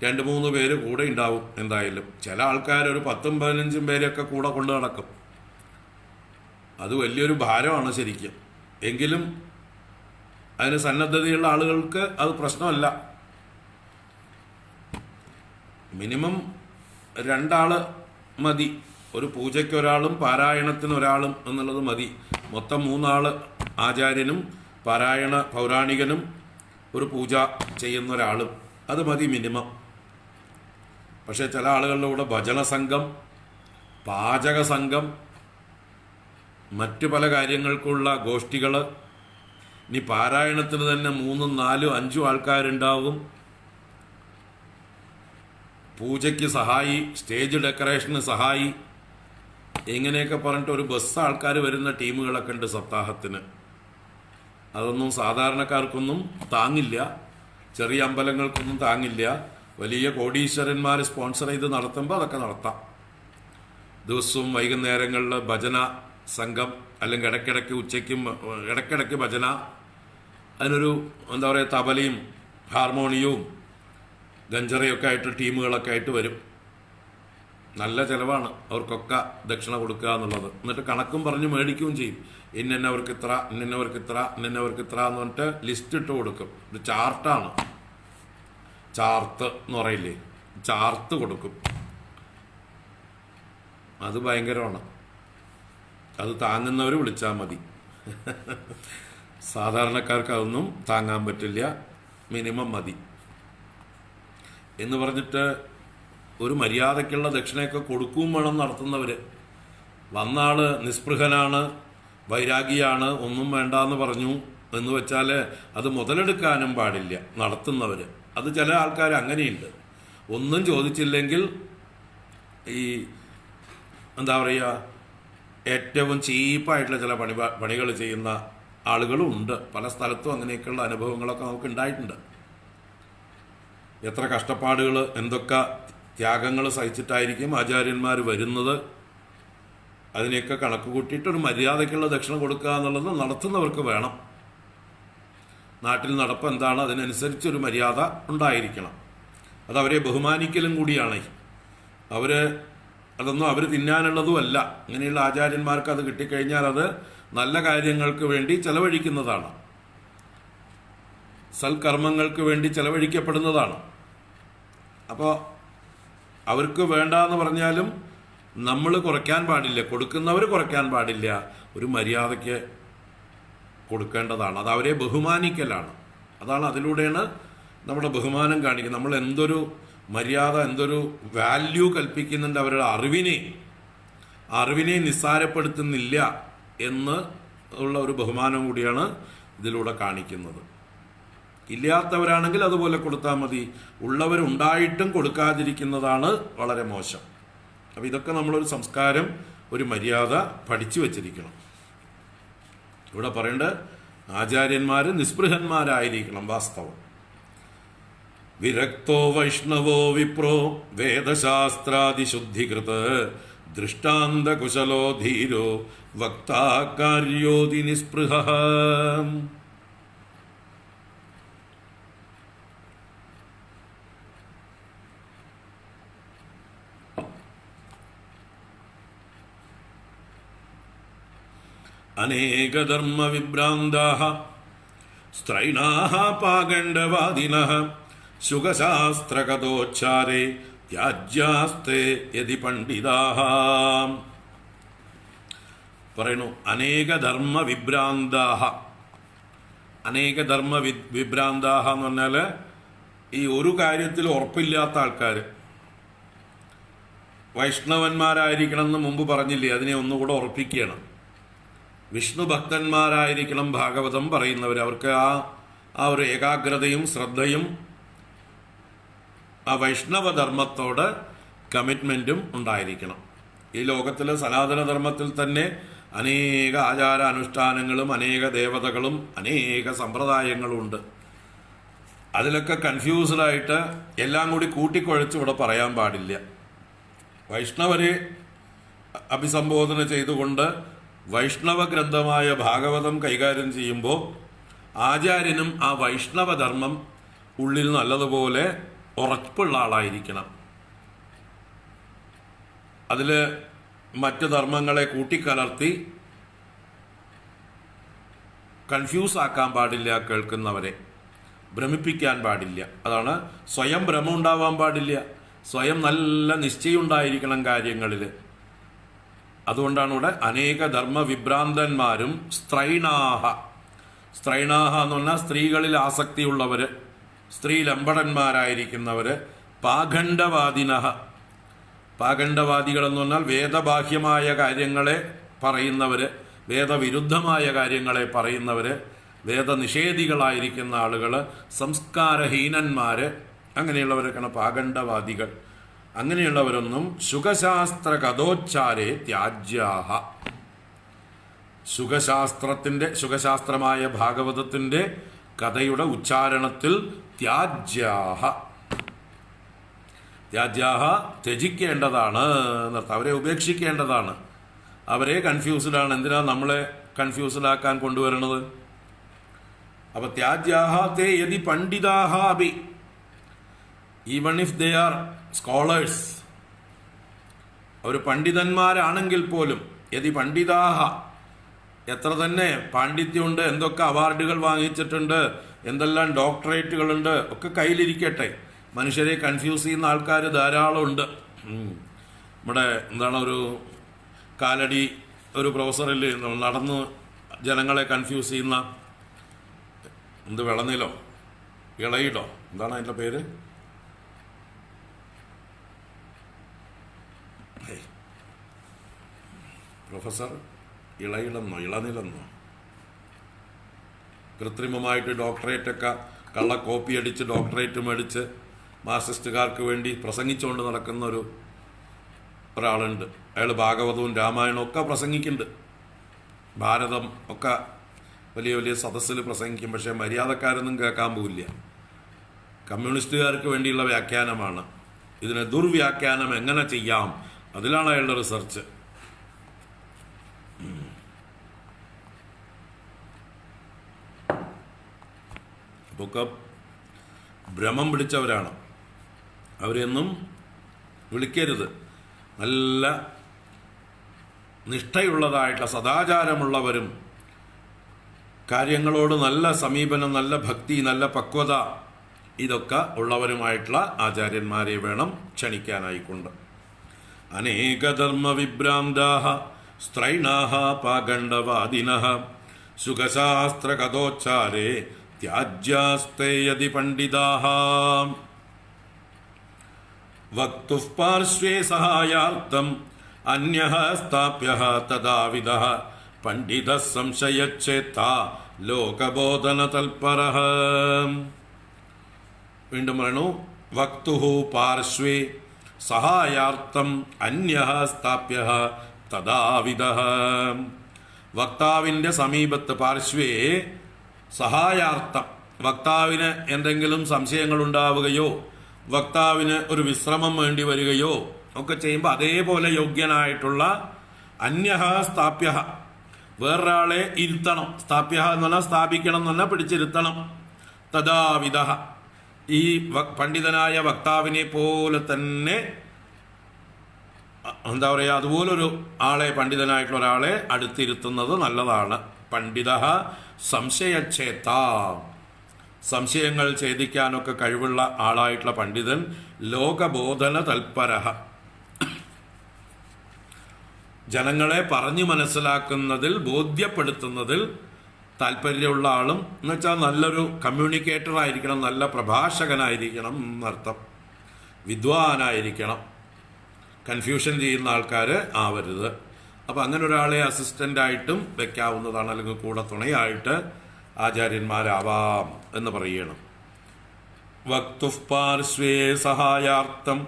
2-3 പേര് കൂടെ ഉണ്ടാവും എന്തായാലും. ചില ആൾക്കാർ ഒരു 10-15 പേരെയൊക്കെ കൂടെ കൊണ്ട് നടക്കും. അത് വലിയൊരു ഭാരമാണ് ശരിക്കും. എങ്കിലും അതിന് സന്നദ്ധതയുള്ള ആളുകൾക്ക് അത് പ്രശ്നമല്ല. മിനിമം 2 ആള് മതി. ഒരു പൂജയ്ക്ക് ഒരാളും പാരായണത്തിന് ഒരാളും എന്നുള്ളത് മതി. മൊത്തം 3 ആള് ആചാര്യനും പാരായണ പൗരാണികനും ഒരു പൂജ ചെയ്യുന്ന ഒരാളും അത് മതി മിനിമം. പക്ഷേ ചില ആളുകളുടെ കൂടെ ഭജന സംഘം, പാചക സംഘം, മറ്റു പല കാര്യങ്ങൾക്കുള്ള ഗോഷ്ഠികൾ, ഇനി പാരായണത്തിന് തന്നെ 3, 4, 5 ആൾക്കാരുണ്ടാവും. പൂജയ്ക്ക് സഹായി, സ്റ്റേജ് ഡെക്കറേഷന് സഹായി, ഇങ്ങനെയൊക്കെ പറഞ്ഞിട്ട് ഒരു ബസ് ആൾക്കാർ വരുന്ന ടീമുകളൊക്കെ ഉണ്ട് സപ്താഹത്തിന്. അതൊന്നും സാധാരണക്കാർക്കൊന്നും താങ്ങില്ല. ചെറിയ അമ്പലങ്ങൾക്കൊന്നും താങ്ങില്ല. വലിയ കോടീശ്വരന്മാർ സ്പോൺസർ ചെയ്ത് നടത്തുമ്പോൾ അതൊക്കെ നടത്താം. ദിവസവും വൈകുന്നേരങ്ങളിൽ ഭജന സംഘം, അല്ലെങ്കിൽ ഇടയ്ക്കിടയ്ക്ക് ഉച്ചയ്ക്കും ഇടയ്ക്കിടയ്ക്ക് ഭജന. അതിനൊരു എന്താ പറയുക, തബലയും ഹാർമോണിയവും ഗഞ്ചറയൊക്കെ ആയിട്ട് ടീമുകളൊക്കെ ആയിട്ട് വരും. നല്ല ചിലവാണ് അവർക്കൊക്കെ ദക്ഷിണ കൊടുക്കുക എന്നുള്ളത്. എന്നിട്ട് കണക്കും പറഞ്ഞ് മേടിക്കുകയും ചെയ്യും. ഇന്നവർക്ക് ഇത്ര, ഇന്നവർക്ക് ഇത്ര, ഇന്നവർക്ക് ഇത്ര എന്ന് പറഞ്ഞിട്ട് ലിസ്റ്റ് ഇട്ട് കൊടുക്കും. ഇത് ചാർട്ടാണ്. ചാർത്ത് എന്ന് പറയില്ലേ, ചാർത്ത് കൊടുക്കും. അത് ഭയങ്കരമാണ്. അത് താങ്ങുന്നവർ വിളിച്ചാൽ മതി. സാധാരണക്കാർക്ക് അതൊന്നും താങ്ങാൻ പറ്റില്ല. മിനിമം മതി എന്ന് പറഞ്ഞിട്ട് ഒരു മര്യാദയ്ക്കുള്ള ദക്ഷിണയൊക്കെ കൊടുക്കുകയും വേണം നടത്തുന്നവർ. വന്ന ആള് നിസ്പൃഹനാണ്, വൈരാഗിയാണ്, ഒന്നും വേണ്ടാന്ന് പറഞ്ഞു എന്ന് വെച്ചാൽ അത് മുതലെടുക്കാനും പാടില്ല നടത്തുന്നവർ. അത് ചില ആൾക്കാർ അങ്ങനെയുണ്ട്. ഒന്നും ചോദിച്ചില്ലെങ്കിൽ ഈ എന്താ പറയുക, ഏറ്റവും ചീപ്പായിട്ടുള്ള ചില പണികൾ ചെയ്യുന്ന ആളുകളും ഉണ്ട്. പല സ്ഥലത്തും അങ്ങനെയൊക്കെയുള്ള അനുഭവങ്ങളൊക്കെ നമുക്ക് ഉണ്ടായിട്ടുണ്ട്. എത്ര കഷ്ടപ്പാടുകൾ, എന്തൊക്കെ ത്യാഗങ്ങൾ സഹിച്ചിട്ടായിരിക്കും ആചാര്യന്മാർ വരുന്നത്. അതിനെയൊക്കെ കണക്ക് കൂട്ടിയിട്ട് ഒരു മര്യാദയ്ക്കുള്ള ദക്ഷിണ കൊടുക്കുക എന്നുള്ളത് നടത്തുന്നവർക്ക് വേണം. നാട്ടിൽ നടപ്പ് എന്താണ്, അതിനനുസരിച്ചൊരു മര്യാദ ഉണ്ടായിരിക്കണം. അത് അവരെ ബഹുമാനിക്കലും കൂടിയാണ്. അതൊന്നും അവർ തിന്നാനുള്ളതുമല്ല. ഇങ്ങനെയുള്ള ആചാര്യന്മാർക്ക് അത് കിട്ടിക്കഴിഞ്ഞാൽ അത് നല്ല കാര്യങ്ങൾക്ക് വേണ്ടി ചെലവഴിക്കുന്നതാണ്, സൽക്കർമ്മങ്ങൾക്ക് വേണ്ടി ചെലവഴിക്കപ്പെടുന്നതാണ്. അപ്പോൾ അവർക്ക് വേണ്ടാന്ന് പറഞ്ഞാലും നമ്മൾ കുറയ്ക്കാൻ പാടില്ല, കൊടുക്കുന്നവർ കുറയ്ക്കാൻ പാടില്ല. ഒരു മര്യാദയ്ക്ക് കൊടുക്കേണ്ടതാണ്. അത് അവരെ ബഹുമാനിക്കലാണ്. അതാണ്, അതിലൂടെയാണ് നമ്മുടെ ബഹുമാനം കാണിക്കുന്നത്. നമ്മൾ എന്തൊരു മര്യാദ, എന്തൊരു വാല്യൂ കൽപ്പിക്കുന്നുണ്ട് അവരുടെ അറിവിനെ നിസ്സാരപ്പെടുത്തുന്നില്ല എന്ന് ഉള്ള ഒരു ബഹുമാനം കൂടിയാണ് ഇതിലൂടെ കാണിക്കുന്നത്. ഇല്ലാത്തവരാണെങ്കിൽ അതുപോലെ കൊടുത്താൽ മതി. ഉള്ളവരുണ്ടായിട്ടും കൊടുക്കാതിരിക്കുന്നതാണ് വളരെ മോശം. അപ്പം ഇതൊക്കെ നമ്മളൊരു സംസ്കാരം, ഒരു മര്യാദ പഠിച്ചു വച്ചിരിക്കണം. ഇവിടെ പറയേണ്ടത് ആചാര്യന്മാർ നിസ്പൃഹന്മാരായിരിക്കണം. വാസ്തവം. വിരക്തോ വൈഷ്ണവോ വിപ്രോ വേദശാസ്ത്രാദിശുദ്ധികൃത് ദൃഷ്ടാന്ത കുശലോ ധീരോ വക്താ കാര്യോതി നിസ്പൃഹ. അനേകധർമ്മ വിഭ്രാന്താഃ സ്ത്രൈണാഃ പാഖണ്ഡവാദിനഃ ശുഖശാസ്ത്രകഥോച്ചാരേ ത്യാജ്യാസ്തേ യതി പണ്ഡിതാഃ. പറയുന്നു അനേകധർമ്മ വിഭ്രാന്താഃ. അനേകധർമ്മ വിഭ്രാന്താഃ എന്ന് പറഞ്ഞാൽ ഈ ഒരു കാര്യത്തിൽ ഉറപ്പില്ലാത്ത ആൾക്കാർ. വൈഷ്ണവന്മാരായിരിക്കണം എന്ന് മുമ്പ് പറഞ്ഞില്ലേ, അതിനെ ഒന്നുകൂടെ ഉറപ്പിക്കുകയാണ്. വിഷ്ണു ഭക്തന്മാരായിരിക്കണം ഭാഗവതം പറയുന്നവർ. അവർക്ക് ആ ഒരു ഏകാഗ്രതയും ശ്രദ്ധയും ആ വൈഷ്ണവധർമ്മത്തോട് കമ്മിറ്റ്മെൻറ്റും ഉണ്ടായിരിക്കണം. ഈ ലോകത്തിലെ സനാതനധർമ്മത്തിൽ തന്നെ അനേക ആചാര അനുഷ്ഠാനങ്ങളും അനേക ദേവതകളും അനേക സമ്പ്രദായങ്ങളും ഉണ്ട്. അതിലൊക്കെ കൺഫ്യൂസ്ഡായിട്ട് എല്ലാം കൂടി കൂട്ടിക്കുഴച്ച് ഇവിടെ പറയാൻ പാടില്ല. വൈഷ്ണവരെ അഭിസംബോധന ചെയ്തുകൊണ്ട് വൈഷ്ണവ ഗ്രന്ഥമായ ഭാഗവതം കൈകാര്യം ചെയ്യുമ്പോൾ ആചാര്യനും ആ വൈഷ്ണവധർമ്മം ഉള്ളിൽ നല്ലതുപോലെ ഉറപ്പുള്ള ആളായിരിക്കണം. അതിൽ മറ്റ് ധർമ്മങ്ങളെ കൂട്ടിക്കലർത്തി കൺഫ്യൂസ് ആക്കാൻ പാടില്ല, കേൾക്കുന്നവരെ ഭ്രമിപ്പിക്കാൻ പാടില്ല. അതാണ് സ്വയം ഭ്രമം ഉണ്ടാവാൻ പാടില്ല, സ്വയം നല്ല നിശ്ചയം ഉണ്ടായിരിക്കണം കാര്യങ്ങളിൽ. അതുകൊണ്ടാണ് ഇവിടെ അനേക ധർമ്മ വിഭ്രാന്തന്മാരും സ്ത്രൈണാഹ. സ്ത്രൈണാഹ എന്ന് പറഞ്ഞാൽ സ്ത്രീകളിൽ ആസക്തിയുള്ളവർ, സ്ത്രീ ലംബടന്മാരായിരിക്കുന്നവർ. പാഖണ്ഡവാദിനഃ. പാഖണ്ഡവാദികളെന്ന് പറഞ്ഞാൽ വേദബാഹ്യമായ കാര്യങ്ങളെ പറയുന്നവർ, വേദവിരുദ്ധമായ കാര്യങ്ങളെ പറയുന്നവർ, വേദനിഷേധികളായിരിക്കുന്ന ആളുകൾ, സംസ്കാരഹീനന്മാർ, അങ്ങനെയുള്ളവരൊക്കെയാണ് പാഖണ്ഡവാദികൾ. അങ്ങനെയുള്ളവരൊന്നും ശുഖശാസ്ത്ര കഥോച്ചാരേ ത്യാജ്യാഹ. ശുഖശാസ്ത്രമായ ഭാഗവതത്തിൻ്റെ കഥയുടെ ഉച്ചാരണത്തിൽ ത്യാജ്യാഹ. ത്യാജ്യാഹ ത്യജിക്കേണ്ടതാണ് എന്നർത്ഥം. അവരെ ഉപേക്ഷിക്കേണ്ടതാണ്. അവരെ കൺഫ്യൂസ്ഡാണ്. എന്തിനാ നമ്മളെ കൺഫ്യൂസ്ഡാക്കാൻ കൊണ്ടുവരണത്? അപ്പൊ ത്യാജ്യാഹ തേ യതി പണ്ഡിതാഹ അഭി, even if they are scholars, അവർ പണ്ഡിതന്മാരാണെങ്കിൽ പോലും, യതി പണ്ഡിതാഹ, എത്ര തന്നെ പാണ്ഡിത്യമുണ്ട്, എന്തൊക്കെ അവാർഡുകൾ വാങ്ങിച്ചിട്ടുണ്ട്, എന്തെല്ലാം ഡോക്ടറേറ്റുകളുണ്ട്, ഒക്കെ കയ്യിലിരിക്കട്ടെ, മനുഷ്യരെ കൺഫ്യൂസ് ചെയ്യുന്ന ആൾക്കാർ ധാരാളം ഉണ്ട്. നമ്മുടെ എന്താണ് ഒരു കാലടി ഒരു പ്രൊഫസറിൽ നടന്ന് ജനങ്ങളെ കൺഫ്യൂസ് ചെയ്യുന്ന വിളനിലോ ഇളയിടോ എന്താണ് അതിൻ്റെ പേര്, പ്രൊഫസർ ഇളനിലെന്നോ, കൃത്രിമമായിട്ട് ഡോക്ടറേറ്റൊക്കെ കള്ള കോപ്പി അടിച്ച് ഡോക്ടറേറ്റ് മേടിച്ച് മാർക്സിസ്റ്റുകാർക്ക് വേണ്ടി പ്രസംഗിച്ചുകൊണ്ട് നടക്കുന്ന ഒരാളുണ്ട്. അയാൾ ഭാഗവതവും രാമായണവും ഒക്കെ പ്രസംഗിക്കുന്നുണ്ട്, ഭാരതം ഒക്കെ വലിയ വലിയ സദസ്സിൽ പ്രസംഗിക്കും. പക്ഷേ മര്യാദക്കാരൊന്നും കേൾക്കാൻ പോവില്ല. കമ്മ്യൂണിസ്റ്റുകാർക്ക് വേണ്ടിയുള്ള വ്യാഖ്യാനമാണ്. ഇതിനെ ദുർവ്യാഖ്യാനം എങ്ങനെ ചെയ്യാം, അതിലാണ് അയാളുടെ റിസർച്ച്. ഒക്കെ ഭ്രമം പിടിച്ചവരാണ്. അവരെയൊന്നും വിളിക്കരുത്. നല്ല നിഷ്ഠയുള്ളതായിട്ടുള്ള സദാചാരമുള്ളവരും കാര്യങ്ങളോട് നല്ല സമീപനം, നല്ല ഭക്തി, നല്ല പക്വത, ഇതൊക്കെ ഉള്ളവരുമായിട്ടുള്ള ആചാര്യന്മാരെ വേണം ക്ഷണിക്കാനായിക്കൊണ്ട്. അനേകധർമ്മ വിഭ്രാന്താഃ സ്ത്രൈണാഃ പാഖണ്ഡവാദിനഃ സുഖശാസ്ത്ര കഥോച്ചാരേ ത്യാജ്യാസ്തേ യതി പണ്ഡിതാഃ. വക്തുഃ പാർശ്വേ സഹായാർത്ഥം അന്യഃ സ്ഥാപ്യഃ തദാവിദഃ പണ്ഡിതഃ സംശയച്ഛേത്താ ലോകബോധന തൽപരഃ. വീണ്ടും പറയണു, വക്തുഃ പാർശ്വേ സഹായാർത്ഥം അന്യഃ സ്ഥാപ്യഃ തദാവിദഃ. വക്താവിൻ്റെ സമീപത്ത്, പാർശ്വേ സഹായാർത്ഥം, വക്താവിന് എന്തെങ്കിലും സംശയങ്ങൾ ഉണ്ടാവുകയോ വക്താവിന് ഒരു വിശ്രമം വേണ്ടി വരികയോ ഒക്കെ ചെയ്യുമ്പോൾ അതേപോലെ യോഗ്യനായിട്ടുള്ള അന്യഃ സ്ഥാപ്യഃ, വേറൊരാളെ ഇരുത്തണം. സ്ഥാപ്യഃ എന്ന് പറഞ്ഞാൽ സ്ഥാപിക്കണം എന്ന് പറഞ്ഞാൽ പിടിച്ചിരുത്തണം. തദാവിദഃ, ഈ പണ്ഡിതനായ വക്താവിനെ പോലെ തന്നെ എന്താ പറയുക, അതുപോലൊരു ആളെ, പണ്ഡിതനായിട്ടുള്ള ഒരാളെ അടുത്തിരുത്തുന്നത് നല്ലതാണ്. പണ്ഡിത സംശയച്ഛേത്ത, സംശയങ്ങൾ ഛേദിക്കാനൊക്കെ കഴിവുള്ള ആളായിട്ടുള്ള പണ്ഡിതൻ. ലോകബോധന തൽപര, ജനങ്ങളെ പറഞ്ഞു മനസ്സിലാക്കുന്നതിൽ, ബോധ്യപ്പെടുത്തുന്നതിൽ താല്പര്യമുള്ള ആളും, എന്നുവെച്ചാൽ നല്ലൊരു കമ്മ്യൂണിക്കേറ്റർ ആയിരിക്കണം, നല്ല പ്രഭാഷകനായിരിക്കണം എന്നർത്ഥം, വിദ്വാനായിരിക്കണം, കൺഫ്യൂഷൻ ചെയ്യുന്ന ആൾക്കാർ ആവരുത്. അപ്പം അങ്ങനെ ഒരാളെ അസിസ്റ്റൻ്റായിട്ടും വെക്കാവുന്നതാണ്, അല്ലെങ്കിൽ കൂടെ തുണയായിട്ട് ആചാര്യന്മാരാവാം എന്ന് പറയണം. വക്തുഃ പാർശ്വേ സഹായാർത്ഥം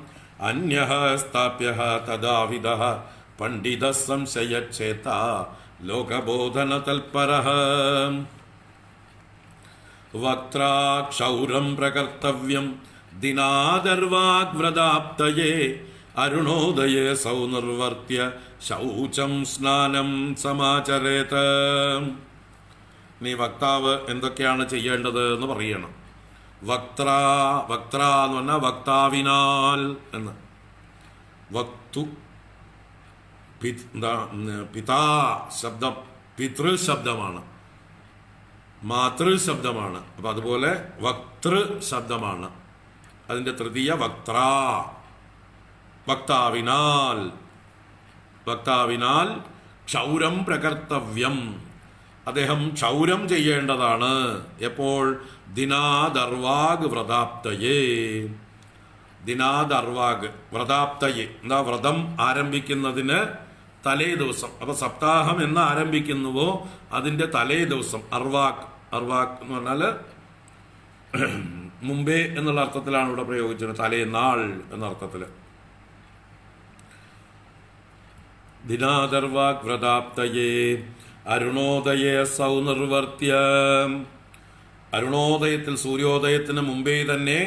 അന്യഃ സ്ഥാപ്യഃ തദാവിദഃ പണ്ഡിത സംശയച്ഛേത ലോകബോധന തൽപരഃ. വക്ത്രാ ക്ഷൗരം പ്രകർത്തവ്യം ദിനാദർവാഗ്വ്രതാപ്തയേ അരുണോദയേ സൗനിർവർത്തിയ ശൗചം സ്നാനം സമാചരേത്. നീ വക്താവ് എന്തൊക്കെയാണ് ചെയ്യേണ്ടത് എന്ന് പറയണം. വക്ത്ര എന്ന് പറഞ്ഞാൽ വക്താവിനാൽ എന്ന്. വക്തു പിതാ ശബ്ദം പിതൃ ശബ്ദമാണ്, മാതൃ ശബ്ദമാണ്. അപ്പൊ അതുപോലെ വക്തൃ ശബ്ദമാണ്, അതിന്റെ തൃതീയ വക്ത്ര. വക്താവിനാൽ, വക്താവിനാൽ ക്ഷൗരം പ്രകർത്തവ്യം, അദ്ദേഹം ക്ഷൗരം ചെയ്യേണ്ടതാണ്. എപ്പോൾ? ദിനാദർവാഗ് വ്രതാപ്തയേ. ദിനാദർവാഗ് വ്രതാപ്തയേ എന്താ? വ്രതം ആരംഭിക്കുന്നതിന് തലേ ദിവസം. അപ്പൊ സപ്താഹം എന്ന് ആരംഭിക്കുന്നുവോ അതിന്റെ തലേ ദിവസം. അർവാക്, അർവാക് എന്ന് പറഞ്ഞാല് മുമ്പേ എന്നുള്ള അർത്ഥത്തിലാണ് ഇവിടെ പ്രയോഗിച്ചത്, തലേനാൾ എന്ന അർത്ഥത്തില്. ദിനാദർവാഗ് വ്രതാപ്തയേ അരുണോദയേ സൗനിർവർത്തിയ, അരുണോദയത്തിൽ, സൂര്യോദയത്തിന് മുമ്പേ തന്നെ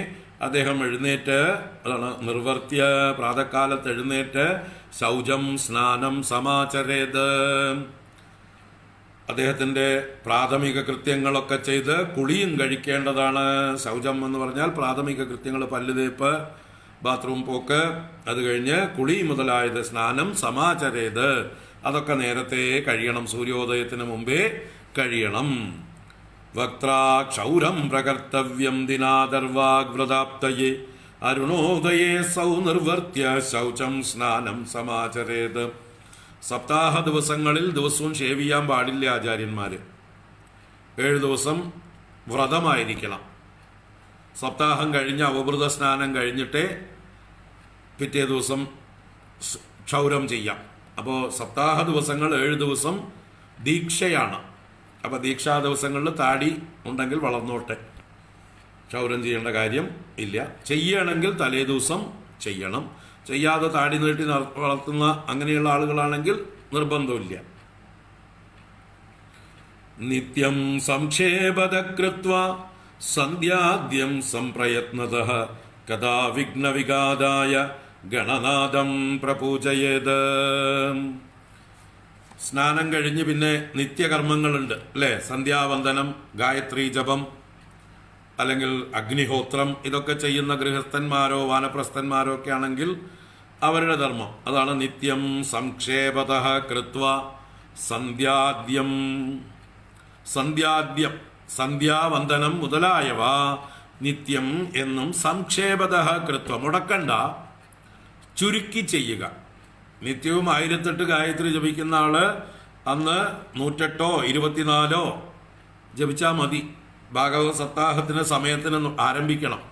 അദ്ദേഹം എഴുന്നേറ്റ്, അതാണ് നിർവർത്തിയ, പ്രാതകാലത്ത് എഴുന്നേറ്റ് ശൗചം സ്നാനം സമാചരേത്, അദ്ദേഹത്തിന്റെ പ്രാഥമിക കൃത്യങ്ങളൊക്കെ ചെയ്ത് കുളിയും കഴിക്കേണ്ടതാണ്. ശൗചം എന്ന് പറഞ്ഞാൽ പ്രാഥമിക കൃത്യങ്ങൾ, പല്ലുതേപ്പ്, ബാത്റൂം പോക്ക്, അത് കഴിഞ്ഞ് കുളി മുതലായത്. സ്നാനം സമാചരേത്, അതൊക്കെ നേരത്തെ കഴിയണം, സൂര്യോദയത്തിന് മുമ്പേ കഴിയണം. വക്ത്രാ ക്ഷൗരം പ്രകർത്തവ്യം ദിനാദർവാഗ്വ്രതാപ്തയേ അരുണോദയേ സൗനിർവർത്തിയ ശൗചം സ്നാനം സമാചരേത്. സപ്താഹ ദിവസങ്ങളിൽ ദിവസവും ഷേവ് ചെയ്യാൻ പാടില്ല ആചാര്യന്മാര്. 7 ദിവസം വ്രതമായിരിക്കണം. സപ്താഹം കഴിഞ്ഞ് അവഭൃത സ്നാനം കഴിഞ്ഞിട്ടേ പിറ്റേ ദിവസം ക്ഷൗരം ചെയ്യാം. അപ്പോൾ സപ്താഹ ദിവസങ്ങൾ 7 ദിവസം ദീക്ഷയാണ്. അപ്പോൾ ദീക്ഷാ ദിവസങ്ങളിൽ താടി ഉണ്ടെങ്കിൽ വളർന്നോട്ടെ, ക്ഷൗരം ചെയ്യേണ്ട കാര്യം ഇല്ല. ചെയ്യണമെങ്കിൽ തലേ ദിവസം ചെയ്യണം. ചെയ്യാതെ താടി നീട്ടി വളർത്തുന്ന അങ്ങനെയുള്ള ആളുകളാണെങ്കിൽ നിർബന്ധമില്ല. നിത്യം സംക്ഷേപത കൃത്വാ സന്ധ്യാദ്യം സംപ്രയത്നതഃ കഥാ വിഘ്നവിഘാതായ ഗണനാദം പ്രപൂജയേത്. സ്നാനം കഴിഞ്ഞ് പിന്നെ നിത്യകർമ്മങ്ങളുണ്ട് അല്ലേ? സന്ധ്യാവന്ദനം, ഗായത്രി ജപം, അല്ലെങ്കിൽ അഗ്നിഹോത്രം, ഇതൊക്കെ ചെയ്യുന്ന ഗൃഹസ്ഥന്മാരോ വാനപ്രസ്ഥന്മാരോ ഒക്കെ ആണെങ്കിൽ അവരുടെ ധർമ്മം അതാണ്. നിത്യം സംക്ഷേപതഃ കൃത്വാ സന്ധ്യാദ്യം, സന്ധ്യാദ്യം സന്ധ്യാവന്ദനം മുതലായവ നിത്യം എന്നും സംക്ഷേപതഃ കൃത്വ, മുടക്കണ്ട, ചുരുക്കി ചെയ്യുക. നിത്യവും 1008 ഗായത്രി ജപിക്കുന്ന ആള് അന്ന് 108 24 ജപിച്ചാൽ മതി. ഭാഗവത സപ്താഹത്തിന് സമയത്തിന് ആരംഭിക്കണം,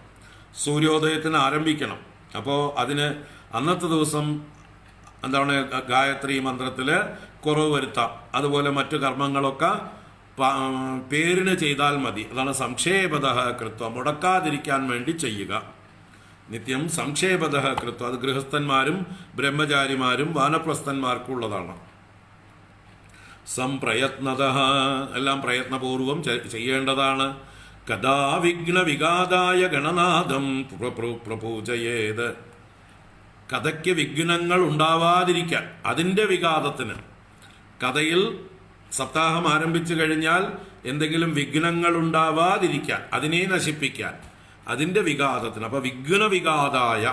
സൂര്യോദയത്തിന് ആരംഭിക്കണം. അപ്പോൾ അതിന് അന്നത്തെ ദിവസം എന്താണ് ഗായത്രി മന്ത്രത്തില് കുറവ് വരുത്താം. അതുപോലെ മറ്റു കർമ്മങ്ങളൊക്കെ പേരിന് ചെയ്താൽ മതി. അതാണ് സംക്ഷേപതഃ കൃത്വം, മുടക്കാതിരിക്കാൻ വേണ്ടി ചെയ്യുക. നിത്യം സംക്ഷേപതഃ കൃത്വം, അത് ഗൃഹസ്ഥന്മാരും ബ്രഹ്മചാരിമാരും വാനപ്രസ്ഥന്മാർക്കുള്ളതാണ്. സംപ്രയത്നതഃ, എല്ലാം പ്രയത്നപൂർവം ചെയ്യേണ്ടതാണ്. കഥാ വിഘ്ന വിഘാതായ ഗണനാഥം പ്രപൂജയേത്, കഥയ്ക്ക് വിഘ്നങ്ങൾ ഉണ്ടാവാതിരിക്കാൻ, അതിൻ്റെ വിഘാതത്തിന്. കഥയിൽ സപ്താഹം ആരംഭിച്ചു കഴിഞ്ഞാൽ എന്തെങ്കിലും വിഘ്നങ്ങൾ ഉണ്ടാവാതിരിക്കാൻ, അതിനെ നശിപ്പിക്കാൻ, അതിൻ്റെ വിഘാതത്തിന്. അപ്പൊ വിഘ്ന വിഘാതായ,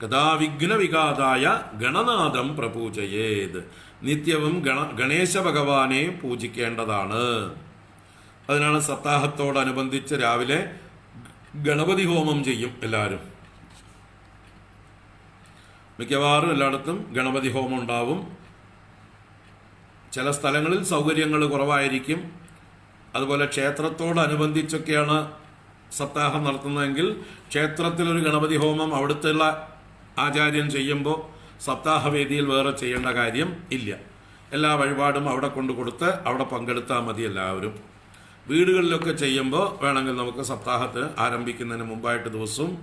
കഥാവിഘ്നവിഘാതായ ഗണനാഥം പ്രപൂജയേത്. നിത്യവും ഗണേശ ഭഗവാനെ പൂജിക്കേണ്ടതാണ്. അതിനാണ് സപ്താഹത്തോടനുബന്ധിച്ച് രാവിലെ ഗണപതി ഹോമം ചെയ്യും. എല്ലാവരും മിക്കവാറും എല്ലായിടത്തും ഗണപതി ഹോമം ഉണ്ടാവും. ചില സ്ഥലങ്ങളിൽ സൗകര്യങ്ങൾ കുറവായിരിക്കും. അതുപോലെ ക്ഷേത്രത്തോടനുബന്ധിച്ചൊക്കെയാണ് സപ്താഹം നടത്തുന്നതെങ്കിൽ ക്ഷേത്രത്തിലൊരു ഗണപതി ഹോമം അവിടുത്തെ ആചാര്യൻ ചെയ്യുമ്പോൾ സപ്താഹവേദിയിൽ വേറെ ചെയ്യേണ്ട കാര്യം ഇല്ല. എല്ലാ വഴിപാടും അവിടെ കൊണ്ടു കൊടുത്ത് അവിടെ പങ്കെടുത്താൽ മതി എല്ലാവരും. വീടുകളിലൊക്കെ ചെയ്യുമ്പോൾ വേണമെങ്കിൽ നമുക്ക് സപ്താഹത്തിന് ആരംഭിക്കുന്നതിന് മുമ്പായിട്ട് ദിവസവും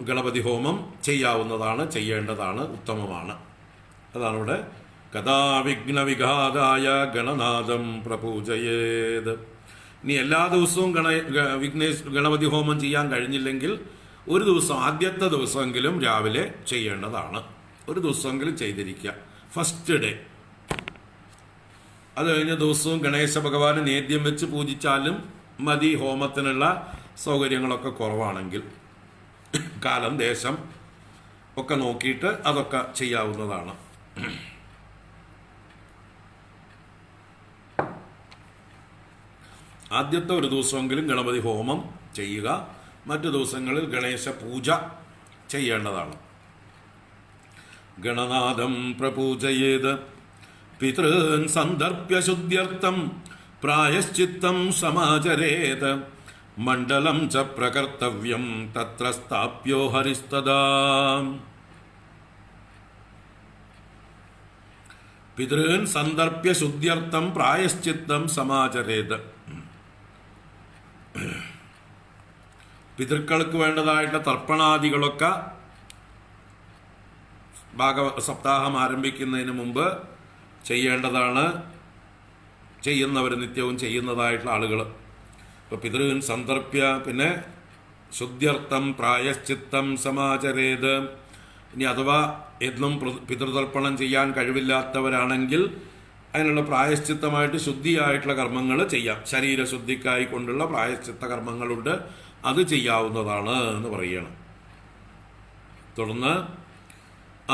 ഗണപതി ഹോമം ചെയ്യാവുന്നതാണ്, ചെയ്യേണ്ടതാണ്, ഉത്തമമാണ്. അതാണ് ഇവിടെ കഥാവിഘ്നവിഘാതായ ഗണനാഥം പ്രപൂജയേത്. ഇനി എല്ലാ ദിവസവും ഗണപതി ഹോമം ചെയ്യാൻ കഴിഞ്ഞില്ലെങ്കിൽ ഒരു ദിവസം, ആദ്യത്തെ ദിവസമെങ്കിലും രാവിലെ ചെയ്യേണ്ടതാണ്. ഒരു ദിവസമെങ്കിലും ചെയ്തിരിക്കുക, ഫസ്റ്റ് ഡേ. അത് കഴിഞ്ഞ ദിവസവും ഗണേശ ഭഗവാന് നേദ്യം വെച്ച് പൂജിച്ചാലും മതി. ഹോമത്തിനുള്ള സൗകര്യങ്ങളൊക്കെ കുറവാണെങ്കിൽ കാലം ദേശം ഒക്കെ നോക്കിയിട്ട് അതൊക്കെ ചെയ്യാവുന്നതാണ്. ആദ്യത്തെ ഒരു ദിവസമെങ്കിലും ഗണപതി ഹോമം ചെയ്യുക. മറ്റു ദിവസങ്ങളിൽ ഗണേശ പൂജ ചെയ്യേണ്ടതാണ്. ഗണനാഥം പ്രപൂജയേത് പിതൃൻ സന്ദർഭ്യ ശുദ്ധ്യർത്ഥം പ്രായശ്ചിത്തം സമാചരേത് മണ്ഡലം ച പ്രകർത്തവ്യം തത്ര സ്ഥാപ്യോ ഹരിസ്തദാ. പിതൃൻ സന്ദർഭ്യ ശുദ്ധ്യർത്ഥം പ്രായശ്ചിത്തം സമാചരേത്. പിതൃക്കൾക്ക് വേണ്ടതായിട്ട് തർപ്പണാദികളൊക്കെ സപ്താഹം ആരംഭിക്കുന്നതിന് മുമ്പ് ചെയ്യേണ്ടതാണ്. ചെയ്യുന്നവർ നിത്യവും ചെയ്യുന്നതായിട്ടുള്ള ആളുകൾ. ഇപ്പൊ പിതൃൻ സന്ദർഭ്യ, പിന്നെ ശുദ്ധ്യർത്ഥം പ്രായശ്ചിത്തം സമാചരേത്. ഇനി അഥവാ എന്നും പിതൃതർപ്പണം ചെയ്യാൻ കഴിവില്ലാത്തവരാണെങ്കിൽ അതിനുള്ള പ്രായശ്ചിത്തമായിട്ട് ശുദ്ധിയായിട്ടുള്ള കർമ്മങ്ങൾ ചെയ്യാം. ശരീരശുദ്ധിക്കായി കൊണ്ടുള്ള പ്രായശ്ചിത്ത കർമ്മങ്ങളുണ്ട്, അത് ചെയ്യാവുന്നതാണ് എന്ന് പറയുകയാണ്. തുടർന്ന്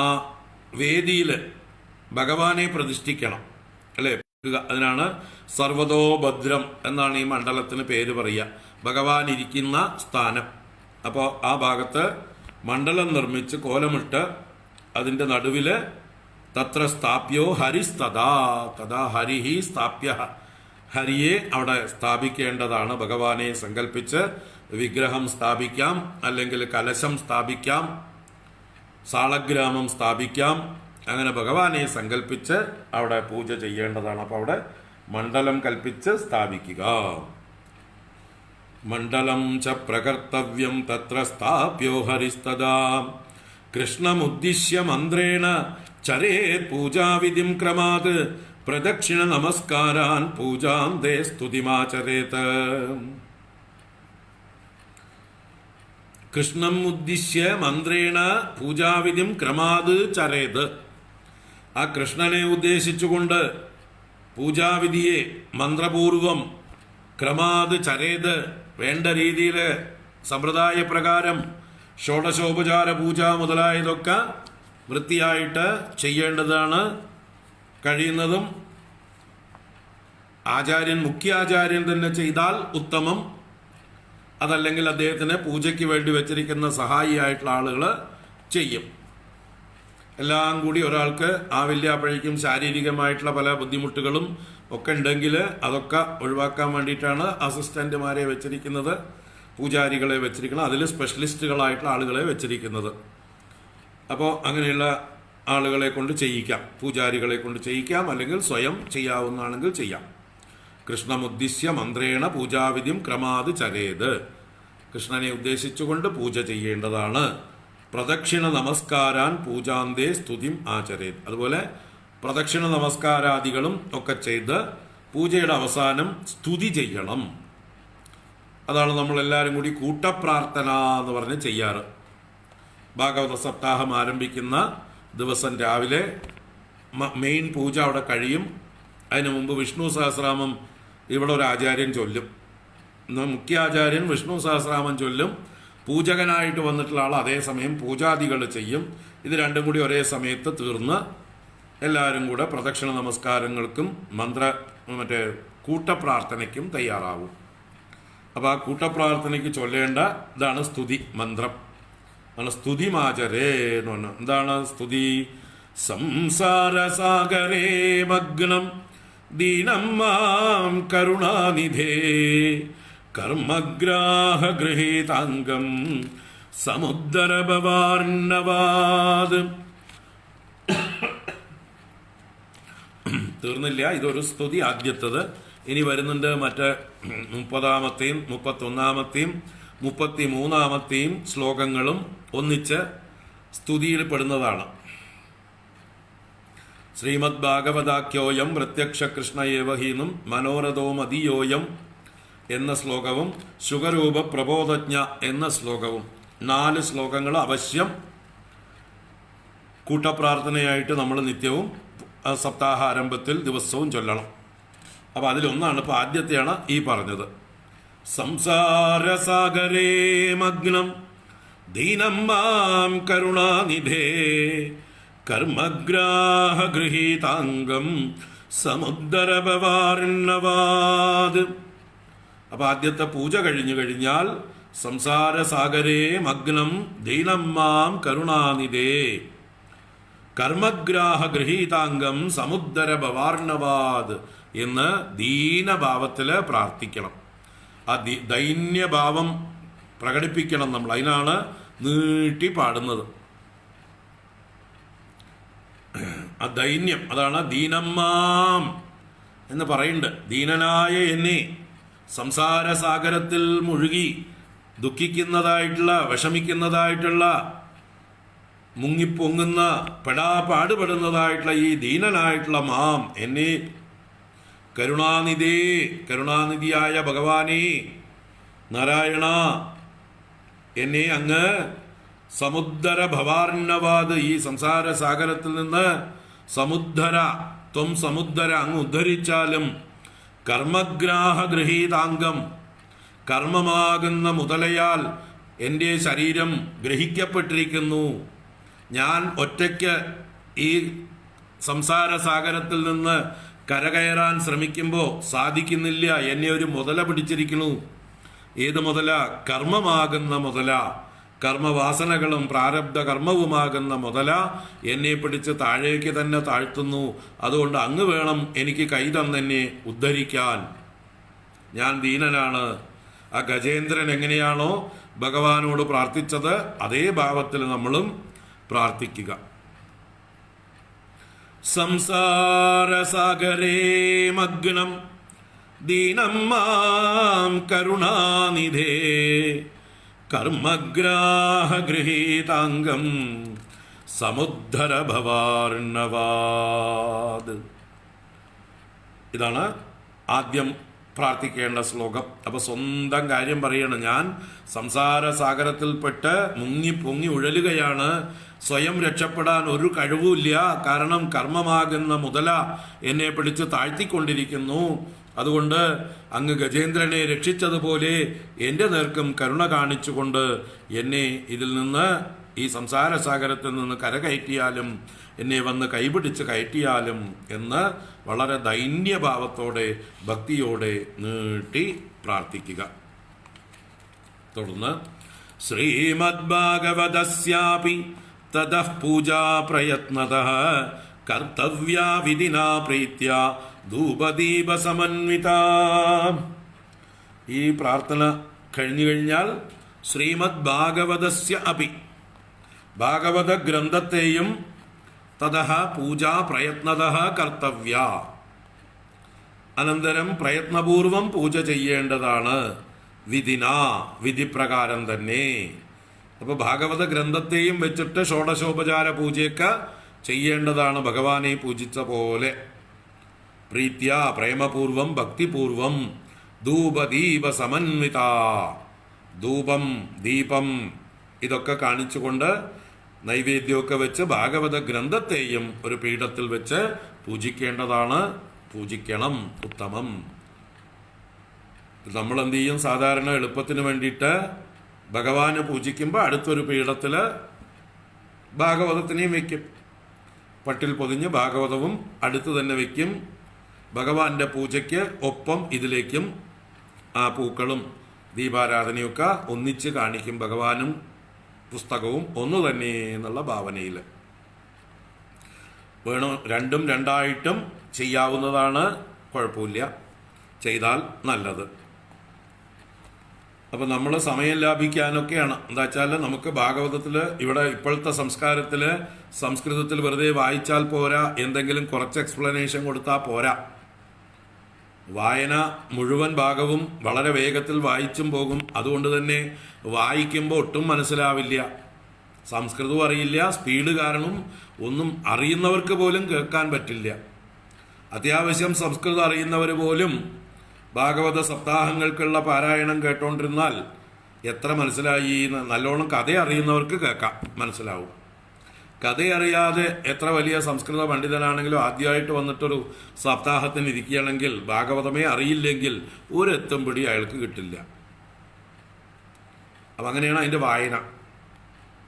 ആ വേദിയിൽ ഭഗവാനെ പ്രതിഷ്ഠിക്കണം, അല്ലേ? അതിനാണ് സർവതോ ഭദ്രം എന്നാണ് ഈ മണ്ഡലത്തിന് പേര് പറയുക. ഭഗവാൻ ഇരിക്കുന്ന സ്ഥാനം. അപ്പോൾ ആ ഭാഗത്ത് മണ്ഡലം നിർമ്മിച്ച് കോലമിട്ട് അതിൻ്റെ നടുവിൽ തത്ര സ്ഥാപ്യോ ഹരിസ്തദാ. തഥാ ഹരിഹി സ്ഥാപ്യ. ഹരിയെ അവിടെ സ്ഥാപിക്കേണ്ടതാണ്. ഭഗവാനെ സങ്കല്പിച്ച് വിഗ്രഹം സ്ഥാപിക്കാം, അല്ലെങ്കിൽ കലശം സ്ഥാപിക്കാം, സാളഗ്രാമം സ്ഥാപിക്കാം. അങ്ങനെ ഭഗവാനെ സങ്കല്പിച്ച് അവിടെ പൂജ ചെയ്യേണ്ടതാണ്. അപ്പോൾ അവിടെ മണ്ഡലം കൽപ്പിച്ച് സ്ഥാപിക്കുക. മണ്ഡലം ച പ്രകർത്തവ്യം തത്ര സ്ഥാപ്യോ ഹരിസ്തദാ. കൃഷ്ണമുദ്ദിശ്യ മന്ത്രേണ ചരേത് പൂജാവിധിം ക്രമാത് പ്രദക്ഷിണ നമസ്കാരാൻ പൂജാന്തേ സ്തുതിമാചരേത്. കൃഷ്ണം ഉദ്ദിശ്യ മന്ത്രേണ പൂജാവിധിം ക്രമാത് ചരേത്. ആ കൃഷ്ണനെ ഉദ്ദേശിച്ചുകൊണ്ട് പൂജാവിധിയെ മന്ത്രപൂർവം ക്രമാത് ചരേത്, വേണ്ട രീതിയിൽ സമ്പ്രദായ പ്രകാരം ഷോഡശോപചാര പൂജ മുതലായതൊക്കെ വൃത്തിയായിട്ട് ചെയ്യേണ്ടതാണ്. കഴിയുന്നതും ആചാര്യൻ, മുഖ്യാചാര്യൻ തന്നെ ചെയ്താൽ ഉത്തമം. അതല്ലെങ്കിൽ അദ്ദേഹത്തിന് പൂജയ്ക്ക് വേണ്ടി വെച്ചിരിക്കുന്ന സഹായിയായിട്ടുള്ള ആളുകൾ ചെയ്യും. എല്ലാം കൂടി ഒരാൾക്ക് ആവില്ല. അപ്പോഴേക്കും ശാരീരികമായിട്ടുള്ള പല ബുദ്ധിമുട്ടുകളും ഒക്കെ ഉണ്ടെങ്കിൽ അതൊക്കെ ഒഴിവാക്കാൻ വേണ്ടിയിട്ടാണ് അസിസ്റ്റന്റുമാരെ വെച്ചിരിക്കുന്നത്, പൂജാരികളെ വെച്ചിരിക്കുന്നത്, അതിൽ സ്പെഷ്യലിസ്റ്റുകളായിട്ടുള്ള ആളുകളെ വെച്ചിരിക്കുന്നത്. അപ്പോൾ അങ്ങനെയുള്ള ആളുകളെ കൊണ്ട് ചെയ്യിക്കാം, പൂജാരികളെ കൊണ്ട് ചെയ്യിക്കാം, അല്ലെങ്കിൽ സ്വയം ചെയ്യാവുന്നതാണെങ്കിൽ ചെയ്യാം. കൃഷ്ണമുദ്ദിശ്യ മന്ത്രേണ പൂജാവിധിം ക്രമാത് ചരേത്. കൃഷ്ണനെ ഉദ്ദേശിച്ചുകൊണ്ട് പൂജ ചെയ്യേണ്ടതാണ്. പ്രദക്ഷിണ നമസ്കാരാൻ പൂജാന്തേ സ്തുതിം ആചരേത്. അതുപോലെ പ്രദക്ഷിണ നമസ്കാരാദികളും ഒക്കെ ചെയ്ത് പൂജയുടെ അവസാനം സ്തുതി ചെയ്യണം. അതാണ് നമ്മളെല്ലാവരും കൂടി കൂട്ടപ്രാർത്ഥന എന്ന് പറഞ്ഞ് ചെയ്യാറ്. ഭാഗവത സപ്താഹം ആരംഭിക്കുന്ന ദിവസം രാവിലെ മെയിൻ പൂജ അവിടെ കഴിയും. അതിനു മുമ്പ് വിഷ്ണു സഹസ്രനാമം ഇവിടെ ഒരു ആചാര്യൻ ചൊല്ലും. മുഖ്യാചാര്യൻ വിഷ്ണു സഹസ്രനാമം ചൊല്ലും. പൂജകനായിട്ട് വന്നിട്ടുള്ള ആൾ അതേസമയം പൂജാദികൾ ചെയ്യും. ഇത് രണ്ടും കൂടി ഒരേ സമയത്ത് തീർന്ന് എല്ലാവരും കൂടെ പ്രദക്ഷിണ നമസ്കാരങ്ങൾക്കും മറ്റേ കൂട്ടപ്രാർത്ഥനയ്ക്കും തയ്യാറാവും. അപ്പോൾ ആ കൂട്ടപ്രാർത്ഥനയ്ക്ക് ചൊല്ലേണ്ട ഇതാണ് സ്തുതി മന്ത്രം. ആണ് സ്തുതിമാചരേ എന്ന് പറഞ്ഞാൽ. എന്താണ് സ്തുതി? സംസാരസാഗരേ മഗ്നം ദീനം മാം കരുണാനിധേ കർമ്മഗ്രാഹഗൃഹീതാംഗം സമുദ്രഭവാർണവാത്. തീർന്നില്ല, ഇതൊരു സ്തുതി ആദ്യത്തത്. ഇനി വരുന്നുണ്ട് മറ്റ് 30-ാമത്തെയും 31-ാമത്തെയും 33-ാമത്തെയും ശ്ലോകങ്ങളും ഒന്നിച്ച് സ്തുതിയിൽ പെടുന്നതാണ്. ശ്രീമദ് ഭാഗവതാഖ്യോയം പ്രത്യക്ഷ കൃഷ്ണ ഏവഹീനും മനോരഥോ മതിയോയം എന്ന ശ്ലോകവും ശുഗരൂപ പ്രബോധജ്ഞ എന്ന ശ്ലോകവും 4 ശ്ലോകങ്ങൾ അവശ്യം കൂട്ടപ്രാർത്ഥനയായിട്ട് നമ്മൾ നിത്യവും സപ്താഹ ആരംഭത്തിൽ ദിവസവും ചൊല്ലണം. അപ്പം അതിലൊന്നാണ്, ഇപ്പം ആദ്യത്തെയാണ് ഈ പറഞ്ഞത്. സംസാരസാഗരേ മഗ്നം ദീനം മാം കരുണാനിധേ കർമ്മഗ്രാഹഗൃഹീതാംഗം സമുദ്രഭവാർണവാത്. അപ്പം ആദ്യത്തെ പൂജ കഴിഞ്ഞു കഴിഞ്ഞാൽ സംസാരസാഗരേ മഗ്നം ദീനം മാം കരുണാനിധേ കർമ്മഗ്രാഹഗൃഹീതാംഗം സമുദ്രഭവാർണവാത് എന്ന് ദീനഭാവത്തിൽ പ്രാർത്ഥിക്കണം. ആ ദൈന്യഭാവം പ്രകടിപ്പിക്കണം നമ്മൾ. അതിനാണ് നീട്ടി പാടുന്നത്. ആ ദൈന്യം, അതാണ് ദീനമ്മാം എന്ന് പറയുന്നുണ്ട്. ദീനനായ എന്നെ സംസാരസാഗരത്തിൽ മുഴുകി ദുഃഖിക്കുന്നതായിട്ടുള്ള, വിഷമിക്കുന്നതായിട്ടുള്ള, മുങ്ങിപ്പൊങ്ങുന്ന, പാടുപെടുന്നതായിട്ടുള്ള ഈ ദീനനായിട്ടുള്ള മാം എന്നെ, കരുണാനിധേ, കരുണാനിധിയായ ഭഗവാനേ നാരായണ, എന്നെ അങ്ങ് സമുദ്രഭവാർണവാത്, ഈ സംസാര സാഗരത്തിൽ നിന്ന് സമുദ്ര അങ്ങ് ഉദ്ധരിച്ചാലും കർമ്മഗ്രാഹഗൃഹീതാംഗം, കർമ്മമാകുന്ന മുതലയാൽ എൻ്റെ ശരീരം ഗ്രഹിക്കപ്പെട്ടിരിക്കുന്നു. ഞാൻ ഒറ്റയ്ക്ക് ഈ സംസാര സാഗരത്തിൽ നിന്ന് കരകയറാൻ ശ്രമിക്കുമ്പോൾ സാധിക്കുന്നില്ല. എന്നെ ഒരു മുതല പിടിച്ചിരിക്കുന്നു. ഏത് മുതല? കർമ്മമാകുന്ന മുതല, കർമ്മവാസനകളും പ്രാരബ്ധ കർമ്മവുമാകുന്ന മുതല എന്നെ പിടിച്ച് താഴേക്ക് തന്നെ താഴ്ത്തുന്നു. അതുകൊണ്ട് അങ്ങ് വേണം എനിക്ക് കൈ തന്നെന്നെ ഉദ്ധരിക്കാൻ. ഞാൻ ദീനനാണ്. ആ ഗജേന്ദ്രൻ എങ്ങനെയാണോ ഭഗവാനോട് പ്രാർത്ഥിച്ചത് അതേ ഭാവത്തിൽ നമ്മളും പ്രാർത്ഥിക്കുക. സംസാരസാഗരേ മഗ്നം ദീനം മാം കരുണാനിധേ കർമ്മഗ്രാഹഗൃഹീതാംഗം സമുദ്രഭവാർണവാത്. ഇതാണ് ആദ്യം പ്രാർത്ഥിക്കേണ്ട ശ്ലോകം. അപ്പൊ സ്വന്തം കാര്യം പറയണം. ഞാൻ സംസാര സാഗരത്തിൽപ്പെട്ട് മുങ്ങി പൊങ്ങി ഉഴലുകയാണ്. സ്വയം രക്ഷപ്പെടാൻ ഒരു കഴിവുമില്ല. കാരണം കർമ്മമാകുന്ന മുതല എന്നെ പിടിച്ച് താഴ്ത്തിക്കൊണ്ടിരിക്കുന്നു. അതുകൊണ്ട് അങ്ങ് ഗജേന്ദ്രനെ രക്ഷിച്ചതുപോലെ എൻ്റെ നേർക്കും കരുണ കാണിച്ചുകൊണ്ട് എന്നെ ഇതിൽ നിന്ന്, ഈ സംസാര സാഗരത്തിൽ നിന്ന് കരകയറ്റിയാലും, എന്നെ വന്ന് കൈപിടിച്ച് കയറ്റിയാലും എന്ന് വളരെ ദൈന്യഭാവത്തോടെ ഭക്തിയോടെ നീട്ടി പ്രാർത്ഥിക്കുക. തുടർന്ന് ശ്രീമദ് ഭാഗവതസ്യാപി തതഃ പൂജാ പ്രയത്നതഃ കർത്തവ്യാ വിധിനാ പ്രീത്യ ധൂപദീപ സമന്വിത. ഈ പ്രാർത്ഥന കഴിഞ്ഞു കഴിഞ്ഞാൽ ശ്രീമദ് ഭാഗവതസ്യ അപി, ഭാഗവത ഗ്രന്ഥത്തെയും തതഃ പൂജാ പ്രയത്നതഃ കർത്തവ്യ, അനന്തരം പ്രയത്നപൂർവം പൂജ ചെയ്യേണ്ടതാണ്. വിധിന, വിധിപ്രകാരം തന്നെ. അപ്പൊ ഭാഗവത ഗ്രന്ഥത്തെയും വെച്ചിട്ട് ഷോഡശോപചാര പൂജയൊക്കെ ചെയ്യേണ്ടതാണ് ഭഗവാനെ പൂജിച്ച പോലെ. പ്രീത്യ, പ്രേമപൂർവം, ഭക്തിപൂർവം. ധൂപദീപ സമന്വിത, ധൂപം ദീപം ഇതൊക്കെ കാണിച്ചുകൊണ്ട് നൈവേദ്യമൊക്കെ വെച്ച് ഭാഗവത ഗ്രന്ഥത്തെയും ഒരു പീഠത്തിൽ വെച്ച് പൂജിക്കേണ്ടതാണ്. പൂജിക്കണം, ഉത്തമം. നമ്മൾ എന്ത് ചെയ്യും? സാധാരണ എളുപ്പത്തിന് വേണ്ടിയിട്ട് ഭഗവാന് പൂജിക്കുമ്പോൾ അടുത്തൊരു പീഠത്തിൽ ഭാഗവതത്തിനെയും വയ്ക്കും. പട്ടിൽ പൊതിഞ്ഞ് ഭാഗവതവും അടുത്ത് തന്നെ വയ്ക്കും. ഭഗവാന്റെ പൂജയ്ക്ക് ഒപ്പം ഇതിലേക്കും ആ പൂക്കളും ദീപാരാധനയൊക്കെ ഒന്നിച്ച് കാണിക്കും. ഭഗവാനും പുസ്തകവും ഒന്നു തന്നെ എന്നുള്ള ഭാവനയിൽ വേണം. രണ്ടും രണ്ടായിട്ടും ചെയ്യാവുന്നതാണ്, കുഴപ്പമില്ല, ചെയ്താൽ നല്ലത്. അപ്പം നമ്മൾ സമയം ലാഭിക്കാനൊക്കെയാണ്. എന്താ വെച്ചാൽ നമുക്ക് ഭാഗവതത്തിൽ ഇവിടെ ഇപ്പോഴത്തെ സംസ്കാരത്തിൽ സംസ്കൃതത്തിൽ വെറുതെ വായിച്ചാൽ പോരാ, എന്തെങ്കിലും കുറച്ച് എക്സ്പ്ലനേഷൻ കൊടുത്താൽ പോരാ. വായന മുഴുവൻ ഭാഗവും വളരെ വേഗത്തിൽ വായിച്ചും പോകും. അതുകൊണ്ട് തന്നെ വായിക്കുമ്പോൾ ഒട്ടും മനസ്സിലാവില്ല. സംസ്കൃതവും അറിയില്ല, സ്പീഡ് കാരണം ഒന്നും അറിയുന്നവർക്ക് പോലും കേൾക്കാൻ പറ്റില്ല. അത്യാവശ്യം സംസ്കൃതം അറിയുന്നവർ പോലും ഭാഗവത സപ്താഹങ്ങൾക്കുള്ള പാരായണം കേട്ടോണ്ടിരുന്നാൽ എത്ര മനസ്സിലായി. നല്ലോണം കഥ അറിയുന്നവർക്ക് കേൾക്കാം, മനസ്സിലാവും. കഥയറിയാതെ എത്ര വലിയ സംസ്കൃത പണ്ഡിതനാണെങ്കിലും ആദ്യമായിട്ട് വന്നിട്ടൊരു സപ്താഹത്തിന് ഇരിക്കുകയാണെങ്കിൽ ഭാഗവതമേ അറിയില്ലെങ്കിൽ ഒരെത്തും പിടി അയാൾക്ക് കിട്ടില്ല. അപ്പം അങ്ങനെയാണ് അതിൻ്റെ വായന.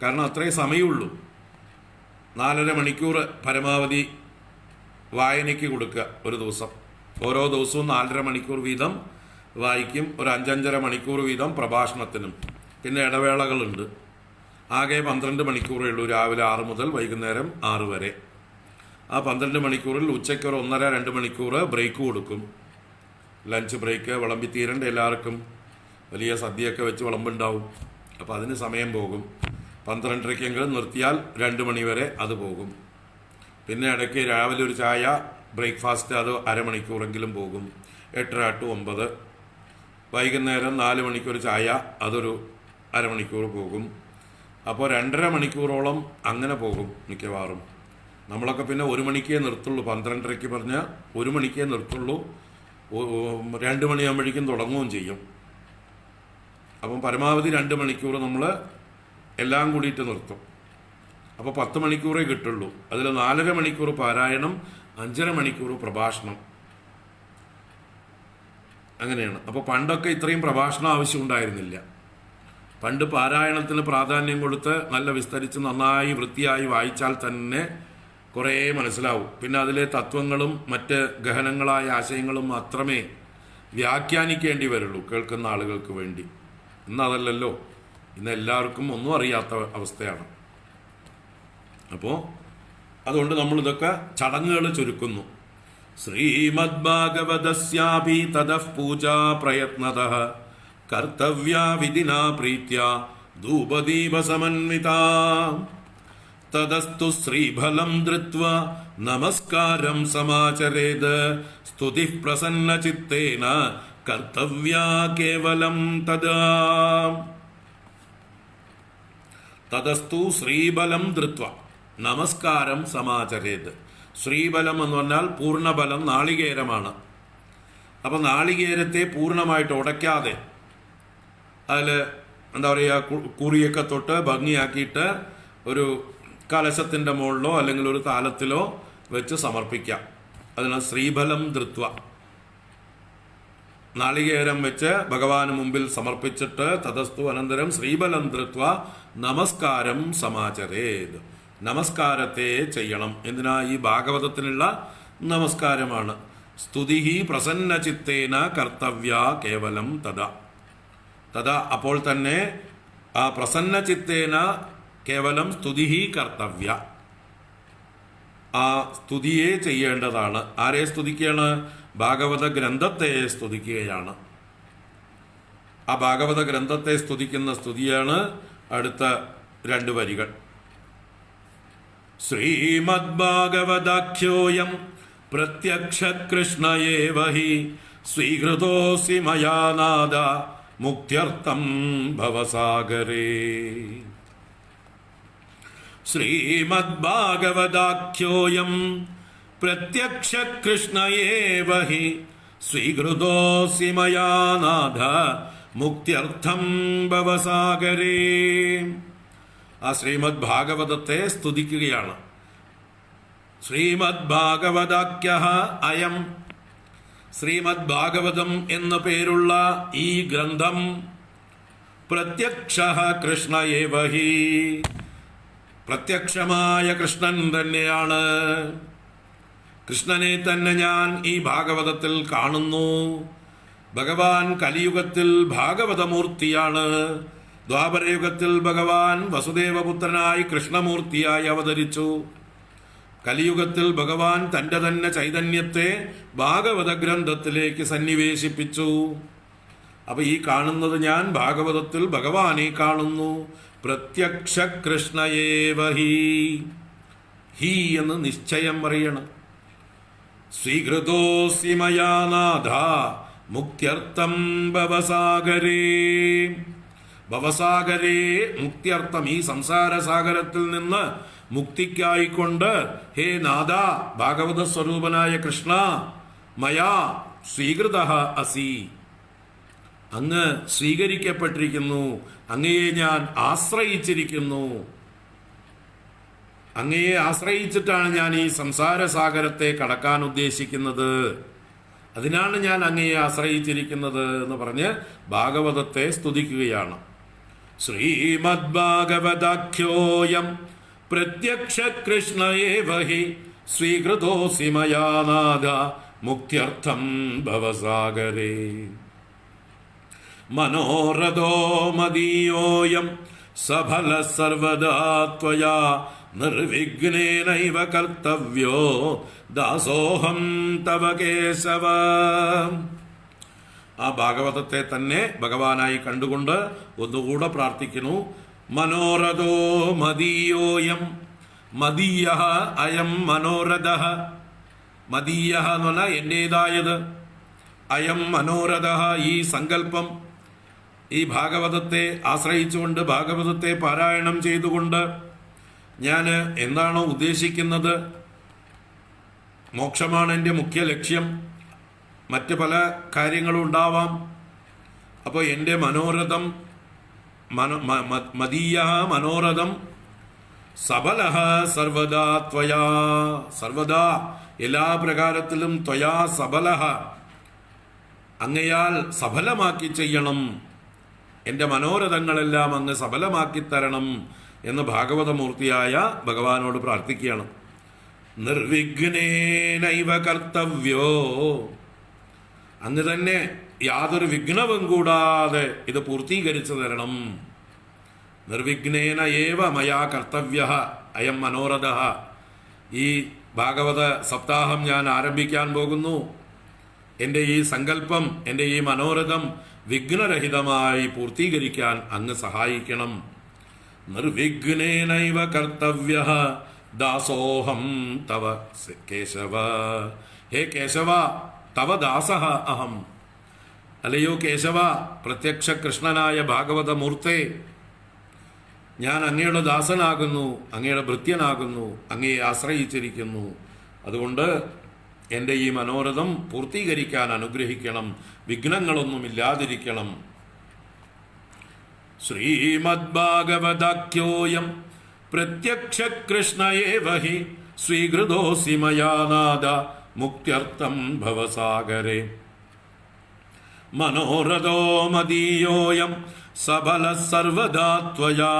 കാരണം അത്രയും സമയമുള്ളൂ. 4.5 മണിക്കൂർ പരമാവധി വായനയ്ക്ക് കൊടുക്കുക ഒരു ദിവസം. ഓരോ ദിവസവും 4.5 മണിക്കൂർ വീതം വായിക്കും. ഒരു 5-5.5 മണിക്കൂർ വീതം പ്രഭാഷണത്തിനും. പിന്നെ ഇടവേളകളുണ്ട്. ആകെ 12 മണിക്കൂറേ ഉള്ളൂ, രാവിലെ 6 മുതൽ വൈകുന്നേരം 6 വരെ. ആ 12 മണിക്കൂറിൽ ഉച്ചയ്ക്ക് ഒരു 1.5-2 മണിക്കൂർ ബ്രേക്ക് കൊടുക്കും. Lunch break. വിളമ്പിത്തീരണ്ട എല്ലാവർക്കും. വലിയ സദ്യയൊക്കെ വെച്ച് വിളമ്പുണ്ടാവും. അപ്പോൾ അതിന് സമയം പോകും. 12:30-ക്കെങ്കിലും നിർത്തിയാൽ 2 മണി വരെ അത് പോകും. പിന്നെ ഇടയ്ക്ക് രാവിലെ ഒരു ചായ, ബ്രേക്ക്ഫാസ്റ്റ്, അത് അരമണിക്കൂറെങ്കിലും പോകും. 8:30 to 9. വൈകുന്നേരം 4 മണിക്കൊരു ചായ, അതൊരു അരമണിക്കൂർ പോകും. അപ്പോൾ 2.5 മണിക്കൂറോളം അങ്ങനെ പോകും മിക്കവാറും. നമ്മളൊക്കെ പിന്നെ 1 മണിക്കേ നിർത്തുള്ളൂ. 12:30-ക്ക് പറഞ്ഞാൽ 1 മണിക്കേ നിർത്തുള്ളൂ. 2 മണിയാകുമ്പോഴേക്കും തുടങ്ങുകയും ചെയ്യും. അപ്പം പരമാവധി 2 മണിക്കൂർ നമ്മൾ എല്ലാം കൂടിയിട്ട് നിർത്തും. അപ്പോൾ 10 മണിക്കൂറേ കിട്ടുള്ളൂ. അതിൽ 4.5 മണിക്കൂർ പാരായണം, 5.5 മണിക്കൂർ പ്രഭാഷണം. അങ്ങനെയാണ്. അപ്പോൾ പണ്ടൊക്കെ ഇത്രയും പ്രഭാഷണം ആവശ്യമുണ്ടായിരുന്നില്ല. പണ്ട് പാരായണത്തിന് പ്രാധാന്യം കൊടുത്ത് നല്ല വിസ്തരിച്ച് നന്നായി വൃത്തിയായി വായിച്ചാൽ തന്നെ കുറേ മനസ്സിലാവും. പിന്നെ അതിലെ തത്വങ്ങളും മറ്റ് ഗഹനങ്ങളായ ആശയങ്ങളും മാത്രമേ വ്യാഖ്യാനിക്കേണ്ടി വരുള്ളൂ കേൾക്കുന്ന ആളുകൾക്ക് വേണ്ടി. ഇന്നതല്ലല്ലോ. ഇന്ന് എല്ലാവർക്കും ഒന്നും അറിയാത്ത അവസ്ഥയാണ്. അപ്പോൾ അതുകൊണ്ട് നമ്മളിതൊക്കെ ചടങ്ങുകൾ ചുരുക്കുന്നു. ശ്രീമദ് ഭാഗവതസ്യാപി തദഃ പൂജാ പ്രയത്നതഃ കർത്തവ്യാ വിധിനാ പ്രീത്യ ധൂപദീപ സമന്വിതാ തദസ്തു ശ്രീഫലം ധൃത്വാ നമസ്കാരം സമാചരേത് സ്തുതി പ്രസന്ന ചിത്തേന കർത്തവ്യാ കേവലം തദാ. തദസ്തു ശ്രീബലം ധൃത്വാ നമസ്കാരം സമാചരേത്. ശ്രീബലം എന്ന് പറഞ്ഞാൽ പൂർണ്ണബലം, നാളികേരമാണ്. അപ്പം നാളികേരത്തെ പൂർണ്ണമായിട്ട് ഉടയ്ക്കാതെ അതിൽ എന്താ പറയുക, കുറിയൊക്കെ തൊട്ട് ഭംഗിയാക്കിയിട്ട് ഒരു കലശത്തിൻ്റെ മുകളിലോ അല്ലെങ്കിൽ ഒരു താലത്തിലോ വെച്ച് സമർപ്പിക്കാം. അതിനാണ് ശ്രീഫലം ധൃത്വ. നാളികേരം വെച്ച് ഭഗവാന് മുമ്പിൽ സമർപ്പിച്ചിട്ട് തതസ്തു അനന്തരം ശ്രീബലം ധൃത്വ നമസ്കാരം സമാചരേത്. നമസ്കാരത്തെ ചെയ്യണം. എന്തിനാ? ഈ ഭാഗവതത്തിനുള്ള നമസ്കാരമാണ്. സ്തുതി പ്രസന്ന ചിത്തേന കർത്തവ്യ കേവലം തദാ. തഥാ അപ്പോൾ തന്നെ ആ പ്രസന്ന ചിത്തേന കേവലം സ്തുതി കർത്തവ്യ. ആ സ്തുതിയെ ചെയ്യേണ്ടതാണ്. ആരെ സ്തുതിക്കുകയാണ്? ഭാഗവത ഗ്രന്ഥത്തെ സ്തുതിക്കുകയാണ്. ആ ഭാഗവത ഗ്രന്ഥത്തെ സ്തുതിക്കുന്ന സ്തുതിയാണ് അടുത്ത 2 വരികൾ. ശ്രീമദ് ഭാഗവതാഖ്യോയം പ്രത്യക്ഷ കൃഷ്ണയേവ ഹി സ്വീകൃതോസി മയാ നാദ മുക്ത്യർത്ഥം ഭവസാഗരേ. ശ്രീമദ് ഭാഗവതാഖ്യോയം പ്രത്യക്ഷ കൃഷ്ണയേവ ഹി സ്വീകൃതോസി മയാ നാഥ മുക്ത്യർത്ഥം ഭവസാഗരേ. ആ ശ്രീമദ് ഭാഗവതത്തെ സ്തുതിക്കുകയാണ്. ശ്രീമദ് ഭാഗവതാഖ്യഃ അയം. ശ്രീമദ് ഭാഗവതം എന്ന പേരുള്ള ഈ ഗ്രന്ഥം പ്രത്യക്ഷ കൃഷ്ണ ഏവ ഹി. പ്രത്യക്ഷമായ കൃഷ്ണൻ തന്നെയാണ്. കൃഷ്ണനെ തന്നെ ഞാൻ ഈ ഭാഗവതത്തിൽ കാണുന്നു. ഭഗവാൻ കലിയുഗത്തിൽ ഭാഗവതമൂർത്തിയാണ്. ദ്വാപരയുഗത്തിൽ ഭഗവാൻ വസുദേവപുത്രനായി കൃഷ്ണമൂർത്തിയായി അവതരിച്ചു. കലിയുഗത്തിൽ ഭഗവാൻ തന്റെ തന്നെ ചൈതന്യത്തെ ഭാഗവത ഗ്രന്ഥത്തിലേക്ക് സന്നിവേശിപ്പിച്ചു. അപ്പൊ ഈ കാണുന്നത് ഞാൻ ഭാഗവതത്തിൽ ഭഗവാനെ കാണുന്നു. പ്രത്യക്ഷ കൃഷ്ണയേവ ഹി. ഹി എന്ന് നിശ്ചയം പറയണം. സ്വീകൃതോസി മയാ നാഥ മുക്ത്യർത്ഥം ഭവസാഗരേ. ഭവസാഗരേ മുക്ത്യർത്ഥം, ഈ സംസാര സാഗരത്തിൽ നിന്ന് മുക്തിക്കായിക്കൊണ്ട് ഹേ നാഥ ഭാഗവത സ്വരൂപനായ കൃഷ്ണ മയാ സ്വീകൃത അസി. അങ്ങ് സ്വീകരിക്കപ്പെട്ടിരിക്കുന്നു. അങ്ങയെ ഞാൻ ആശ്രയിച്ചിരിക്കുന്നു. അങ്ങയെ ആശ്രയിച്ചിട്ടാണ് ഞാൻ ഈ സംസാര സാഗരത്തെ കടക്കാൻ ഉദ്ദേശിക്കുന്നത്. അതിനാണ് ഞാൻ അങ്ങയെ ആശ്രയിച്ചിരിക്കുന്നത് എന്ന് പറഞ്ഞ് ഭാഗവതത്തെ സ്തുതിക്കുകയാണ്. ശ്രീമദ് ഭാഗവതാഖ്യോയം പ്രത്യക്ഷ കൃഷ്ണ ഏവ ഹി. സ്വീകൃതോസി മയാ നാഥ മുക്ത്യർത്ഥം ഭവസാഗരേ. മനോരഥോ മദീയോയം സഫല സർവദാ ത്വയാ നിർവിഘ്നേനൈവ കർത്തവ്യോ ദാസോഹം തവ കേശവ. ആ ഭാഗവതത്തെ തന്നെ ഭഗവാനായി കണ്ടുകൊണ്ട് ഒന്നുകൂടെ പ്രാർത്ഥിക്കുന്നു. മനോരഥോ മദീയോയം. മദീയ അയം മനോരഥ. മദീയ എന്ന് പറഞ്ഞാൽ എന്റേതായത്. അയം മനോരഥ ഈ സങ്കല്പം. ഈ ഭാഗവതത്തെ ആശ്രയിച്ചുകൊണ്ട് ഭാഗവതത്തെ പാരായണം ചെയ്തുകൊണ്ട് ഞാൻ എന്താണോ ഉദ്ദേശിക്കുന്നത്, മോക്ഷമാണ് എൻ്റെ മുഖ്യ ലക്ഷ്യം. മറ്റ് പല കാര്യങ്ങളും ഉണ്ടാവാം. അപ്പോൾ എൻ്റെ മനോരഥം മദീയ മനോരഥം സബല സർവദാ ത്വയാ. സർവദാ എല്ലാ പ്രകാരത്തിലും ത്വയാ സബല, അങ്ങയാൽ സഫലമാക്കി ചെയ്യണം. എൻ്റെ മനോരഥങ്ങളെല്ലാം അങ്ങ് സഫലമാക്കി തരണം എന്ന് ഭാഗവതമൂർത്തിയായ ഭഗവാനോട് പ്രാർത്ഥിക്കുകയാണ്. നിർവിഘ്നേനൈവ കർത്തവ്യോ. അങ്ങ് തന്നെ യാതൊരു വിഘ്നവും കൂടാതെ ഇത് പൂർത്തീകരിച്ചു തരണം. നിർവിഘ്നേന ഏവ മയാ കർത്തവ്യ അയം മനോരഥ. ഈ ഭാഗവത സപ്താഹം ഞാൻ ആരംഭിക്കാൻ പോകുന്നു. എൻ്റെ ഈ സങ്കല്പം, എൻ്റെ ഈ മനോരഥം വിഘ്നരഹിതമായി പൂർത്തീകരിക്കാൻ അങ്ങ് സഹായിക്കണം. നിർവിഘ്നേനൈവ കർത്തവ്യ ദാസോഹം തവ കേശവ. ഹേ കേശവ തവ ദാസഃ അഹം. അല്ലയോ കേശവ, പ്രത്യക്ഷ കൃഷ്ണനായ ഭാഗവത മൂർത്തേ, ഞാൻ അങ്ങയുടെ ദാസനാകുന്നു, അങ്ങയുടെ ഭൃത്യനാകുന്നു, അങ്ങയെ ആശ്രയിച്ചിരിക്കുന്നു. അതുകൊണ്ട് എൻ്റെ ഈ മനോരഥം പൂർത്തീകരിക്കാൻ അനുഗ്രഹിക്കണം, വിഘ്നങ്ങളൊന്നുമില്ലാതിരിക്കണം. ശ്രീമദ് ഭാഗവതാഖ്യോയം പ്രത്യക്ഷ കൃഷ്ണ ഏവ ഹി. സ്വീകൃതോസി മയാ നാഥ മുക്ത്യർത്ഥം ഭവസാഗരേ. മനോരഥോ മദീയോയം സഫല സർവദാ ത്വയാ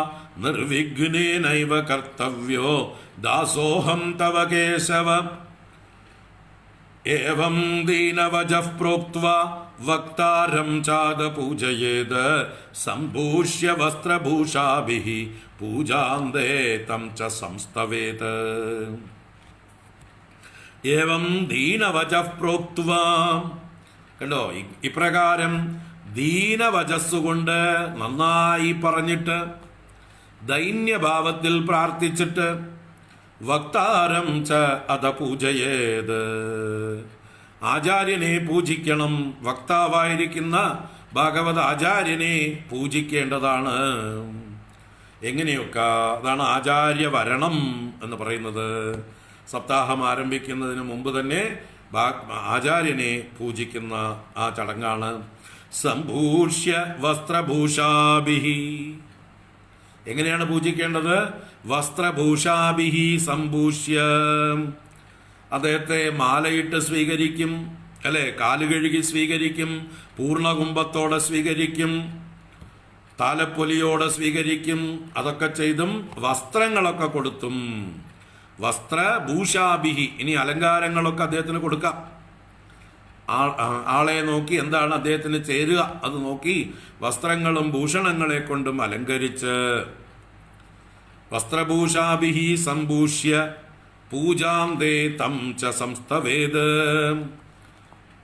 നിർവിഘ്നേനൈവ കർത്തവ്യോ ദാസോഹം തവ കേശവ. ഏവം ദീനവജഃ പ്രോക്ത്വാ വക്താരം ചാദ പൂജയേത് സംഭൂഷ്യ വസ്ത്രഭൂഷാഭിഃ പൂജാന്തേ തം ച സംസ്തവേത്. ഏവം ദീനവജഃ പ്രോക്ത്വാ. കണ്ടോ, ഇപ്രകാരം ദീനവചസ്സുകൊണ്ട് നന്നായി പറഞ്ഞിട്ട് ദൈന്യഭാവത്തിൽ പ്രാർത്ഥിച്ചിട്ട് വക്താരം ച അത പൂജയേത്. ആചാര്യനെ പൂജിക്കണം. വക്താവായിരിക്കുന്ന ഭാഗവത ആചാര്യനെ പൂജിക്കേണ്ടതാണ്. എങ്ങനെയൊക്കെ അതാണ് ആചാര്യവരണം എന്ന് പറയുന്നത്. സപ്താഹം ആരംഭിക്കുന്നതിന് മുമ്പ് തന്നെ ആചാര്യനെ പൂജിക്കുന്ന ആ ചടങ്ങാണ്. സംഭൂഷ്യ വസ്ത്രഭൂഷാഭിഹി. എങ്ങനെയാണ് പൂജിക്കേണ്ടത്? വസ്ത്രഭൂഷാഭിഹി സംഭൂഷ്യ. അദ്ദേഹത്തെ മാലയിട്ട് സ്വീകരിക്കും, അല്ലെ, കാലുകഴുകി സ്വീകരിക്കും, പൂർണ്ണകുംഭത്തോടെ സ്വീകരിക്കും. താലപ്പൊലിയോടെ സ്വീകരിക്കും. അതൊക്കെ ചെയ്തും വസ്ത്രങ്ങളൊക്കെ കൊടുത്തും. വസ്ത്രഭൂഷാഭിഹി, ഇനി അലങ്കാരങ്ങളൊക്കെ അദ്ദേഹത്തിന് കൊടുക്കാം. ആളെ നോക്കി എന്താണ് അദ്ദേഹത്തിന് ചേരുക അത് നോക്കി വസ്ത്രങ്ങളും ഭൂഷണങ്ങളെ കൊണ്ടും അലങ്കരിച്ച് വസ്ത്രഭൂഷാഭിഹി സംഭൂഷ്യ പൂജാന്തേ തം ച സംസ്തവേത്.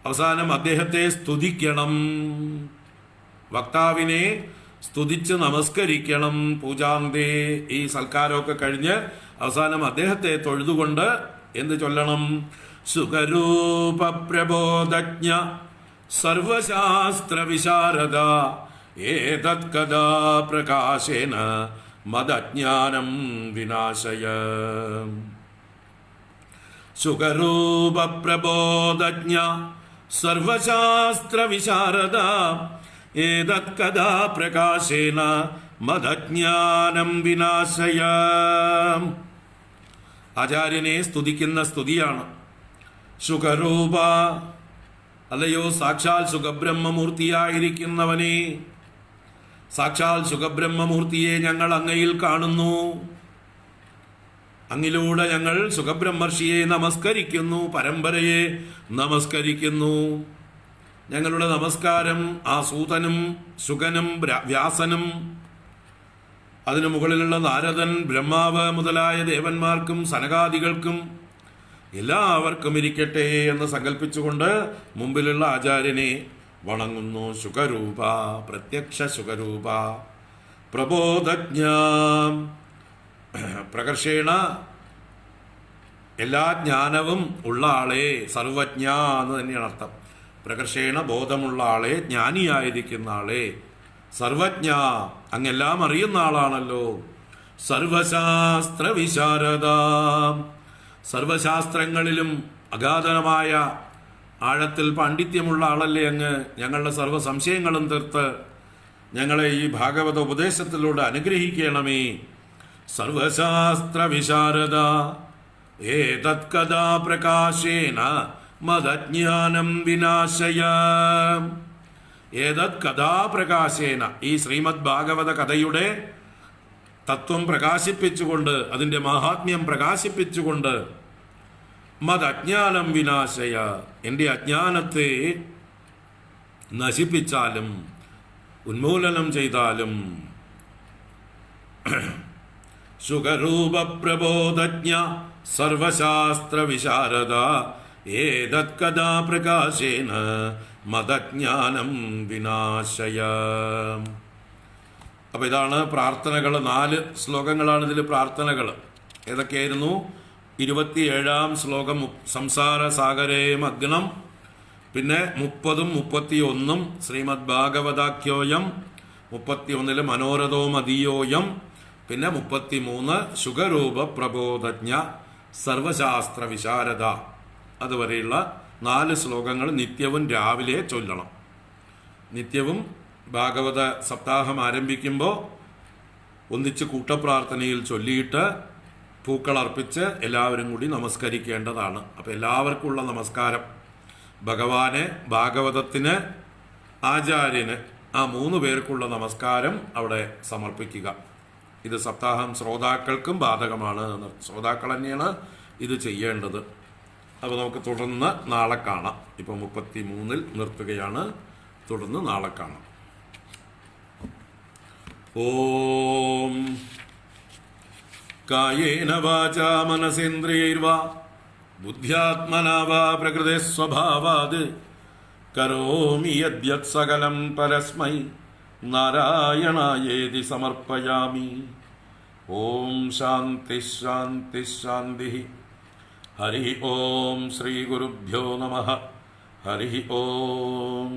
അവസാനം അദ്ദേഹത്തെ സ്തുതിക്കണം, വക്താവിനെ സ്തുതിച്ച് നമസ്കരിക്കണം. പൂജാന്തേ, ഈ സൽക്കാരമൊക്കെ കഴിഞ്ഞ് അവസാനം അദ്ദേഹത്തെ തൊഴുതുകൊണ്ട് എന്ത് ചൊല്ലണം? സുഖരൂപ പ്രബോധജ്ഞ സർവശാസ്ത്ര വിശാരദ ഏതത് കഥാ പ്രകാശേന മദജ്ഞാനം വിനാശയ. സുഖരൂപ പ്രബോധജ്ഞ സർവശാസ്ത്ര വിശാരദ ഏതത് കഥാ പ്രകാശേന മദജ്ഞാനം വിനാശയ. ആചാര്യനെ സ്തുതിക്കുന്ന സ്തുതിയാണ്. സുഖരൂപ, അല്ലയോ സാക്ഷാൽ സുഖബ്രഹ്മമൂർത്തിയായിരിക്കുന്നവനെ, സാക്ഷാൽ സുഖബ്രഹ്മമൂർത്തിയെ ഞങ്ങൾ അങ്ങയിൽ കാണുന്നു. അങ്ങിലൂടെ ഞങ്ങൾ സുഖബ്രഹ്മർഷിയെ നമസ്കരിക്കുന്നു, പരമ്പരയെ നമസ്കരിക്കുന്നു. ഞങ്ങളുടെ നമസ്കാരം ആ സൂതനും ശുകനും വ്യാസനും അതിനു മുകളിലുള്ള നാരദൻ, ബ്രഹ്മാവ് മുതലായ ദേവന്മാർക്കും സനകാദികൾക്കും എല്ലാവർക്കും ഇരിക്കട്ടെ എന്ന് സങ്കല്പിച്ചുകൊണ്ട് മുമ്പിലുള്ള ആചാര്യനെ വണങ്ങുന്നു. ശുകരൂപ, പ്രത്യക്ഷ ശുകരൂപ, പ്രബോധജ്ഞ, പ്രകർഷേണ എല്ലാ ജ്ഞാനവും ഉള്ള ആളെ, സർവജ്ഞ എന്ന് തന്നെയാണ് അർത്ഥം. പ്രകർഷേണ ബോധമുള്ള ആളെ, ജ്ഞാനിയായിരിക്കുന്ന ആളെ, സർവജ്ഞ, അങ്ങെല്ലാം അറിയുന്ന ആളാണല്ലോ. സർവശാസ്ത്ര വിശാരദ, സർവശാസ്ത്രങ്ങളിലും അഗാധമായ ആഴത്തിൽ പാണ്ഡിത്യമുള്ള ആളല്ലേ അങ്ങ്. ഞങ്ങളുടെ സർവ്വ സംശയങ്ങളും തീർത്ത് ഞങ്ങളെ ഈ ഭാഗവത ഉപദേശത്തിലൂടെ അനുഗ്രഹിക്കണമേ. സർവശാസ്ത്ര വിശാരദ ഏതത് കഥാ പ്രകാശേന മദജ്ഞാനം വിനാശയ. ഏതത് കഥാപ്രകാശേന, ഈ ശ്രീമദ് ഭാഗവത കഥയുടെ തത്വം പ്രകാശിപ്പിച്ചുകൊണ്ട്, അതിൻ്റെ മാഹാത്മ്യം പ്രകാശിപ്പിച്ചുകൊണ്ട്, മദജ്ഞാനം വിനാശയ, എൻ്റെ അജ്ഞാനത്തെ നശിപ്പിച്ചാലും ഉന്മൂലനം ചെയ്താലും. സുഖരൂപ പ്രബോധജ്ഞ സർവശാസ്ത്ര വിശാരദ ഏതത് കഥാ പ്രകാശേന മദജ്ഞാനം വിനാശയ. അപ്പൊ ഇതാണ് പ്രാർത്ഥനകൾ. 4 ശ്ലോകങ്ങളാണ് ഇതിൽ പ്രാർത്ഥനകൾ. ഏതൊക്കെയായിരുന്നു? 27-ാം ശ്ലോകം സംസാര സാഗരേ മഗ്നം, പിന്നെ 30-ഉം 31-ഉം ശ്രീമദ് ഭാഗവതാഖ്യോയം, 31-ല് മനോരഥോ മദീയോയം, പിന്നെ 33 ശുഖരൂപ പ്രബോധജ്ഞ സർവശാസ്ത്ര വിശാരദ. അതുവരെയുള്ള 4 ശ്ലോകങ്ങൾ നിത്യവും രാവിലെ ചൊല്ലണം. നിത്യവും ഭാഗവത സപ്താഹം ആരംഭിക്കുമ്പോൾ ഒന്നിച്ച് കൂട്ടപ്രാർത്ഥനയിൽ ചൊല്ലിയിട്ട് പൂക്കൾ അർപ്പിച്ച് എല്ലാവരും കൂടി നമസ്കരിക്കേണ്ടതാണ്. അപ്പം എല്ലാവർക്കുമുള്ള നമസ്കാരം ഭഗവാന്, ഭാഗവതത്തിന്, ആചാര്യന്, ആ 3 പേർക്കുള്ള നമസ്കാരം അവിടെ സമർപ്പിക്കുക. ഇത് സപ്താഹം ശ്രോതാക്കൾക്കും ബാധകമാണ്. ശ്രോതാക്കൾ തന്നെയാണ് ഇത് ചെയ്യേണ്ടത്. അപ്പോൾ നമുക്ക് തുടർന്ന് നാളെ കാണാം. ഇപ്പോൾ 33-ൽ നിർത്തുകയാണ്. തുടർന്ന് നാളെ കാണാം. ഓം കായേന വാചാ മനസേന്ദ്രിയൈർവാ ബുദ്ധ്യാത്മനാ വാ പ്രകൃതേ സ്വഭാവാത് കരോമി യദ്യത് സകലം പരസ്മൈ നാരായണായേതി സമർപ്പയാമി. ഓം ശാന്തി ശാന്തി ശാന്തി. ഹരി ഓം ശ്രീ ഗുരുഭ്യോ നമഃ. ഹരി ഓം.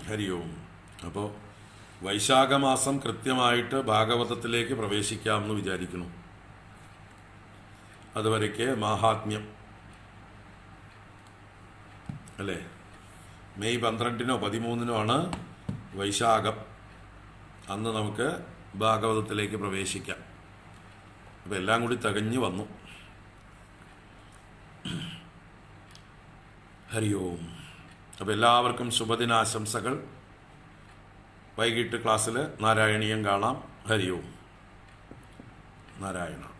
ഹരി ഓം. അപ്പോൾ വൈശാഖമാസം കൃത്യമായിട്ട് ഭാഗവതത്തിലേക്ക് പ്രവേശിക്കാമെന്ന് വിചാരിക്കുന്നു. അതുവരയ്ക്ക് മാഹാത്മ്യം അല്ലേ? മെയ് 12-നോ 13-നോ ആണ് വൈശാഖം. അന്ന് നമുക്ക് ഭാഗവതത്തിലേക്ക് പ്രവേശിക്കാം. അപ്പം എല്ലാം കൂടി തികഞ്ഞു വന്നു. ഹരി ഓം. അപ്പോൾ എല്ലാവർക്കും ശുഭദിനാശംസകൾ. വൈകിട്ട് ക്ലാസ്സിൽ നാരായണീയം കാണാം. ഹരി ഓം നാരായണ.